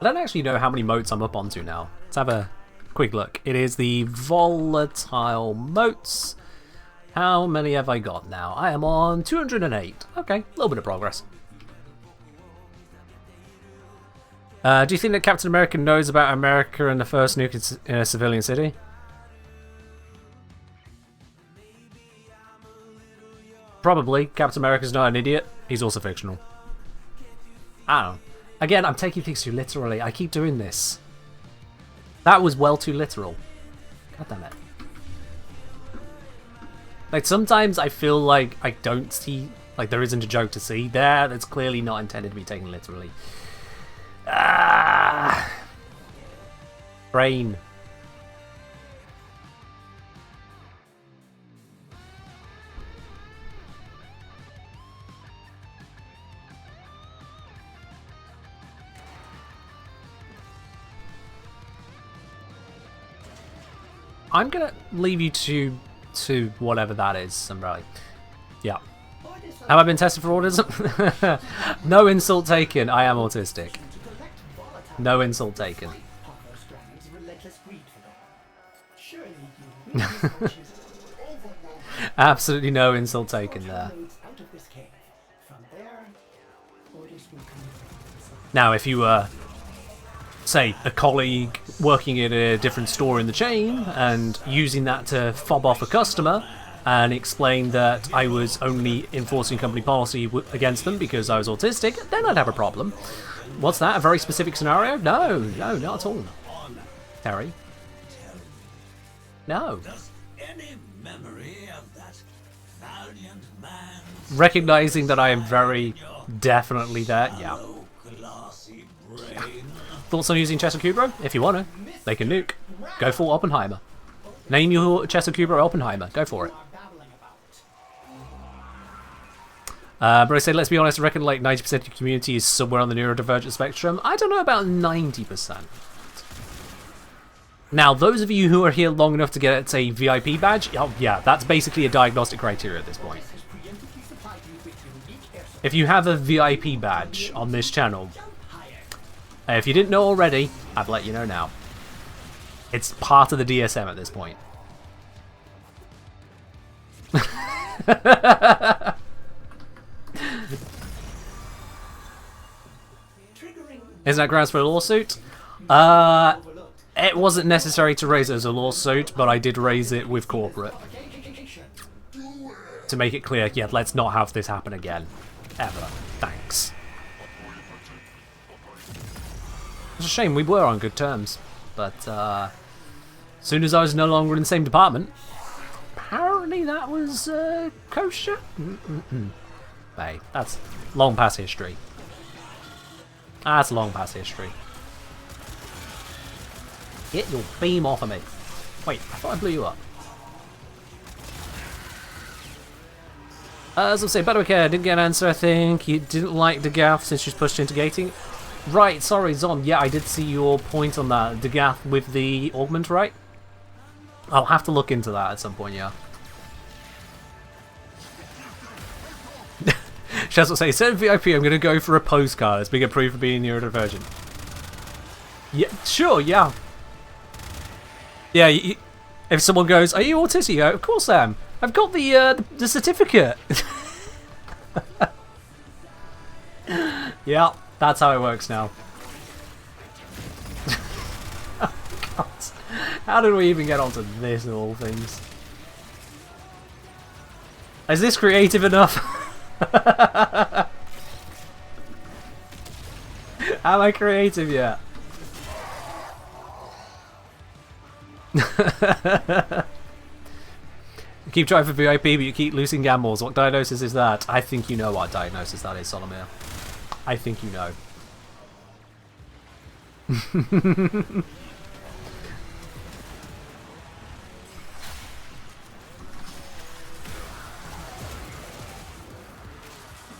Speaker 1: I don't actually know how many moats I'm up onto now. Let's have a quick look. It is the volatile moats. How many have I got now? I am on 208. Okay, a little bit of progress. Do you think that Captain America knows about America and the first nuke in a civilian city? Probably. Captain America's not an idiot. He's also fictional. I don't know. Again, I'm taking things too literally. I keep doing this. That was well too literal. God damn it. Like, sometimes I feel like I don't see... Like, there isn't a joke to see there that's clearly not intended to be taken literally. Ah! Brain. I'm gonna leave you to whatever that is, Sombrelli. Yeah. Have I been tested for autism? No insult taken. I am autistic. No insult taken. Absolutely no insult taken there. Now, if you were, say, a colleague working at a different store in the chain and using that to fob off a customer and explain that I was only enforcing company policy against them because I was autistic, then I'd have a problem. What's that? A very specific scenario? No, no, not at all. Terry? No.
Speaker 4: Any memory of that valiant man?
Speaker 1: Recognizing that I am very definitely there, yeah. Thoughts on using Chester Kubro? If you want to. They can nuke. Go for Oppenheimer. Name your Chester Kubro Oppenheimer. Go for it. But I say, let's be honest, I reckon like 90% of the community is somewhere on the neurodivergent spectrum. I don't know about 90%. Now, those of you who are here long enough to get a VIP badge, oh yeah, that's basically a diagnostic criteria at this point. If you have a VIP badge on this channel, if you didn't know already, I've let you know now. It's part of the DSM at this point. Isn't that grounds for a lawsuit? It wasn't necessary to raise it as a lawsuit, but I did raise it with corporate. To make it clear, yeah, let's not have this happen again. Ever. Thanks. It's a shame, we were on good terms. But, as soon as I was no longer in the same department, apparently that was, kosher? Hey, that's long past history. That's long past history. Get your beam off of me. Wait, I thought I blew you up. As I say, by the way, I didn't get an answer, I think. You didn't like Degath since she's pushed into gating. Right, sorry, Zon. Yeah, I did see your point on that. Degath with the augment, right? I'll have to look into that at some point, yeah. Shaz will say, instead of VIP, I'm going to go for a postcard as being approved for being neurodivergent. Yeah, sure, yeah. Yeah, if someone goes, are you autistic? You go, of course I am. I've got the certificate. Yeah, that's how it works now. Oh, God. How did we even get onto this of all things? Is this creative enough? Am I creative yet? You keep trying for VIP, but you keep losing gambles. What diagnosis is that? I think you know what diagnosis that is, Solomir. I think you know.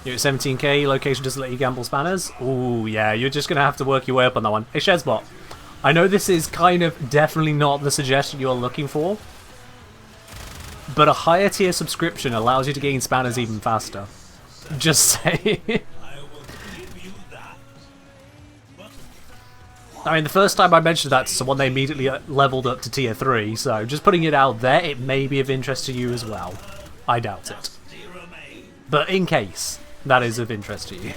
Speaker 1: You're at 17k, location doesn't let you gamble spanners. Ooh, yeah, you're just going to have to work your way up on that one. Hey, Shezbot, I know this is kind of definitely not the suggestion you're looking for, but a higher tier subscription allows you to gain spanners even faster. Just saying. I mean, the first time I mentioned that to someone, they immediately leveled up to tier 3, so just putting it out there, it may be of interest to you as well. I doubt it. But in case that is of interest to you.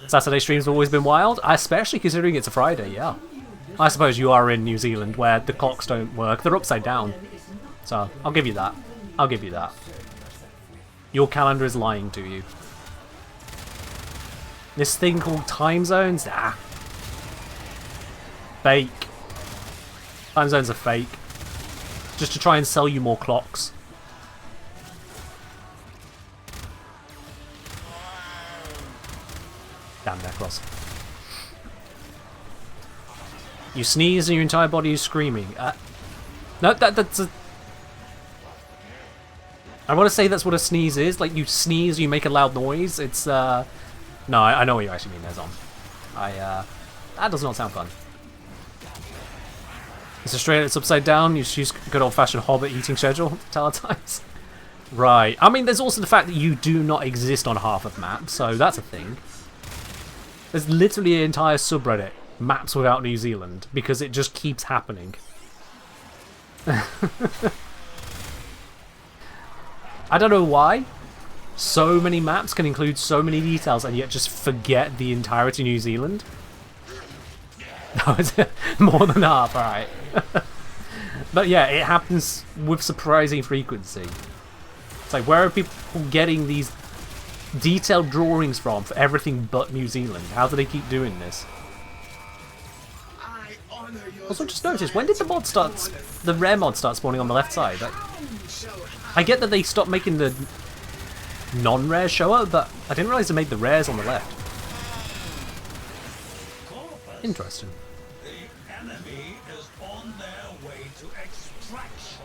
Speaker 1: Saturday streams have always been wild, especially considering it's a Friday, yeah. I suppose you are in New Zealand where the clocks don't work. They're upside down. So, I'll give you that. I'll give you that. Your calendar is lying to you. This thing called time zones? Ah. Fake. Time zones are fake. Just to try and sell you more clocks. Damn Necros. You sneeze and your entire body is screaming. No, that's a... I want to say that's what a sneeze is. Like, you sneeze, you make a loud noise. It's, No, I know what you actually mean, Nezon. That does not sound fun. It's Australia, it's upside down. You use good old-fashioned Hobbit eating schedule teletimes. Right. I mean, there's also the fact that you do not exist on half of maps, so that's a thing. There's literally an entire subreddit, Maps Without New Zealand, because it just keeps happening. I don't know why. So many maps can include so many details and yet just forget the entirety of New Zealand. That was more than half, alright. But yeah, it happens with surprising frequency. It's like, where are people getting these detailed drawings from for everything but New Zealand? How do they keep doing this? Also, just noticed, when did the mod start, the rare mod start spawning on the left side? I get that they stopped making the non-rare show up, but I didn't realise they made the rares on the left. Interesting.
Speaker 4: The enemy is on their way to extraction.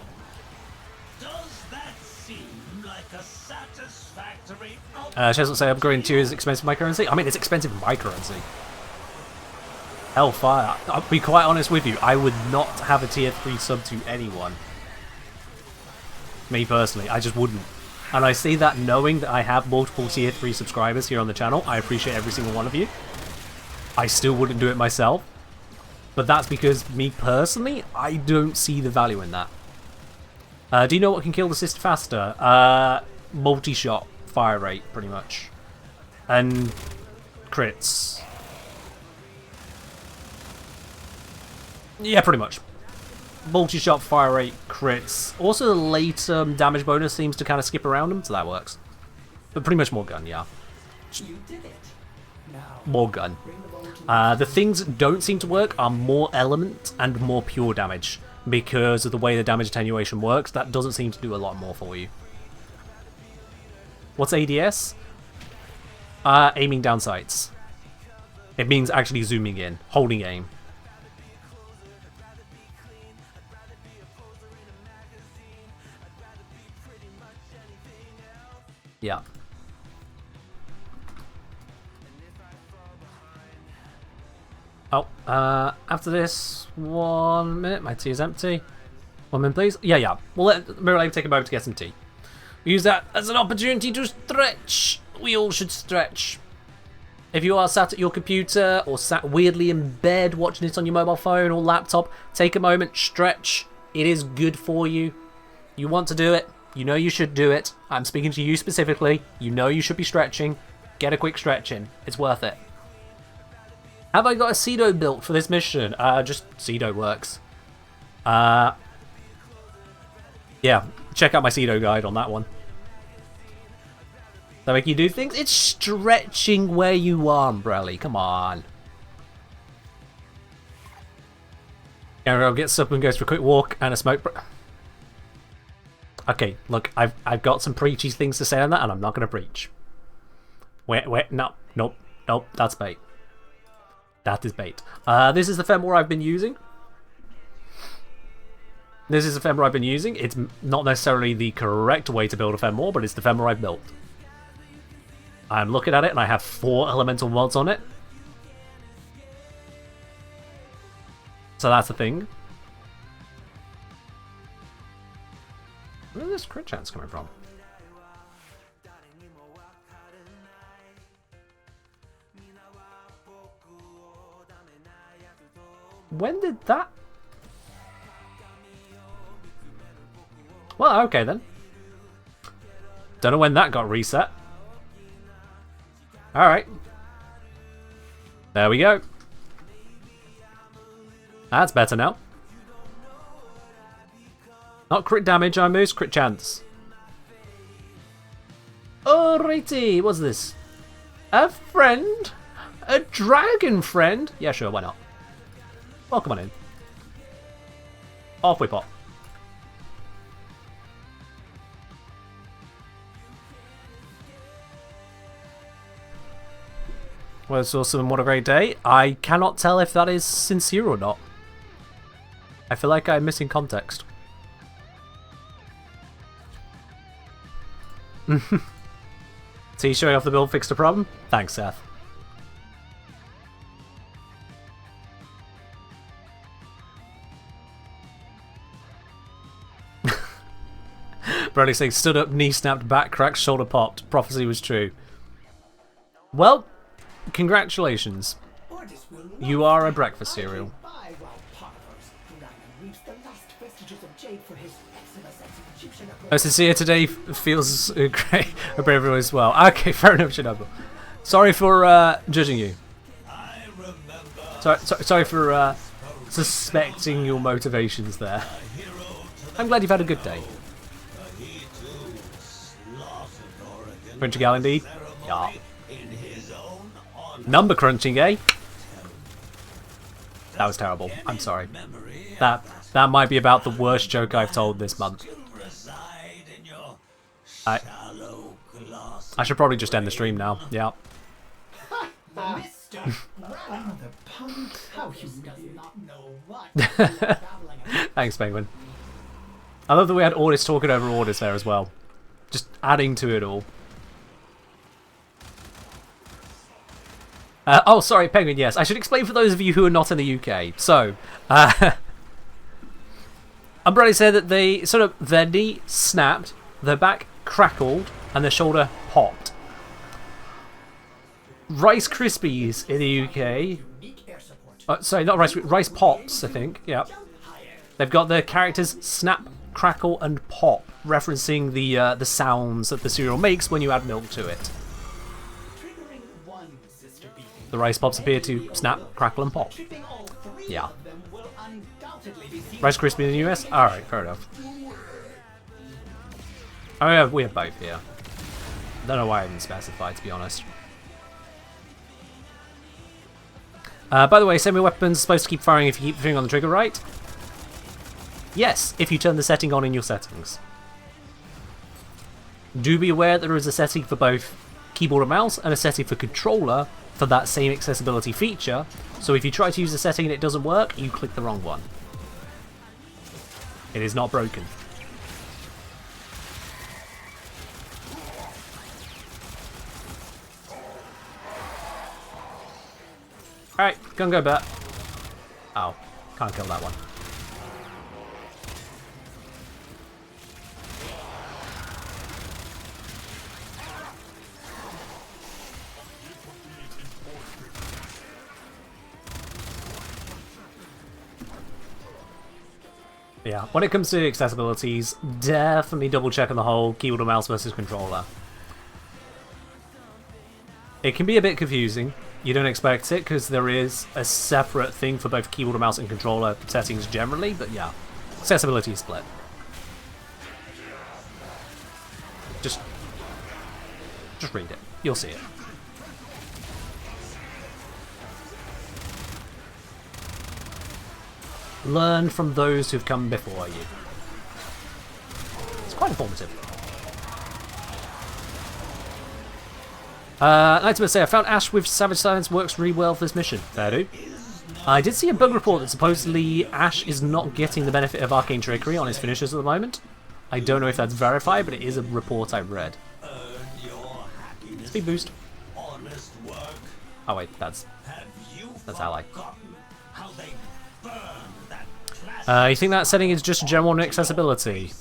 Speaker 4: Does that seem like a satisfactory outcome?
Speaker 1: She doesn't say upgrading tier is expensive my currency. I mean, it's expensive in my currency. Hellfire. I'll be quite honest with you, I would not have a tier 3 sub to anyone. Me personally, I just wouldn't. And I say that knowing that I have multiple tier 3 subscribers here on the channel. I appreciate every single one of you. I still wouldn't do it myself. But that's because, me personally, I don't see the value in that. Do you know what can kill the sister faster? Multi-shot fire rate, pretty much. And crits. Yeah, pretty much. Multi-shot fire rate, crits. Also, the late damage bonus seems to kind of skip around them, so that works. But pretty much more gun, yeah. More gun. The things that don't seem to work are more element and more pure damage. Because of the way the damage attenuation works, that doesn't seem to do a lot more for you. What's ADS? Aiming down sights. It means actually zooming in, holding aim. Yeah. Oh, after this, 1 minute, my tea is empty. 1 minute, please. Yeah. We'll let Mirrorlane take a moment to get some tea. We use that as an opportunity to stretch. We all should stretch. If you are sat at your computer or sat weirdly in bed watching it on your mobile phone or laptop, take a moment, stretch. It is good for you. You want to do it. You know you should do it. I'm speaking to you specifically. You know you should be stretching. Get a quick stretch in. It's worth it. Have I got a Cedo built for this mission? Just Cedo works. Yeah, check out my Cedo guide on that one. That make you do things? It's stretching where you are, Umbrelli. Come on. Gabriel gets up and goes for a quick walk and a smoke. Okay, look, I've got some preachy things to say on that, and I'm not going to preach. Wait, nope, that's bait. That is bait. This is the Fenwar I've been using. It's not necessarily the correct way to build a Fenwar, but it's the Fenwar I've built. I'm looking at it, and I have 4 elemental mods on it. So that's the thing. Where is this crit chance coming from? When did that... Well, okay then. Don't know when that got reset. Alright. There we go. That's better now. Not crit damage, I moves, crit chance. Alrighty, what's this? A friend? A dragon friend? Yeah, sure, why not? Well, come on in. Off we pop. Well, it's awesome, what a great day. I cannot tell if that is sincere or not. I feel like I'm missing context. So you showing off the build fixed a problem? Thanks, Seth. Brody saying, stood up, knee snapped, back cracked, shoulder popped. Prophecy was true. Well, congratulations. You are a breakfast cereal. Oh, Sincere today feels great for everyone as well. Okay, fair enough, Shinobu. Sorry for judging you. Sorry for suspecting your motivations there. I'm glad you've had a good day. Crunching gal indeed. Yeah. Number crunching, eh? That was terrible. I'm sorry. That might be about the worst joke I've told this month. I should probably just end the stream now. Yeah. Thanks, Penguin. I love that we had orders talking over orders there as well. Just adding to it all. Oh, sorry, Penguin, yes. I should explain for those of you who are not in the UK. So, Umbrella said that they sort of, their knee snapped, their back crackled, and their shoulder popped. Rice Krispies in the UK... sorry, not Rice Pops, I think. Yeah. They've got their characters snap, crackle, and pop, referencing the sounds that the cereal makes when you add milk to it. The Rice Pops appear to snap, crackle, and pop. Yeah. Rice Krispies in the US? Alright, fair enough. Oh yeah, we have both here. Don't know why I didn't specify, to be honest. By the way, semi-weapons supposed to keep firing if you keep the finger on the trigger, right? Yes, if you turn the setting on in your settings. Do be aware that there is a setting for both keyboard and mouse and a setting for controller for that same accessibility feature. So if you try to use a setting and it doesn't work, you click the wrong one. It is not broken. Alright, go bat. Oh, can't kill that one. Yeah, when it comes to accessibilities, definitely double check on the whole keyboard and mouse versus controller. It can be a bit confusing. You don't expect it because there is a separate thing for both keyboard and mouse and controller settings generally, but yeah, accessibility is split. Just read it. You'll see it. Learn from those who've come before you. It's quite informative. I'd say I found Ash with Savage Silence works really well for this mission. Fair do. I did see a bug report that supposedly Ash is not getting the benefit of Arcane Trickery on his finishes at the moment. I don't know if that's verified, but it is a report I read. Speed boost. Oh wait, that's ally. You think that setting is just general accessibility?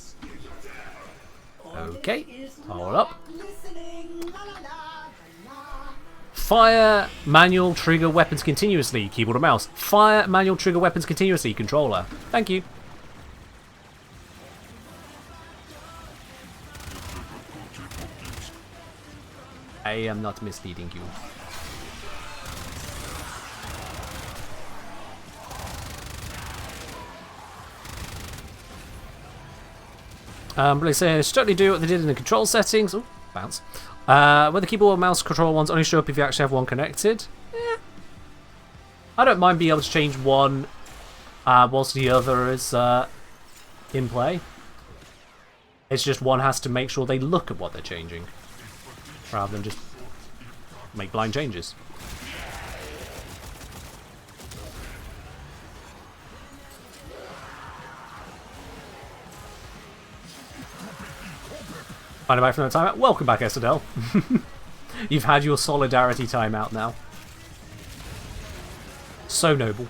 Speaker 1: Okay, hold up. Fire manual trigger weapons continuously. Keyboard and mouse. Fire manual trigger weapons continuously. Controller. Thank you. I am not misleading you. But they say they certainly do what they did in the control settings. Oh, bounce. Where the keyboard and mouse control ones only show up if you actually have one connected. I don't mind being able to change one whilst the other is in play. It's just one has to make sure they look at what they're changing, rather than just make blind changes. Find back from the timeout. Welcome back, Estadel. You've had your solidarity timeout now. So noble.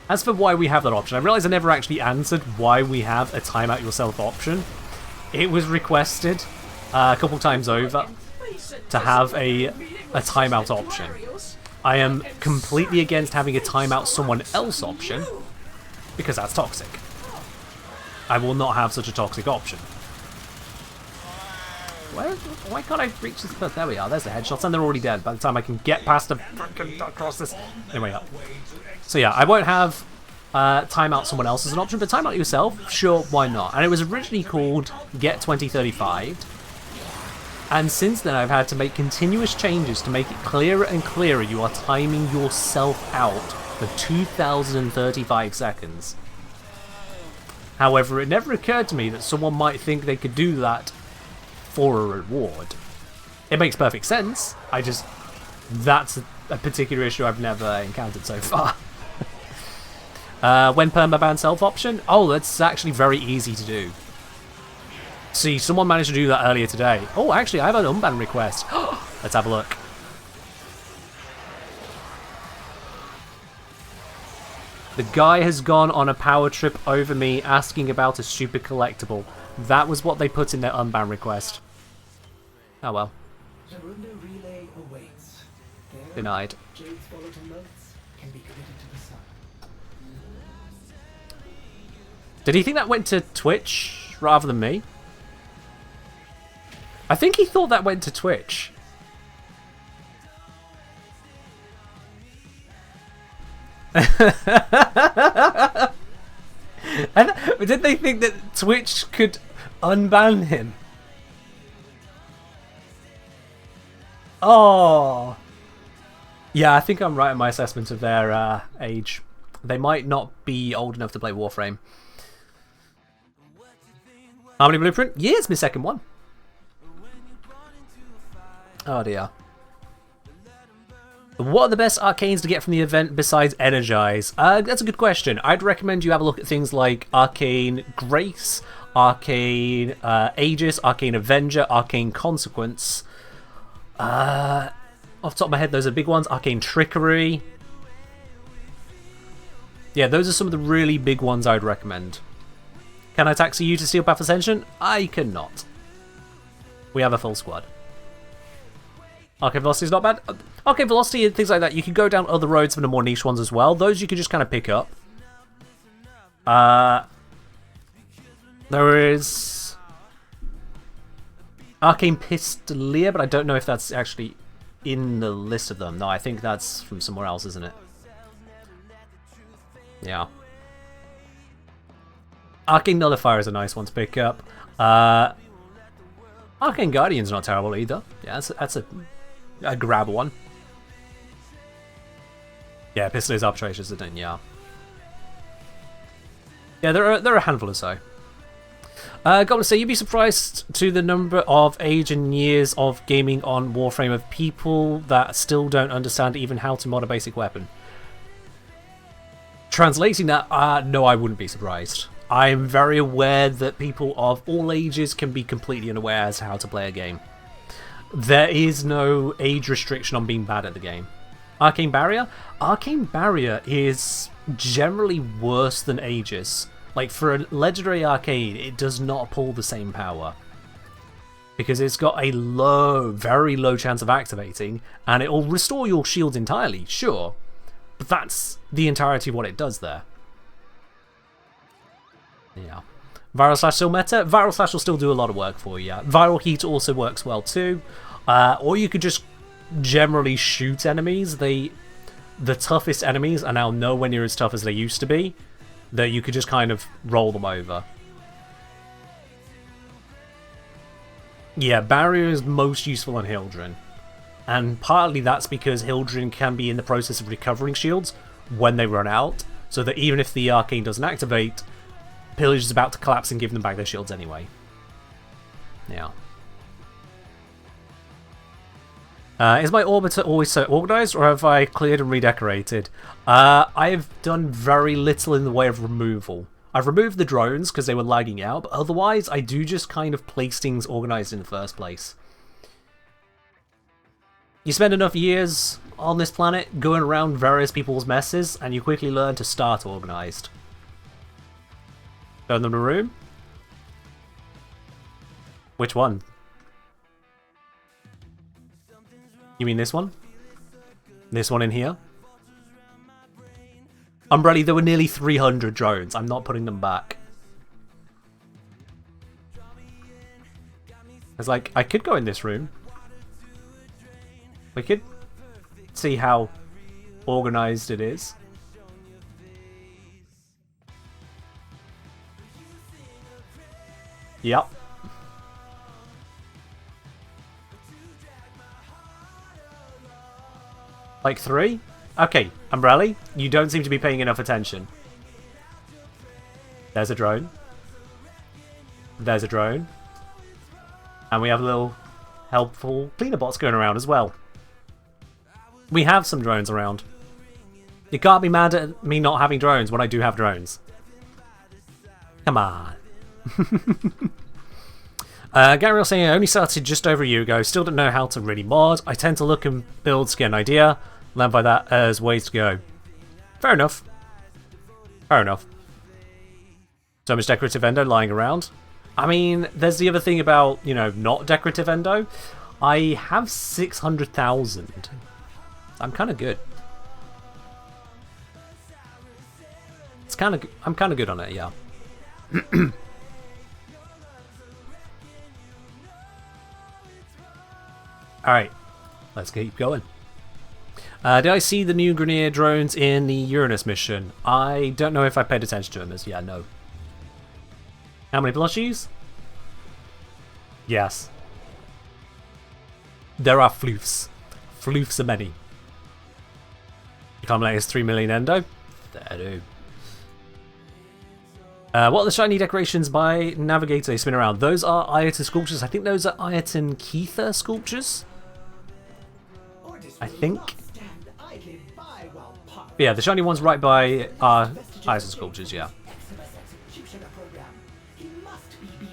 Speaker 1: As for why we have that option, I realise I never actually answered why we have a timeout yourself option. It was requested a couple times over to have a timeout option. I am completely against having a timeout someone else option, because that's toxic. I will not have such a toxic option. Why can't I reach this cliff? There we are, there's the headshots, and they're already dead by the time I can get past them across this. Anyway, up. So yeah, I won't have timeout someone else as an option, but timeout yourself, sure, why not? And it was originally called Get 2035. And since then I've had to make continuous changes to make it clearer and clearer you are timing yourself out for 2035 seconds. However, it never occurred to me that someone might think they could do that for a reward. It makes perfect sense, that's a particular issue I've never encountered so far. When permaban self option? Oh, that's actually very easy to do. See, someone managed to do that earlier today. Oh, actually, I have an unban request. Let's have a look. The guy has gone on a power trip over me asking about a super collectible. That was what they put in their unban request. Oh well. Denied. Did he think that went to Twitch rather than me? I think he thought that went to Twitch. Did they think that Twitch could unban him? Oh. Yeah, I think I'm right in my assessment of their age. They might not be old enough to play Warframe. Harmony Blueprint? Yeah, it's my second one. Oh dear. What are the best arcanes to get from the event besides Energize? That's a good question. I'd recommend you have a look at things like Arcane Grace, Arcane Aegis, Arcane Avenger, Arcane Consequence. Off the top of my head, those are big ones. Arcane Trickery. Yeah, those are some of the really big ones I'd recommend. Can I taxi you to Steel Path Ascension? I cannot. We have a full squad. Arcane Velocity is not bad. Arcane Velocity and things like that, you can go down other roads for the more niche ones as well. Those you can just kind of pick up. There is Arcane Pistolier, but I don't know if that's actually in the list of them. No, I think that's from somewhere else, isn't it? Yeah. Arcane Nullifier is a nice one to pick up. Arcane Guardian's not terrible either. Yeah, that's a grab one. Yeah, Pistolier's Arbitrations, isn't it? Yeah. Yeah, there are a handful or so. Goblin say, you'd be surprised to the number of age and years of gaming on Warframe of people that still don't understand even how to mod a basic weapon. Translating that, no, I wouldn't be surprised. I'm very aware that people of all ages can be completely unaware as to how to play a game. There is no age restriction on being bad at the game. Arcane Barrier? Arcane Barrier is generally worse than Aegis. Like, for a legendary arcade, it does not pull the same power. Because it's got a low, very low chance of activating, and it will restore your shields entirely, sure. But that's the entirety of what it does there. Yeah. Viral Slash still meta? Viral Slash will still do a lot of work for you. Viral Heat also works well too. Or you could just generally shoot enemies. The toughest enemies are now nowhere near as tough as they used to be. That you could just kind of roll them over. Yeah, Barrier is most useful on Hildren. And partly that's because Hildren can be in the process of recovering shields when they run out. So that even if the arcane doesn't activate, Pillage is about to collapse and give them back their shields anyway. Yeah. Is my orbiter always so organised, or have I cleared and redecorated? I have done very little in the way of removal. I've removed the drones because they were lagging out, but otherwise I do just kind of place things organised in the first place. You spend enough years on this planet going around various people's messes, and you quickly learn to start organised. Show them the room? Which one? You mean this one? This one in here? Umbrella, there were nearly 300 drones. I'm not putting them back. It's like, I could go in this room. We could see how organised it is. Yep. Like 3? Okay, Umbrella, you don't seem to be paying enough attention. There's a drone. There's a drone. And we have little helpful cleaner bots going around as well. We have some drones around. You can't be mad at me not having drones when I do have drones. Come on. Gabriel saying, I only started just over a year ago, still don't know how to really mod. I tend to look and build to get an idea, learn by that as ways to go. Fair enough. Fair enough. So much decorative endo lying around. I mean, there's the other thing about, you know, not decorative endo. I have 600,000. I'm kind of good. It's kind of, I'm kind of good on it, yeah. Alright, let's keep going. Did I see the new Grenier drones in the Uranus mission? I don't know if I paid attention to them as, yeah, no. How many plushies? Yes. There are floofs. Floofs are many. You can't let us 3 million endo? There do. What are the shiny decorations by Navigator they spin around? Those are Iota sculptures. I think those are Iota Keitha sculptures. I think. Yeah, the shiny ones right by are Iota sculptures, yeah.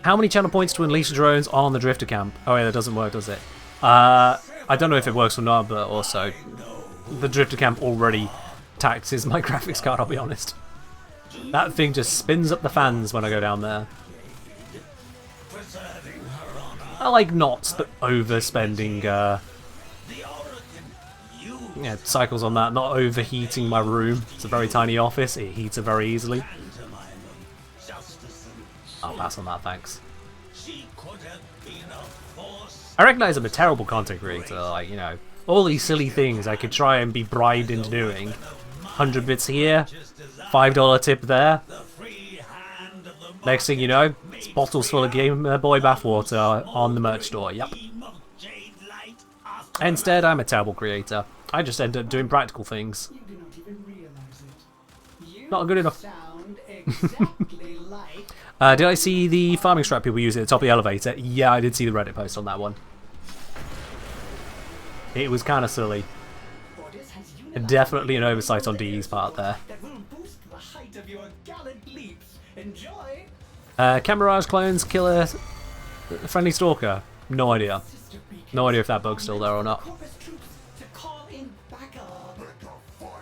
Speaker 1: How many channel points to unleash drones on the Drifter camp? Oh yeah, that doesn't work, does it? I don't know if it works or not, but also the Drifter camp already taxes my graphics card, I'll be honest. That thing just spins up the fans when I go down there. I like not overspending yeah, cycles on that, not overheating my room. It's a very tiny office, it heats it very easily. I'll pass on that, thanks. I recognise I'm a terrible content creator, like, you know, all these silly things I could try and be bribed into doing. 100 bits here, $5 tip there. Next thing you know, it's bottles full of Game Boy bathwater on the merch store, yep. Instead, I'm a terrible creator. I just end up doing practical things. Not good enough. Did I see the farming strap people use at the top of the elevator? Yeah, I did see the Reddit post on that one. It was kind of silly. Definitely an oversight on DE's part there. Camouflage clones, killer, friendly stalker. No idea. No idea if that bug's still there or not.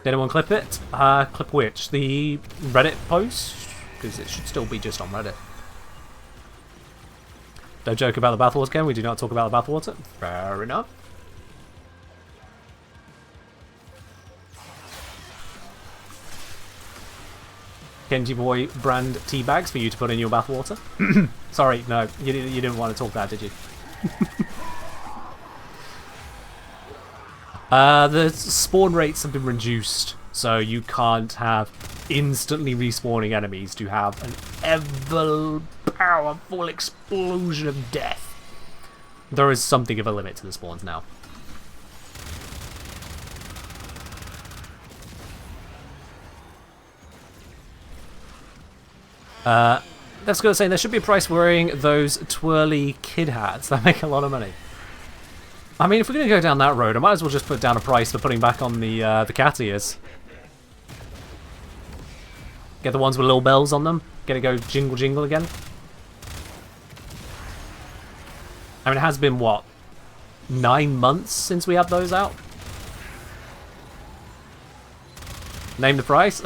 Speaker 1: Did anyone clip it? Clip which? The Reddit post? because it should still be just on Reddit. Don't joke about the bathwater game. We do not talk about the bathwater. Fair enough. Kenji Boy brand tea bags for you to put in your bathwater. Sorry, no, you didn't want to talk that, did you? The spawn rates have been reduced, so you can't have instantly respawning enemies to have an ever powerful explosion of death. There is something of a limit to the spawns now. Let's go saying there should be a price wearing those twirly kid hats that make a lot of money. I mean, if we're going to go down that road, I might as well just put down a price for putting back on the cat ears. Get the ones with little bells on them. Get it go jingle jingle again. I mean, it has been, what, 9 months since we had those out? Name the price?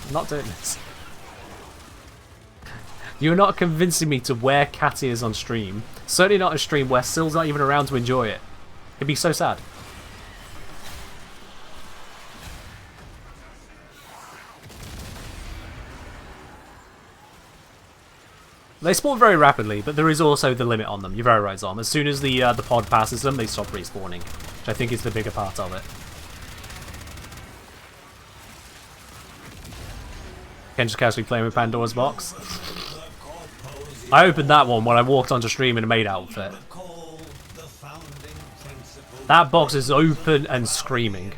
Speaker 1: I'm not doing this. You're not convincing me to wear cat ears on stream. Certainly not a stream where Sill's not even around to enjoy it. It'd be so sad. They spawn very rapidly, but there is also the limit on them. You're very right, Zom. As soon as the pod passes them, they stop respawning, which I think is the bigger part of it. Ken just casually playing with Pandora's box. I opened that one when I walked onto stream in a maid outfit. That box is open and screaming.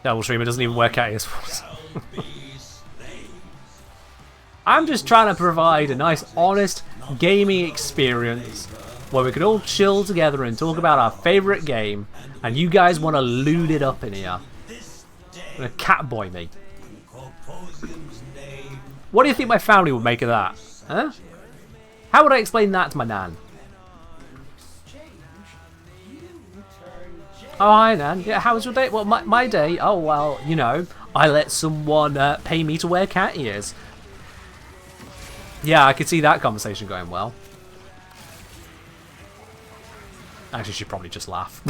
Speaker 1: Devil streamer doesn't even wear cat ears for us. I'm just trying to provide a nice, honest gaming experience where we can all chill together and talk about our favourite game, and you guys want to loot it up in here. A catboy me. What do you think my family would make of that? Huh? How would I explain that to my nan? Oh, hi, Nan. Yeah, how was your day? Well, my day? Oh, well, you know, I let someone pay me to wear cat ears. Yeah, I could see that conversation going well. Actually, she'd probably just laugh.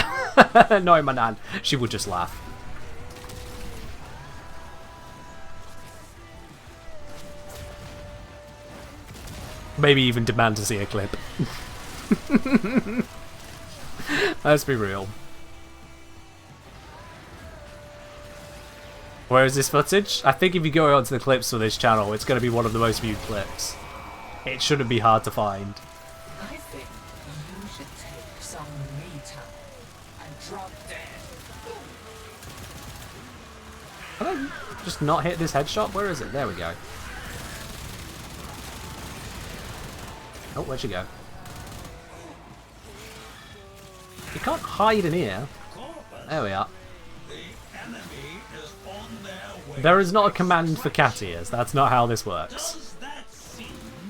Speaker 1: Knowing my nan, she would just laugh. Maybe even demand to see a clip. Let's be real. Where is this footage? I think if you go onto the clips for this channel, it's going to be one of the most viewed clips. It shouldn't be hard to find.
Speaker 6: I think you should take some me time and drop dead.
Speaker 1: Can I just not hit this headshot? Where is it? There we go. Oh, where'd she go? You can't hide in here. There we are. There is not a command for cat ears. That's not how this works.
Speaker 4: Does that seem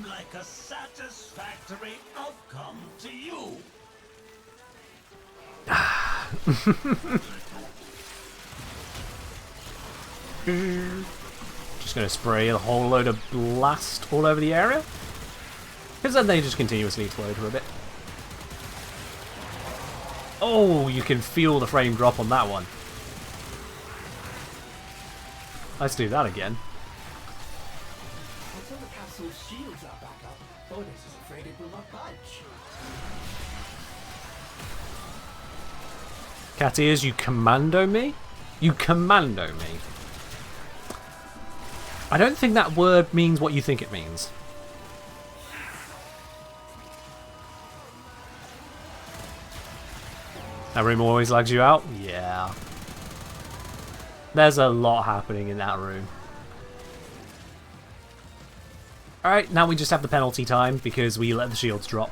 Speaker 4: like a satisfactory outcome to you?
Speaker 1: Just gonna spray a whole load of blast all over the area. Because then they just continuously explode for a bit. Oh, you can feel the frame drop on that one. Let's do that again.
Speaker 8: Until the capsule's shields are back up, Bonus is afraid it will not budge.
Speaker 1: Cat ears, you commando me? You commando me? I don't think that word means what you think it means. That room always lags you out? Yeah. There's a lot happening in that room. Alright, now we just have the penalty time because we let the shields drop.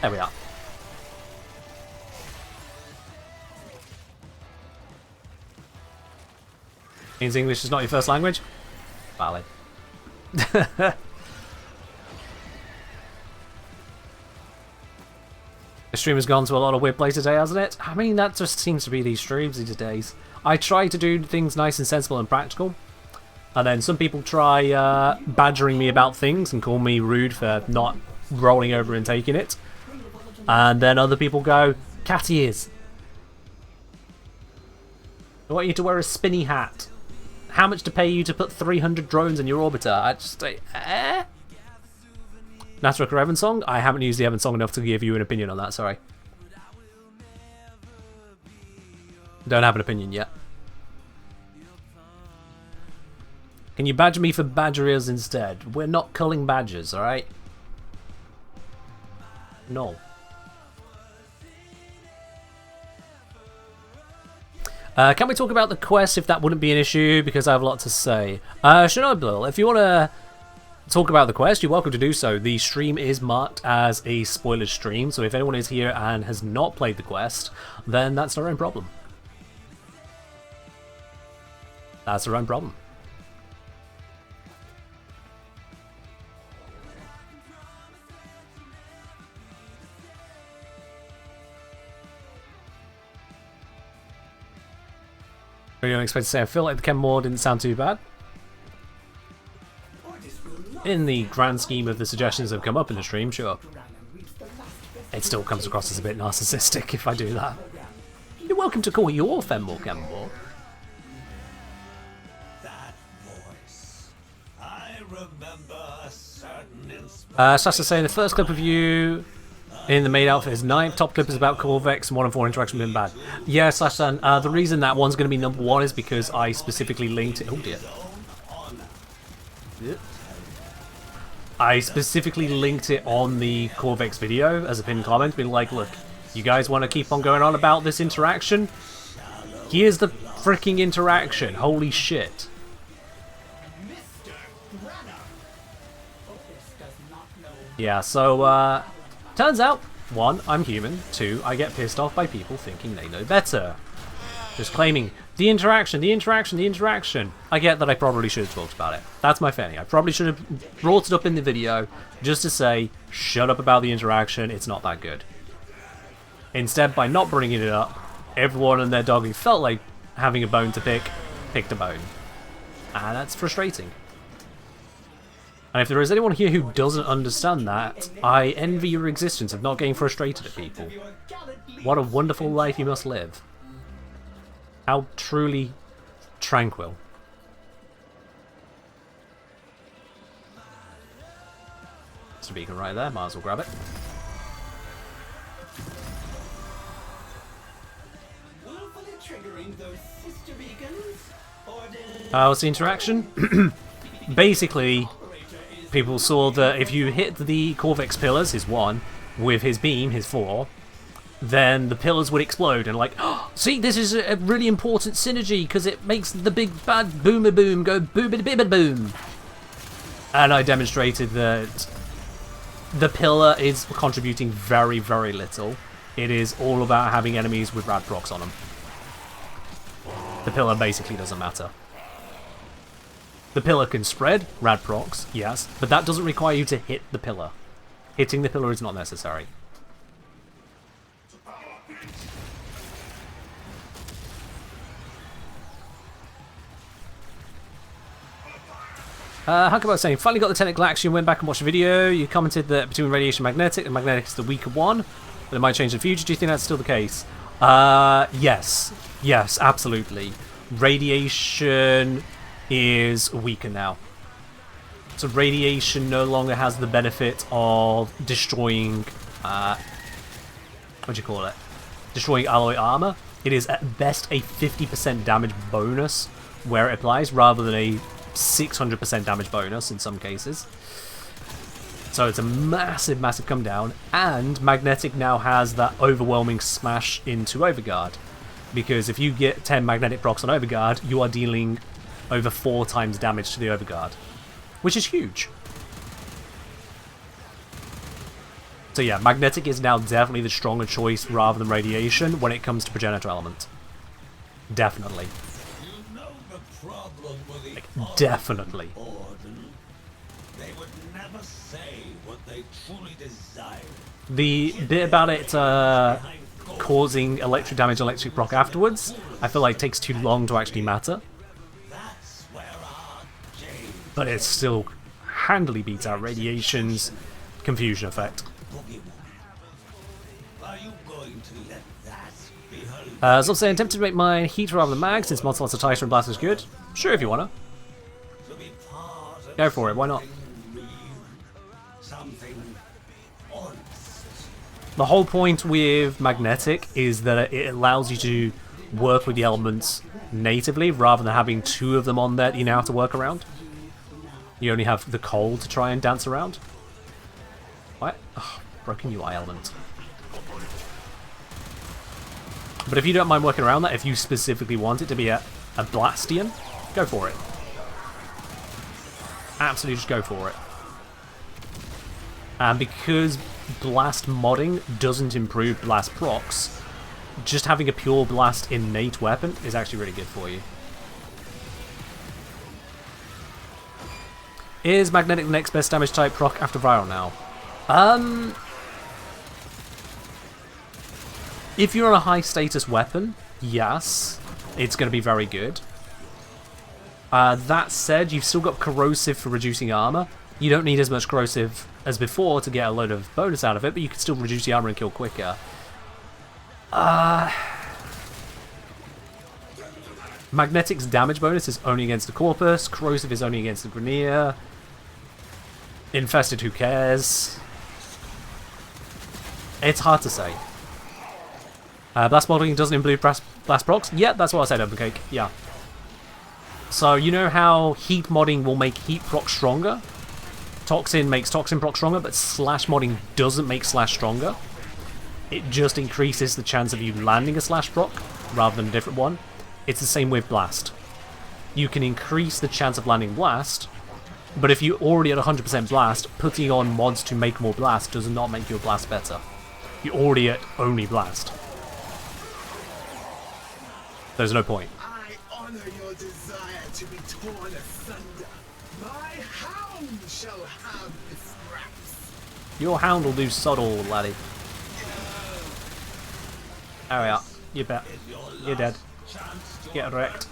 Speaker 1: There we are. Means English is not your first language? Valid. The stream has gone to a lot of weird places today, hasn't it? I mean, that just seems to be these streams these days. I try to do things nice and sensible and practical, and then some people try badgering me about things and call me rude for not rolling over and taking it. And then other people go, cat ears. I want you to wear a spinny hat. How much to pay you to put 300 drones in your orbiter? I just say, eh? Nasruk or Evans song? I haven't used the Evans song enough to give you an opinion on that, sorry. Don't have an opinion yet. Can you badger me for badger ears instead? We're not culling badgers, alright? No. Can we talk about the quest if that wouldn't be an issue? Because I have a lot to say. Chernobyl, if you want to talk about the quest, you're welcome to do so. The stream is marked as a spoiler stream, so if anyone is here and has not played the quest, then that's their own problem. That's their own problem. Really don't expect to say I feel like the chem war didn't sound too bad. In the grand scheme of the suggestions that have come up in the stream, sure. It still comes across as a bit narcissistic if I do that. You're welcome to call your fem war chem war.
Speaker 4: That voice. I remember a certain
Speaker 1: Sasha saying the first clip of you in the maid outfit is 9. Top clip is about Corvex and 1 and 4 interaction being bad. Yeah, Slash-san, the reason that one's going to be number 1 is because I specifically linked it. Oh dear. I specifically linked it on the Corvex video as a pinned comment, being like, look, you guys want to keep on going on about this interaction? Here's the freaking interaction. Holy shit. Yeah, so, turns out, 1, I'm human. 2, I get pissed off by people thinking they know better. Just claiming, the interaction, the interaction, the interaction. I get that I probably should have talked about it. That's my fanny. I probably should have brought it up in the video just to say, shut up about the interaction, it's not that good. Instead, by not bringing it up, everyone and their dog who felt like having a bone to pick, picked a bone. And that's frustrating. And if there is anyone here who doesn't understand that, I envy your existence of not getting frustrated at people. What a wonderful life you must live. How truly tranquil. There's a beacon right there, might as well grab it. What's the interaction? Basically, people saw that if you hit the Corvex pillars, his 1, with his beam, his 4, then the pillars would explode and like, oh, see, this is a really important synergy because it makes the big bad boomer boom go boobity bibba boom. And I demonstrated that the pillar is contributing very, very little. It is all about having enemies with rad procs on them. The pillar basically doesn't matter. The pillar can spread, rad procs, yes, but that doesn't require you to hit the pillar. Hitting the pillar is not necessary. Huckabot saying, finally got the technical action, went back and watched the video. You commented that between radiation and magnetic, the magnetic is the weaker one, but it might change in the future. Do you think that's still the case? Yes. Yes, absolutely. Radiation is weaker now. So radiation no longer has the benefit of destroying, what do you call it? Destroying alloy armor. It is at best a 50% damage bonus where it applies, rather than a 600% damage bonus in some cases. So it's a massive, massive come down, and magnetic now has that overwhelming smash into Overguard. Because if you get 10 magnetic procs on Overguard, you are dealing over 4 times damage to the Overguard, which is huge. So yeah, magnetic is now definitely the stronger choice rather than radiation when it comes to progenitor element. Definitely.
Speaker 4: You know the problem with the
Speaker 1: Like, definitely.
Speaker 4: They would never say what they truly desire.
Speaker 1: The bit about it causing electric damage, electric proc afterwards, I feel like takes too long to actually matter.
Speaker 4: That's where our Jade
Speaker 1: But it still handily beats out Radiation's confusion effect.
Speaker 4: Boogie Woman. Are you going to let that be her?
Speaker 1: As I was saying, tempted to make mine heat rather than mag, since Mod Slots are tighter and blast is good. Sure, if you wanna.
Speaker 4: To be part of
Speaker 1: Go for it, why not?
Speaker 4: something honest.
Speaker 1: The whole point with Magnetic is that it allows you to work with the elements natively, rather than having two of them on there that you now have to work around. You only have the cold to try and dance around. What? Oh, broken UI element. But if you don't mind working around that, if you specifically want it to be a Blastian, go for it. Absolutely just go for it. And because Blast modding doesn't improve Blast procs, just having a pure Blast innate weapon is actually really good for you. Is Magnetic the next best damage type proc after Viral now? If you're on a high status weapon, yes, it's going to be very good. That said, you've still got Corrosive for reducing armor. You don't need as much Corrosive as before to get a load of bonus out of it, but you can still reduce the armor and kill quicker. Magnetic's damage bonus is only against the Corpus. Corrosive is only against the Grenier. Infested, who cares? It's hard to say. Blast modding doesn't improve blast procs? Yeah, that's what I said, Opencake. Yeah. So, you know how heat modding will make heat proc stronger? Toxin makes toxin proc stronger, but slash modding doesn't make slash stronger. It just increases the chance of you landing a slash proc rather than a different one. It's the same with blast. You can increase the chance of landing blast, but if you're already at 100% blast, putting on mods to make more blast does not make your blast better. You're already at only blast. There's no point.
Speaker 10: I honor your desire to be torn asunder. My hound shall have the scraps.
Speaker 1: Your hound will do sod all, laddie. There we are. You bet. You're dead. Get wrecked.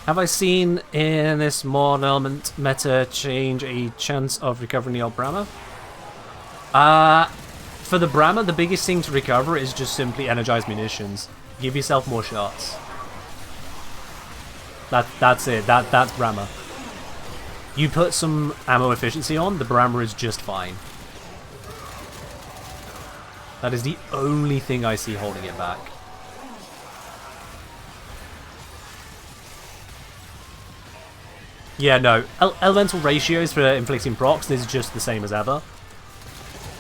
Speaker 1: Have I seen in this mod element meta change a chance of recovering the old Brahma? For the Brahma, the biggest thing to recover is just simply energized munitions. Give yourself more shots. That's it. That's Brahma. You put some ammo efficiency on, the Brahma is just fine. That is the only thing I see holding it back. Yeah, no. Elemental ratios for inflicting procs is just the same as ever.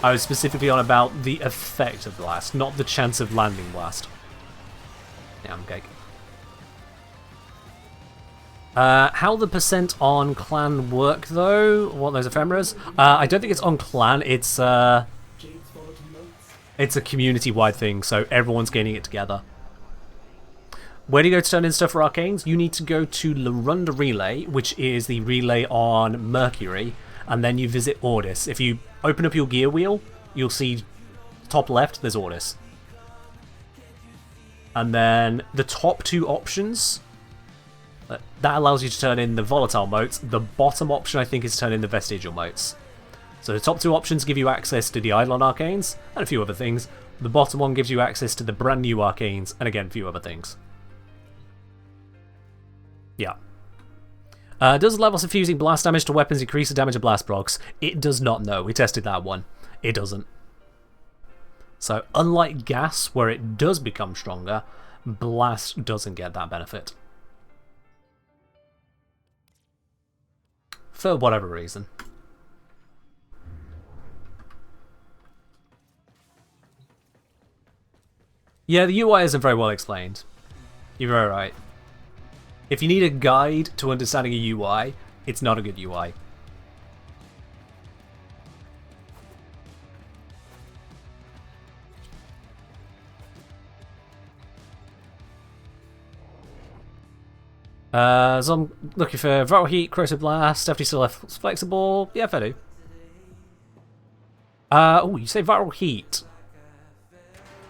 Speaker 1: I was specifically on about the effect of blast, not the chance of landing blast. Yeah, I'm cake. How the percent on clan work though? What those ephemeras? I don't think it's on clan. It's a community-wide thing, so everyone's gaining it together. Where do you go to turn in stuff for arcanes? You need to go to Larunda Relay, which is the relay on Mercury, and then you visit Ordis. If you open up your gear wheel, you'll see top left, there's Ordis. And then the top two options, that allows you to turn in the volatile motes. The bottom option, I think, is turn in the vestigial motes. So the top two options give you access to the Eidolon arcanes, and a few other things. The bottom one gives you access to the brand new arcanes, and again, a few other things. Yeah. Does levels of fusing blast damage to weapons increase the damage of blast procs? It does not, no. We tested that one. It doesn't. So, unlike gas, where it does become stronger, blast doesn't get that benefit. For whatever reason. Yeah, the UI isn't very well explained. You're very right. If you need a guide to understanding a UI, it's not a good UI. So I'm looking for Viral Heat, Corrosive Blast, definitely still flexible. Yeah, if I do. Oh, you say Viral Heat.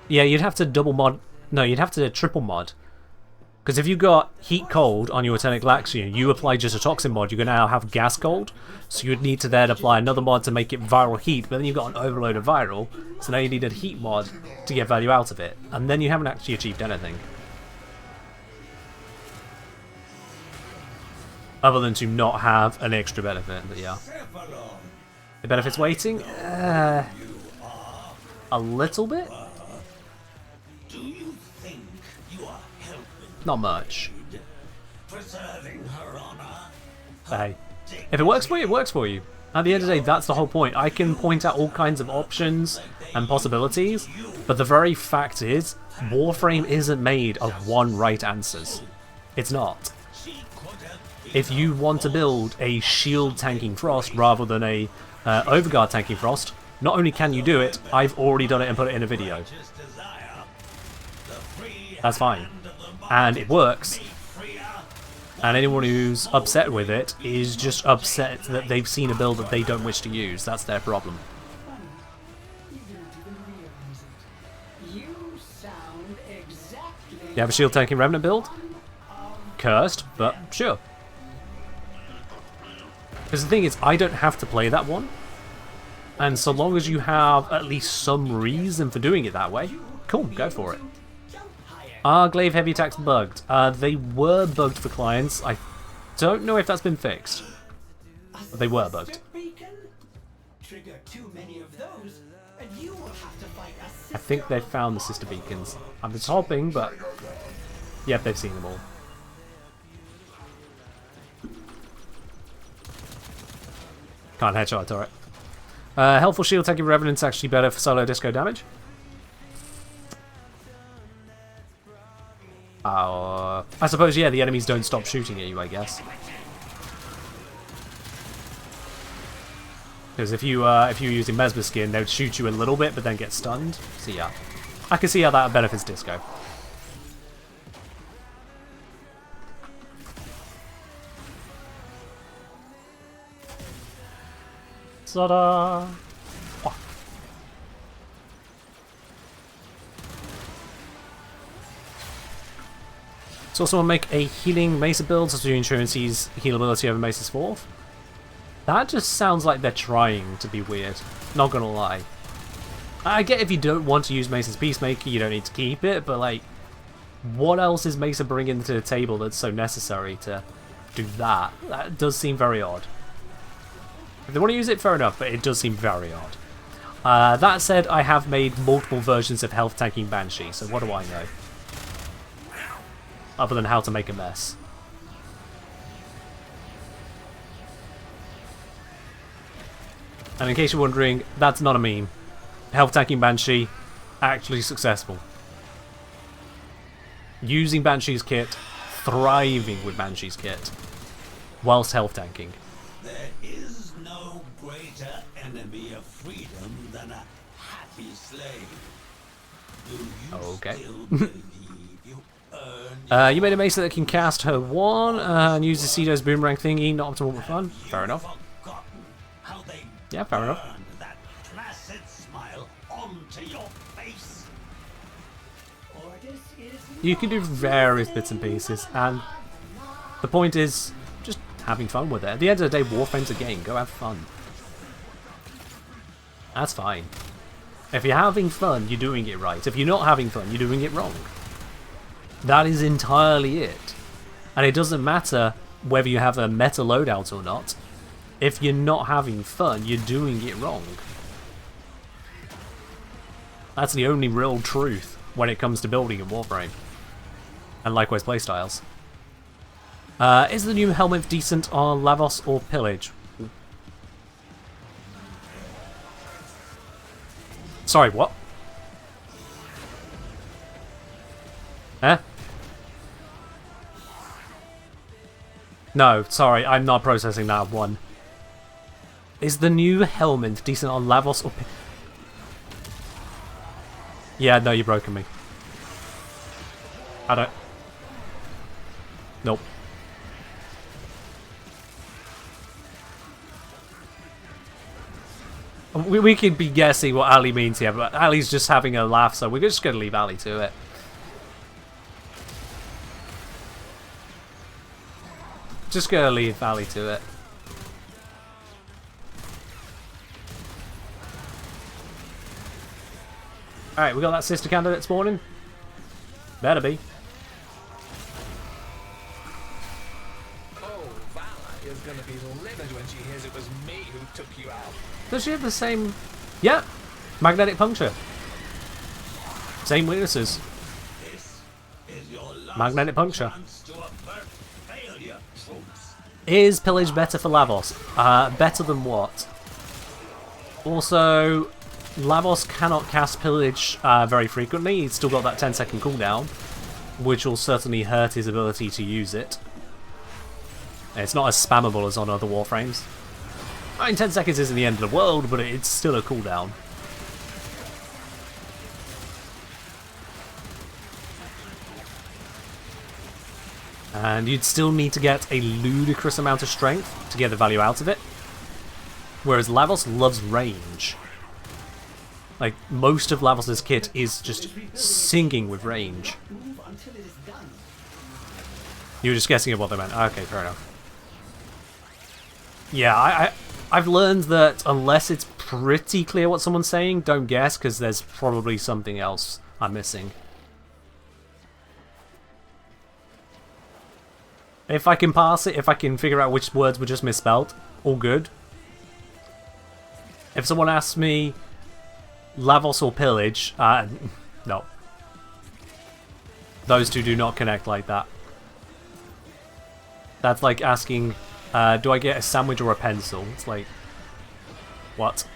Speaker 1: Yeah, you'd have to double mod. No, you'd have to triple mod. Because if you got Heat Cold on your Tonic Laxion, you apply just a Toxin mod, you're going to now have Gas Cold. So you'd need to then apply another mod to make it Viral Heat, but then you've got an overload of Viral, so now you need a Heat mod to get value out of it. And then you haven't actually achieved anything. Other than to not have an extra benefit, but yeah. The benefits waiting? A little bit?
Speaker 4: Do you think you are helping?
Speaker 1: Not much.
Speaker 4: Preserving her honor?
Speaker 1: Hey, if it works for you, it works for you. At the end of the day, that's the whole point. I can point out all kinds of options and possibilities, but the very fact is, Warframe isn't made of one right answers. It's not. If you want to build a shield tanking Frost rather than a overguard tanking Frost, not only can you do it, I've already done it and put it in a video. That's fine. And it works. And anyone who's upset with it is just upset that they've seen a build that they don't wish to use. That's their problem. You have a shield tanking Revenant build? Cursed, but sure. Because the thing is, I don't have to play that one. And so long as you have at least some reason for doing it that way, cool, go for it. Are Glaive heavy attacks bugged? They were bugged for clients. I don't know if that's been fixed. But they were bugged. I think they've found the sister beacons. I'm just hoping, but yep, they've seen them all. Can't headshot a turret. Helpful shield tanking Revenant's actually better for solo disco damage. I suppose, yeah, the enemies don't stop shooting at you, I guess. Because if you were using Mesmer Skin, they would shoot you a little bit, but then get stunned. So yeah, I can see how that benefits disco. Ta-da! Oh. So someone make a healing Mesa build so you ensure sees healability over Mesa's 4th. That just sounds like they're trying to be weird. Not gonna lie. I get if you don't want to use Mesa's Peacemaker, you don't need to keep it, but like, what else is Mesa bringing to the table that's so necessary to do that? That does seem very odd. If they want to use it, fair enough, but it does seem very odd. That said, I have made multiple versions of health tanking Banshee, so what do I know? Other than how to make a mess. And in case you're wondering, that's not a meme. Health tanking Banshee, actually successful. Using Banshee's kit, thriving with Banshee's kit, whilst health tanking.
Speaker 4: There is no greater enemy of freedom than a happy slave. Do you
Speaker 1: okay.
Speaker 4: still believe you earned
Speaker 1: you made a Mesa that can cast her 1 and use the Cedo's boomerang thingy, not optimal for fun. Fair enough. Yeah, fair enough.
Speaker 4: That placid smile onto your face.
Speaker 1: You can do various bits and pieces, and the point is just having fun with it. At the end of the day, Warframe's a game. Go have fun. That's fine. If you're having fun, you're doing it right. If you're not having fun, you're doing it wrong. That is entirely it. And it doesn't matter whether you have a meta loadout or not. If you're not having fun, you're doing it wrong. That's the only real truth when it comes to building in Warframe. And likewise playstyles. Is the new helmet decent on Lavos or Pillage? Sorry, what? Eh? No, sorry, I'm not processing that one. Is the new helmet decent on Lavos or Yeah, no, you've broken me. I don't... Nope. We could be guessing what Ali means here, but Ali's just having a laugh, so we're just going to leave Ali to it. Just going to leave Ali to it. Alright, we got that sister candidate spawning. Better be.
Speaker 11: Oh, Vala is going to be livid when she hears it was me who took you out.
Speaker 1: Does she have the same... Yeah. Magnetic puncture. Same weaknesses. Magnetic puncture. Is pillage better for Lavos? Better than what? Also, Lavos cannot cast pillage very frequently. He's still got that 10-second cooldown, which will certainly hurt his ability to use it. It's not as spammable as on other Warframes. I mean, 10 seconds isn't the end of the world, but it's still a cooldown. And you'd still need to get a ludicrous amount of strength to get the value out of it. Whereas Lavos loves range. Like, most of Lavos' kit is just singing with range. You were just guessing at what they meant. Okay, fair enough. Yeah, I've learned that unless it's pretty clear what someone's saying, don't guess, because there's probably something else I'm missing. If I can pass it, if I can figure out which words were just misspelled, all good. If someone asks me Lavos or pillage, no. Those two do not connect like that. That's like asking, do I get a sandwich or a pencil? It's like, what?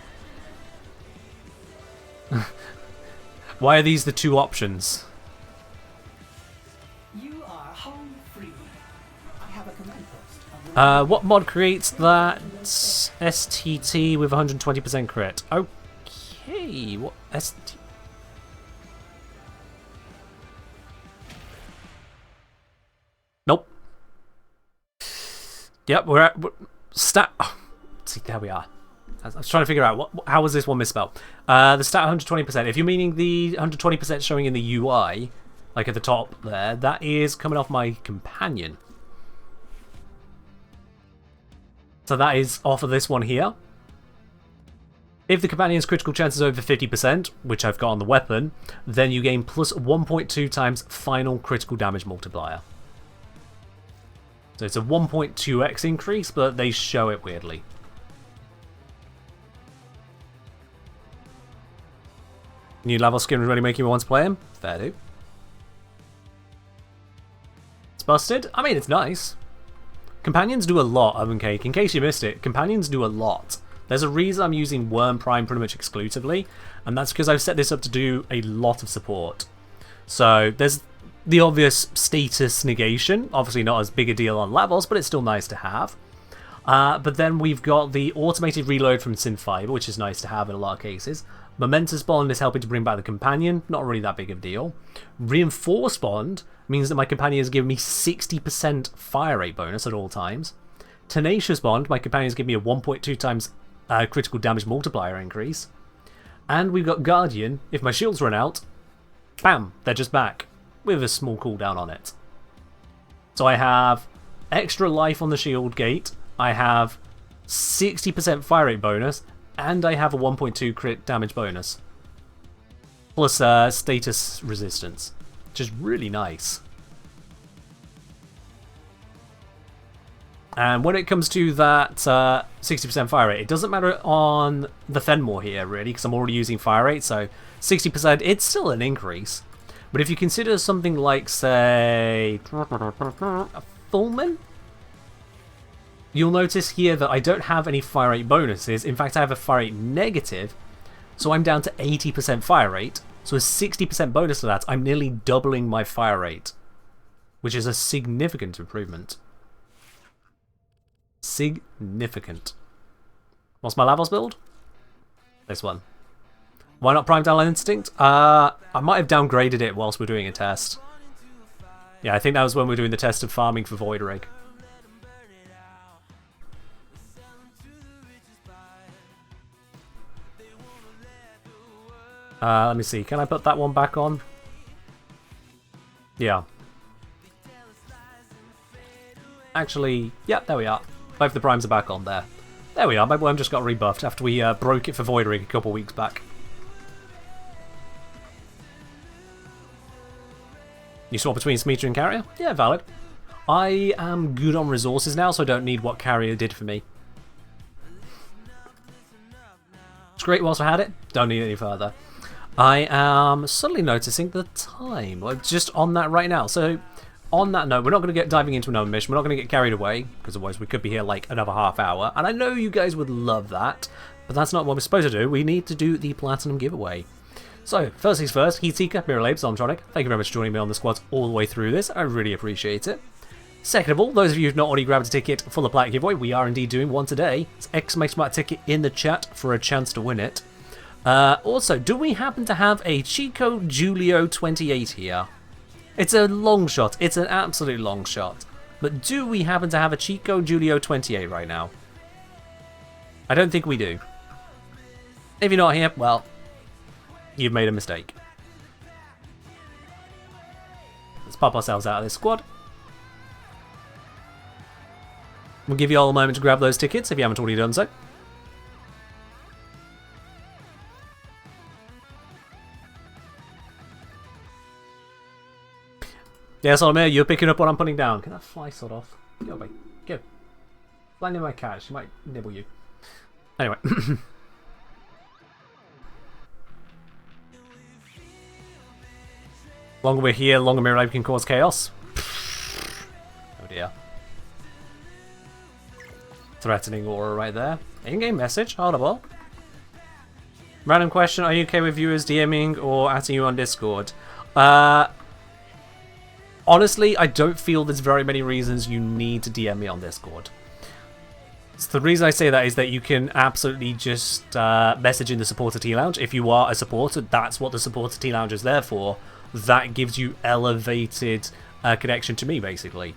Speaker 1: Why are these the two options?
Speaker 8: You are home free. I have a command post.
Speaker 1: What mod creates that STT with 120% crit? Okay, what ST? Nope. Yep, we're at stat. Oh, see, there we are. I was trying to figure out how was this one misspelled. The stat 120%. If you're meaning the 120% showing in the UI, like at the top there, that is coming off my companion. So that is off of this one here. If the companion's critical chance is over 50%, which I've got on the weapon, then you gain plus 1.2 times final critical damage multiplier. So it's a 1.2x increase, but they show it weirdly. New level skin really making me want to play him? Fair do. It's busted? I mean, it's nice. Companions do a lot, Oven Cake. In case you missed it, companions do a lot. There's a reason I'm using Worm Prime pretty much exclusively, and that's because I've set this up to do a lot of support. So there's the obvious status negation, obviously not as big a deal on levels, but it's still nice to have. But then we've got the automated reload from Synth Fiber, which is nice to have in a lot of cases. Momentous Bond is helping to bring back the companion, not really that big of a deal. Reinforced Bond means that my companion has given me 60% fire rate bonus at all times. Tenacious Bond, my companion has given me a 1.2 times critical damage multiplier increase. And we've got Guardian, if my shields run out, bam, they're just back, with a small cooldown on it. So I have extra life on the shield gate, I have 60% fire rate bonus, and I have a 1.2 crit damage bonus. Plus status resistance, which is really nice. And when it comes to that 60% fire rate, it doesn't matter on the Fenmore here, really, because I'm already using fire rate, so 60%, it's still an increase. But if you consider something like, say, a Fullman, you'll notice here that I don't have any fire rate bonuses. In fact, I have a fire rate negative, so I'm down to 80% fire rate. So a 60% bonus to that, I'm nearly doubling my fire rate, which is a significant improvement. Significant. What's my Lavos build? This one. Why not Prime Down Instinct? I might have downgraded it whilst we're doing a test. Yeah, I think that was when we were doing the test of farming for Void Rig. Let me see. Can I put that one back on? Yeah. Actually, yeah, there we are. Both the primes are back on there. There we are. My worm just got rebuffed after we broke it for Void Ring a couple weeks back. You swap between Smeeter and Carrier? Yeah, valid. I am good on resources now, so I don't need what Carrier did for me. It's great whilst I had it. Don't need it any further. I am suddenly noticing the time. I'm just on that right now. So, on that note, we're not going to get diving into another mission. We're not going to get carried away, because otherwise we could be here like another half hour. And I know you guys would love that, but that's not what we're supposed to do. We need to do the Platinum giveaway. So, first things first, Heatseeker, Mirrorlabe, Zomtronic, thank you very much for joining me on the squad all the way through this. I really appreciate it. Second of all, those of you who've not already grabbed a ticket for the Plat giveaway, we are indeed doing one today. It's exclamation mark ticket in the chat for a chance to win it. Also, do we happen to have a Chico Julio 28 here? It's a long shot. It's an absolute long shot. But do we happen to have a Chico Julio 28 right now? I don't think we do. If you're not here, well, you've made a mistake. Let's pop ourselves out of this squad. We'll give you all a moment to grab those tickets if you haven't already done so. Yeah, Solomir, you're picking up what I'm putting down. Can that fly sort off? Go away. Go. Fly near my cat. She might nibble you. Anyway. Longer we're here, longer Mirrorlabe can cause chaos. Oh dear. Threatening aura right there. In-game message. Audible. Random question. Are you okay with viewers DMing or atting you on Discord? Honestly, I don't feel there's very many reasons you need to DM me on Discord. So the reason I say that is that you can absolutely just message in the Supporter T-Lounge. If you are a supporter, that's what the Supporter T-Lounge is there for. That gives you elevated connection to me, basically.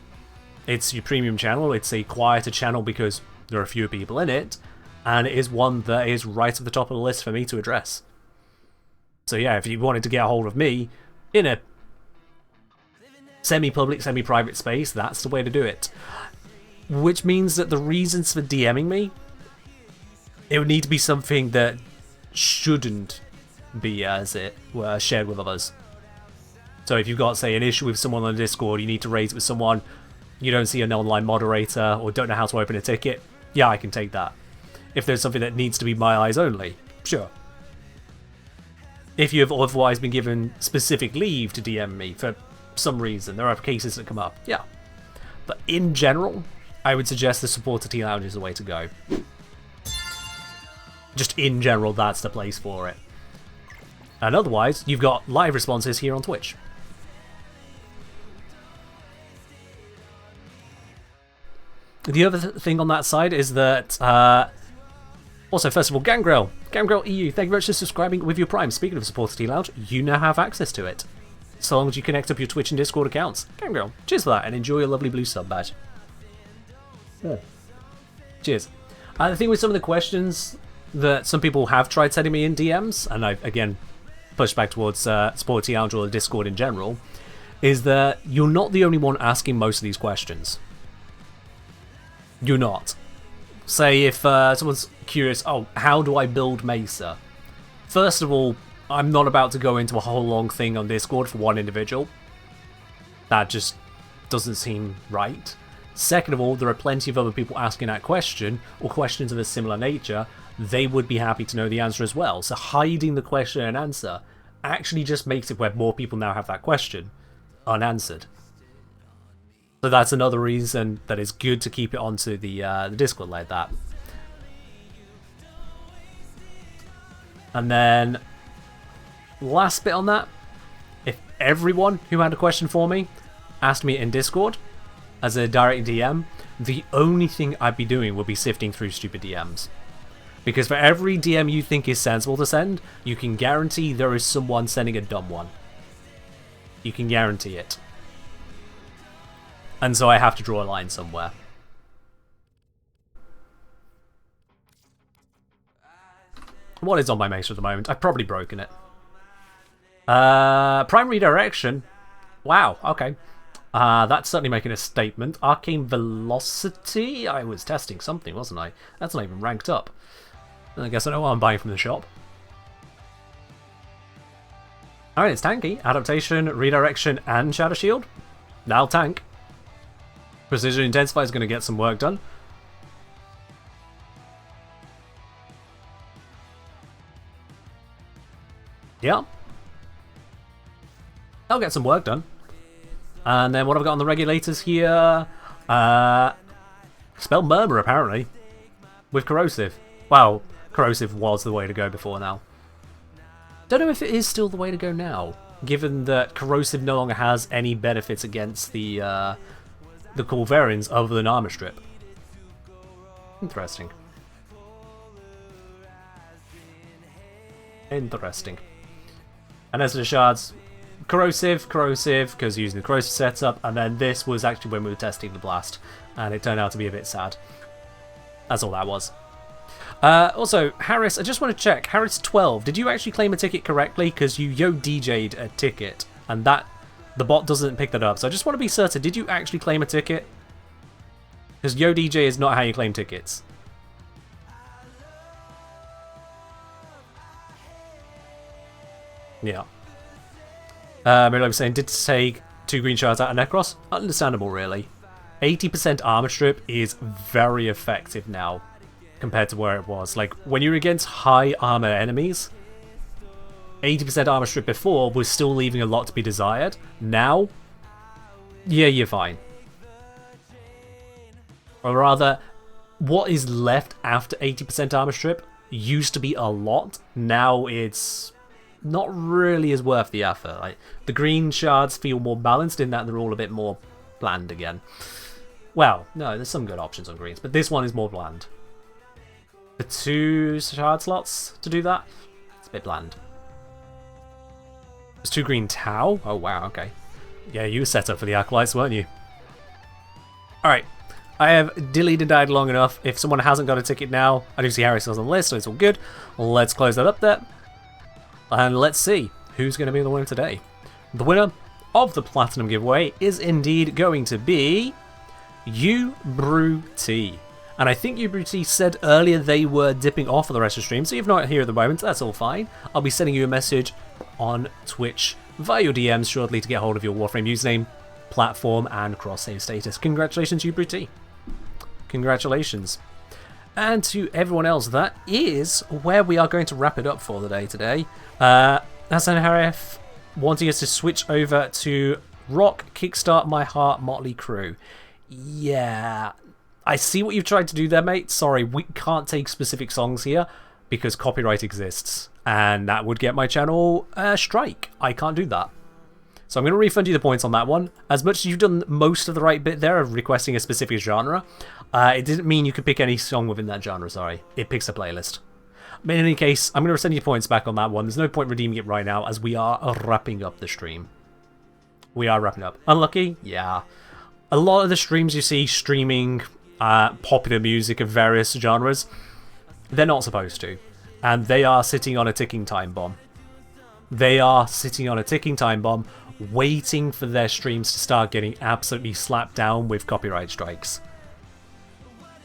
Speaker 1: It's your premium channel. It's a quieter channel because there are fewer people in it. And it is one that is right at the top of the list for me to address. So yeah, if you wanted to get a hold of me in a semi-public, semi-private space, that's the way to do it. Which means that the reasons for DMing me, it would need to be something that shouldn't be as it were shared with others. So if you've got, say, an issue with someone on Discord, you need to raise it with someone, you don't see an online moderator, or don't know how to open a ticket, yeah, I can take that. If there's something that needs to be my eyes only, sure. If you have otherwise been given specific leave to DM me for some reason, there are cases that come up, yeah. But in general, I would suggest the Supporter T-Lounge is the way to go. Just in general, that's the place for it. And otherwise, you've got live responses here on Twitch. The other thing on that side is that, also, first of all, Gangrel EU, thank you very much for subscribing with your Prime. Speaking of Supporter T-Lounge, you now have access to it. So long as you connect up your Twitch and Discord accounts. Gangrel, cheers for that, and enjoy your lovely blue sub badge. Yeah. Cheers. The thing with some of the questions that some people have tried sending me in DMs, and I've, again, pushed back towards Supporter T-Lounge or Discord in general, is that you're not the only one asking most of these questions. You're not. Say if someone's curious, oh, how do I build Mesa? First of all, I'm not about to go into a whole long thing on Discord for one individual. That just doesn't seem right. Second of all, there are plenty of other people asking that question, or questions of a similar nature. They would be happy to know the answer as well. So hiding the question and answer actually just makes it where more people now have that question unanswered. So that's another reason that it's good to keep it onto the Discord like that. And then, last bit on that, if everyone who had a question for me asked me in Discord as a direct DM, the only thing I'd be doing would be sifting through stupid DMs. Because for every DM you think is sensible to send, you can guarantee there is someone sending a dumb one. You can guarantee it. And so I have to draw a line somewhere. What is on my Mesa at the moment? I've probably broken it. Prime redirection. Wow, okay. That's certainly making a statement. Arcane velocity? I was testing something, wasn't I? That's not even ranked up. I guess I know what I'm buying from the shop. Alright, it's tanky. Adaptation, redirection, and Shadow Shield. Now tank. Precision Intensifier is going to get some work done. Yeah. I'll get some work done. And then what have I got on the regulators here? Spell Murmur, apparently. With Corrosive. Well, Corrosive was the way to go before now. Don't know if it is still the way to go now, given that Corrosive no longer has any benefits against the core variants other than Armor Strip. Interesting. Interesting. And as for the shards, Corrosive, because using the Corrosive setup, and then this was actually when we were testing the Blast, and it turned out to be a bit sad. That's all that was. Also, Harris, I just want to check, Harris12, did you actually claim a ticket correctly? Because you DJ'd a ticket, and that the bot doesn't pick that up. So I just want to be certain, did you actually claim a ticket? Because DJ is not how you claim tickets. Yeah. Mary was saying, did take 2 green shards out of Necros? Understandable, really. 80% armor strip is very effective now compared to where it was. Like, when you're against high armor enemies, 80% armor strip before was still leaving a lot to be desired. Now, yeah, you're fine. Or rather, what is left after 80% armor strip used to be a lot. Now it's not really as worth the effort. Like, the green shards feel more balanced in that they're all a bit more bland again. Well, no, there's some good options on greens, but this one is more bland. The 2 shard slots to do that, it's a bit bland. There's 2 green Tau? Oh wow, okay. Yeah, you were set up for the Acolytes, weren't you? Alright, I have dillied and died long enough. If someone hasn't got a ticket now, I do see Harry still on the list, so it's all good. Let's close that up there. And let's see who's going to be the winner today. The winner of the Platinum giveaway is indeed going to be UBrewT. And I think UBrewT said earlier they were dipping off for the rest of the stream, so if you're not here at the moment, that's all fine. I'll be sending you a message on Twitch via your DMs shortly to get hold of your Warframe username, platform, and cross-save status. Congratulations, UBrewT. Congratulations. And to everyone else, that is where we are going to wrap it up for the day today. Hassan Harif wanting us to switch over to Rock, Kickstart My Heart, Motley Crue. Yeah, I see what you've tried to do there, mate. Sorry, we can't take specific songs here because copyright exists. And that would get my channel a strike. I can't do that. So I'm going to refund you the points on that one. As much as you've done most of the right bit there of requesting a specific genre, it didn't mean you could pick any song within that genre, sorry. It picks a playlist. But in any case, I'm going to send you points back on that one. There's no point redeeming it right now as we are wrapping up the stream. We are wrapping up. Unlucky? Yeah. A lot of the streams you see streaming popular music of various genres, they're not supposed to. And they are sitting on a ticking time bomb. They are sitting on a ticking time bomb, waiting for their streams to start getting absolutely slapped down with copyright strikes.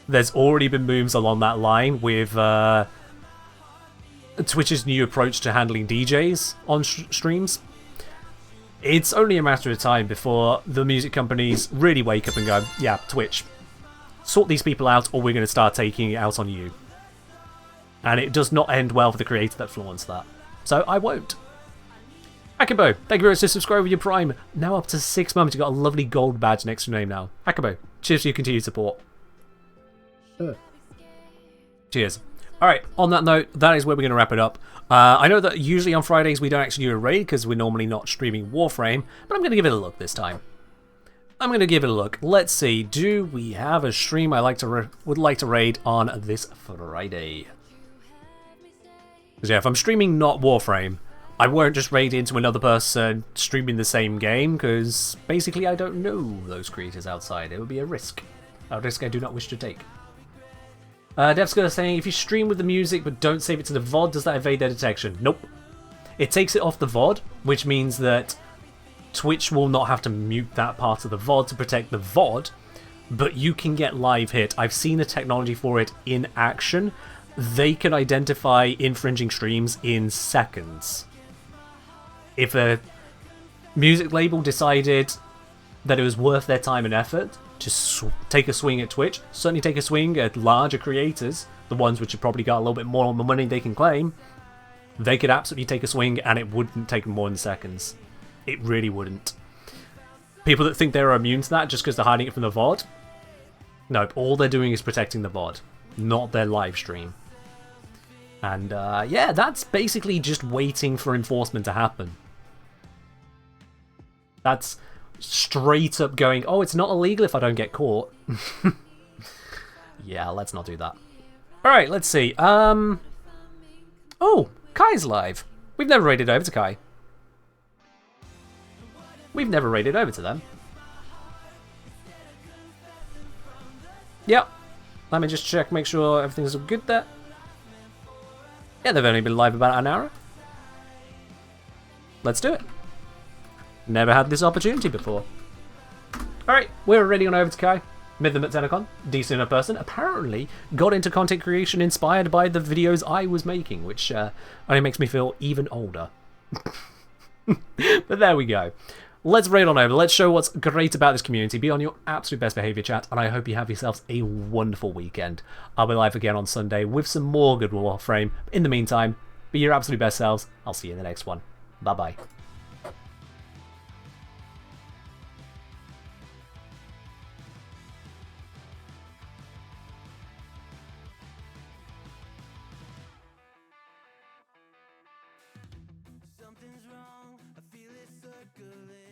Speaker 1: There's already been moves along that line with Twitch's new approach to handling DJs on streams. It's only a matter of time before the music companies really wake up and go, yeah, Twitch, sort these people out or we're going to start taking it out on you. And it does not end well for the creator that flaunts that. So I won't. Akabo, thank you very much for subscribing with your Prime. Now up to 6 months, you've got a lovely gold badge next to your name now. Akabo, cheers for your continued support. Sure. Cheers. Alright, on that note, that is where we're going to wrap it up. I know that usually on Fridays we don't actually do a raid because we're normally not streaming Warframe, but I'm going to give it a look this time. I'm going to give it a look. Let's see, do we have a stream I would like to raid on this Friday? Because yeah, if I'm streaming not Warframe, I won't just raid into another person streaming the same game, because basically I don't know those creators outside. It would be a risk. A risk I do not wish to take. Devska saying, if you stream with the music but don't save it to the VOD, does that evade their detection? Nope. It takes it off the VOD, which means that Twitch will not have to mute that part of the VOD to protect the VOD, but you can get live hit. I've seen the technology for it in action. They can identify infringing streams in seconds. If a music label decided that it was worth their time and effort to take a swing at Twitch, certainly take a swing at larger creators, the ones which have probably got a little bit more on the money they can claim, they could absolutely take a swing and it wouldn't take more than seconds. It really wouldn't. People that think they're immune to that just because they're hiding it from the VOD, nope, all they're doing is protecting the VOD, not their live stream. And yeah, that's basically just waiting for enforcement to happen. That's straight up going, oh, it's not illegal if I don't get caught. Yeah, let's not do that. Alright, let's see. Oh, Kai's live. We've never raided over to Kai. We've never raided over to them. Yep. Let me just check, make sure everything's good there. Yeah, they've only been live about an hour. Let's do it. Never had this opportunity before. Alright, we're already on over to Kai. Met them at TennoCon. Decent enough person. Apparently got into content creation inspired by the videos I was making, which only makes me feel even older. But there we go. Let's raid on over. Let's show what's great about this community. Be on your absolute best behaviour, chat, and I hope you have yourselves a wonderful weekend. I'll be live again on Sunday with some more good Warframe. In the meantime, be your absolute best selves. I'll see you in the next one. Bye-bye.
Speaker 12: Something's wrong, I feel it circling.